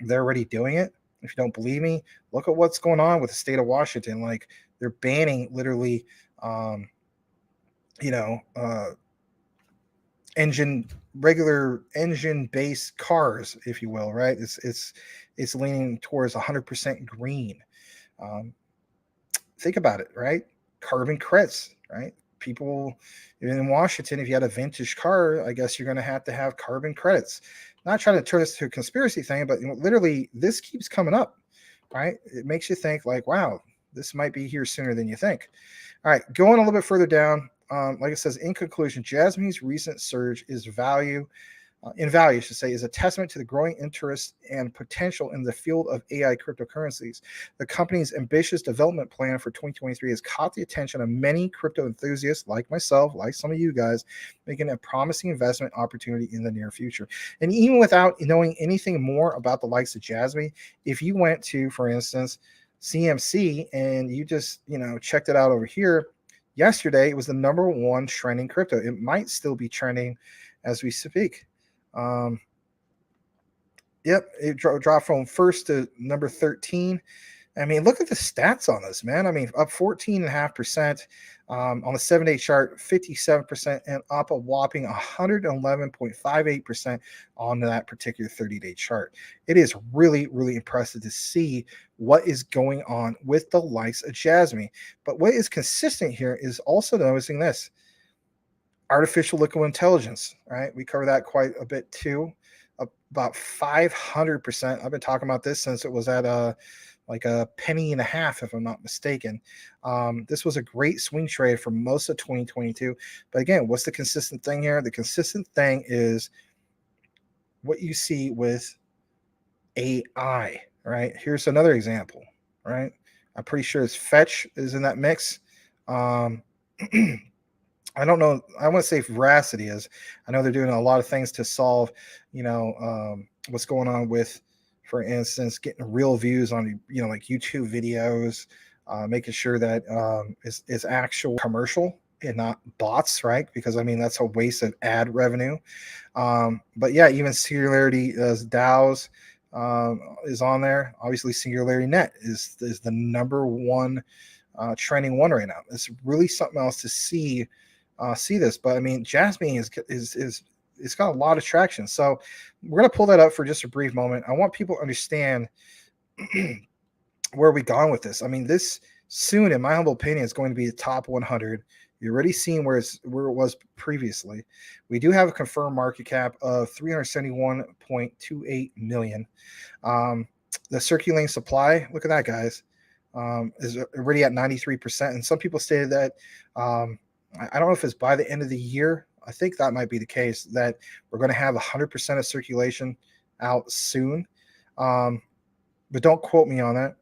they're already doing it. If you don't believe me, look at what's going on with the state of Washington. Like, they're banning literally, regular engine based cars, if you will, right? It's leaning towards 100% green. Think about it, right? Carbon credits, right? People in Washington, if you had a vintage car, I guess you're going to have carbon credits. Not trying to turn this to a conspiracy thing, but literally this keeps coming up, right? It makes you think like, wow, this might be here sooner than you think. All right, going a little bit further down, like it says, in conclusion, Jasmine's recent surge is in value, I should say, is a testament to the growing interest and potential in the field of AI cryptocurrencies. The company's ambitious development plan for 2023 has caught the attention of many crypto enthusiasts like myself, like some of you guys, making a promising investment opportunity in the near future. And even without knowing anything more about the likes of Jasmine, if you went to, for instance, CMC and you just, checked it out over here, yesterday it was the #1 trending crypto. It might still be trending as we speak. Yep, it dropped from first to number 13. I mean, look at the stats on this, man. I mean, up 14.5%, on the 7-day chart, 57%, and up a whopping 111.58% on that particular 30-day chart. It is really, really impressive to see what is going on with the likes of Jasmine. But what is consistent here is also noticing this. Artificial liquid intelligence, right? We cover that quite a bit too, about 500%. I've been talking about this since it was at like a penny and a half, if I'm not mistaken. This was a great swing trade for most of 2022. But again, what's the consistent thing here? The consistent thing is what you see with AI, right? Here's another example, right? I'm pretty sure it's Fetch is in that mix. I don't know. I want to say Veracity is. I know they're doing a lot of things to solve, what's going on with, for instance, getting real views on, like YouTube videos, making sure that it's actual commercial and not bots, right? Because I mean, that's a waste of ad revenue. But yeah, even Singularity as DAOs is on there. Obviously, Singularity Net is the #1 trending one right now. It's really something else to see this, but I mean, Jasmine is it's got a lot of traction. So we're gonna pull that up for just a brief moment. I want people to understand where we gone with this. I mean, this soon, in my humble opinion, is going to be the top 100. You're already seeing where it was previously. We do have a confirmed market cap of 371.28 million. The circulating supply, look at that, guys, is already at 93%. And some people stated that. I don't know if it's by the end of the year. I think that might be the case, that we're going to have 100% of circulation out soon. But don't quote me on that.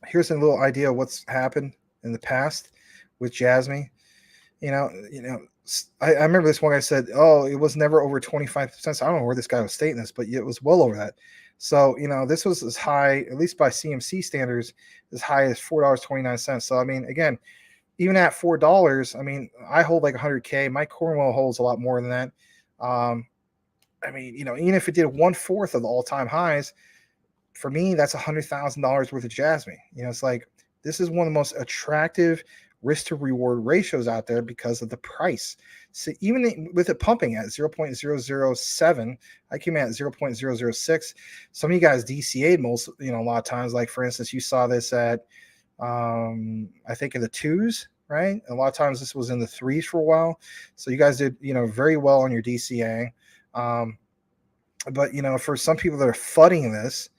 Here's a little idea of what's happened in the past with Jasmine. I remember this one guy said, oh, it was never over 25%. So I don't know where this guy was stating this, but it was well over that. So, this was as high, at least by CMC standards, as high as $4.29. So, I mean, again, even at $4, I mean, I hold like 100K. My Cornwall holds a lot more than that. I mean, even if it did 1/4 of the all-time highs, for me, that's $100,000 worth of Jasmine. It's like, this is one of the most attractive risk to reward ratios out there because of the price. So even with it pumping at 0.007, I came in at 0.006. Some of you guys DCA'd most, a lot of times. Like, for instance, you saw this at, I think in the 2s, right? A lot of times this was in the 3s for a while. So you guys did, very well on your DCA. But, for some people that are fudding this,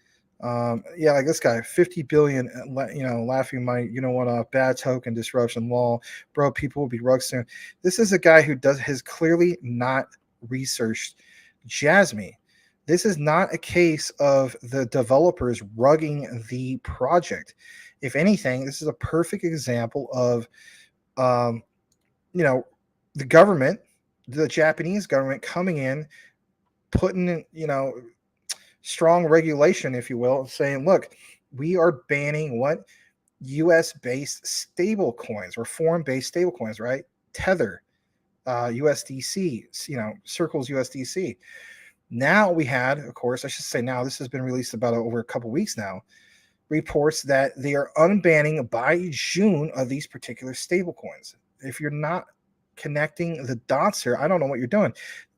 Yeah, like this guy, 50 billion, laughing my, bad token disruption law, bro. People will be rugged soon. This is a guy who has clearly not researched Jasmy. This is not a case of the developers rugging the project. If anything, this is a perfect example of, the government, the Japanese government coming in, putting, strong regulation, if you will, saying, look, we are banning what? US based stable coins or foreign based stable coins, right? Tether, USDC, Circle's USDC. Now we had, of course, I should say now, this has been released about over a couple weeks now, reports that they are unbanning by June of these particular stable coins. If you're not connecting the dots here, I don't know what you're doing.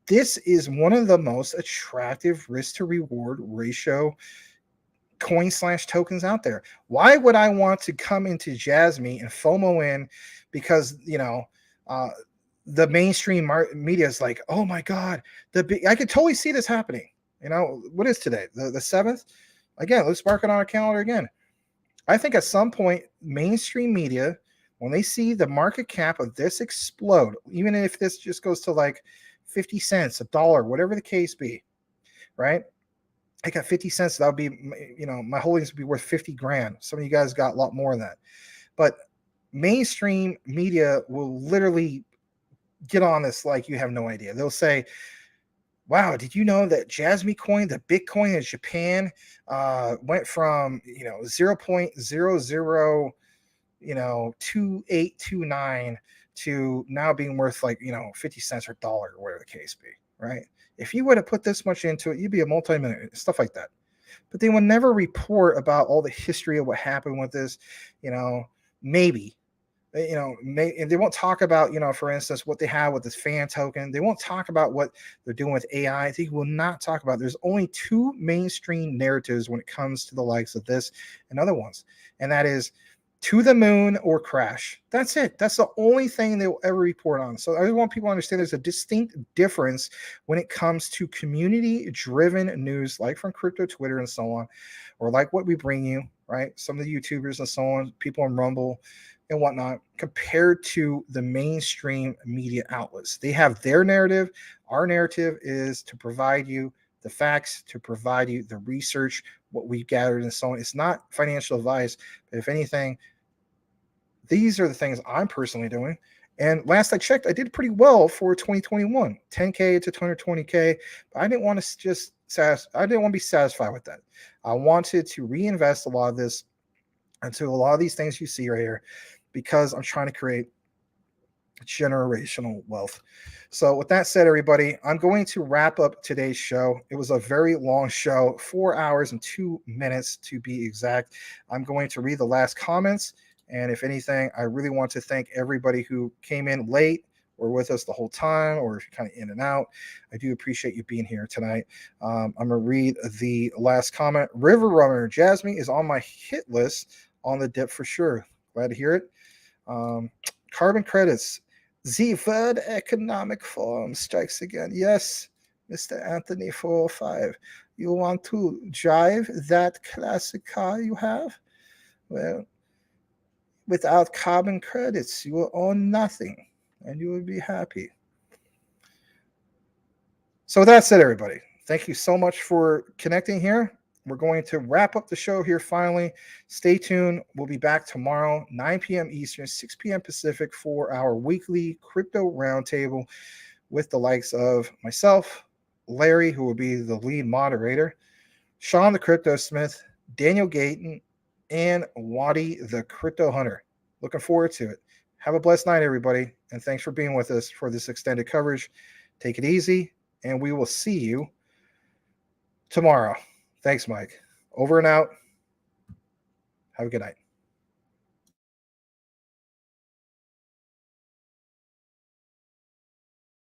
This is one of the most attractive risk to reward ratio coin/tokens out there. Why would I want to come into Jasmy and FOMO in because, the mainstream media is like, oh my God, I could totally see this happening. What is today? The 7th? Again, let's mark it on our calendar again. I think at some point, mainstream media, when they see the market cap of this explode, even if this just goes to like 50 cents, $1, whatever the case be, right? I got 50 cents. That would be, my holdings would be worth 50 grand. Some of you guys got a lot more than that. But mainstream media will literally get on this like you have no idea. They'll say, wow, did you know that Jasmy coin, the Bitcoin in Japan, went from 0.002829 to now being worth like 50 cents or $1 or whatever the case be, right? If you were to put this much into it, you'd be a multi-millionaire, stuff like that. But they will never report about all the history of what happened with this, maybe. And they won't talk about, for instance, what they have with this fan token. They won't talk about what they're doing with AI. They will not talk about. There's only two mainstream narratives when it comes to the likes of this and other ones, and that is to the moon or crash. That's it. That's the only thing they will ever report on. So I just want people to understand there's a distinct difference when it comes to community-driven news, like from crypto Twitter and so on, or like what we bring you, right? Some of the YouTubers and so on, people on Rumble and whatnot, compared to the mainstream media outlets. They have their narrative. Our narrative is to provide you the facts, to provide you the research, what we've gathered and so on. It's not financial advice, but if anything, these are the things I'm personally doing. And last I checked, I did pretty well for 2021, 10K to 220K. But I didn't want to I didn't want to be satisfied with that. I wanted to reinvest a lot of this into a lot of these things you see right here, because I'm trying to create generational wealth. So with that said, everybody, I'm going to wrap up today's show. It was a very long show, 4 hours and 2 minutes to be exact. I'm going to read the last comments. And if anything, I really want to thank everybody who came in late or with us the whole time, or if you're kind of in and out. I do appreciate you being here tonight. I'm going to read the last comment. River Runner Jasmy is on my hit list on the dip for sure. Glad to hear it. Carbon credits. The third economic forum strikes again. Yes, Mr. Anthony 405. You want to drive that classic car you have? Well, without carbon credits, you will own nothing and you will be happy. So with that said, everybody, thank you so much for connecting here. We're going to wrap up the show here finally. Stay tuned. We'll be back tomorrow, 9 p.m. Eastern, 6 p.m. Pacific, for our weekly crypto roundtable with the likes of myself, Larry, who will be the lead moderator, Sean the Crypto Smith, Daniel Gayton, and Wadi the Crypto Hunter. Looking forward to it. Have a blessed night, everybody, and thanks for being with us for this extended coverage. Take it easy, and we will see you tomorrow. Thanks, Mike. Over and out. Have a good night.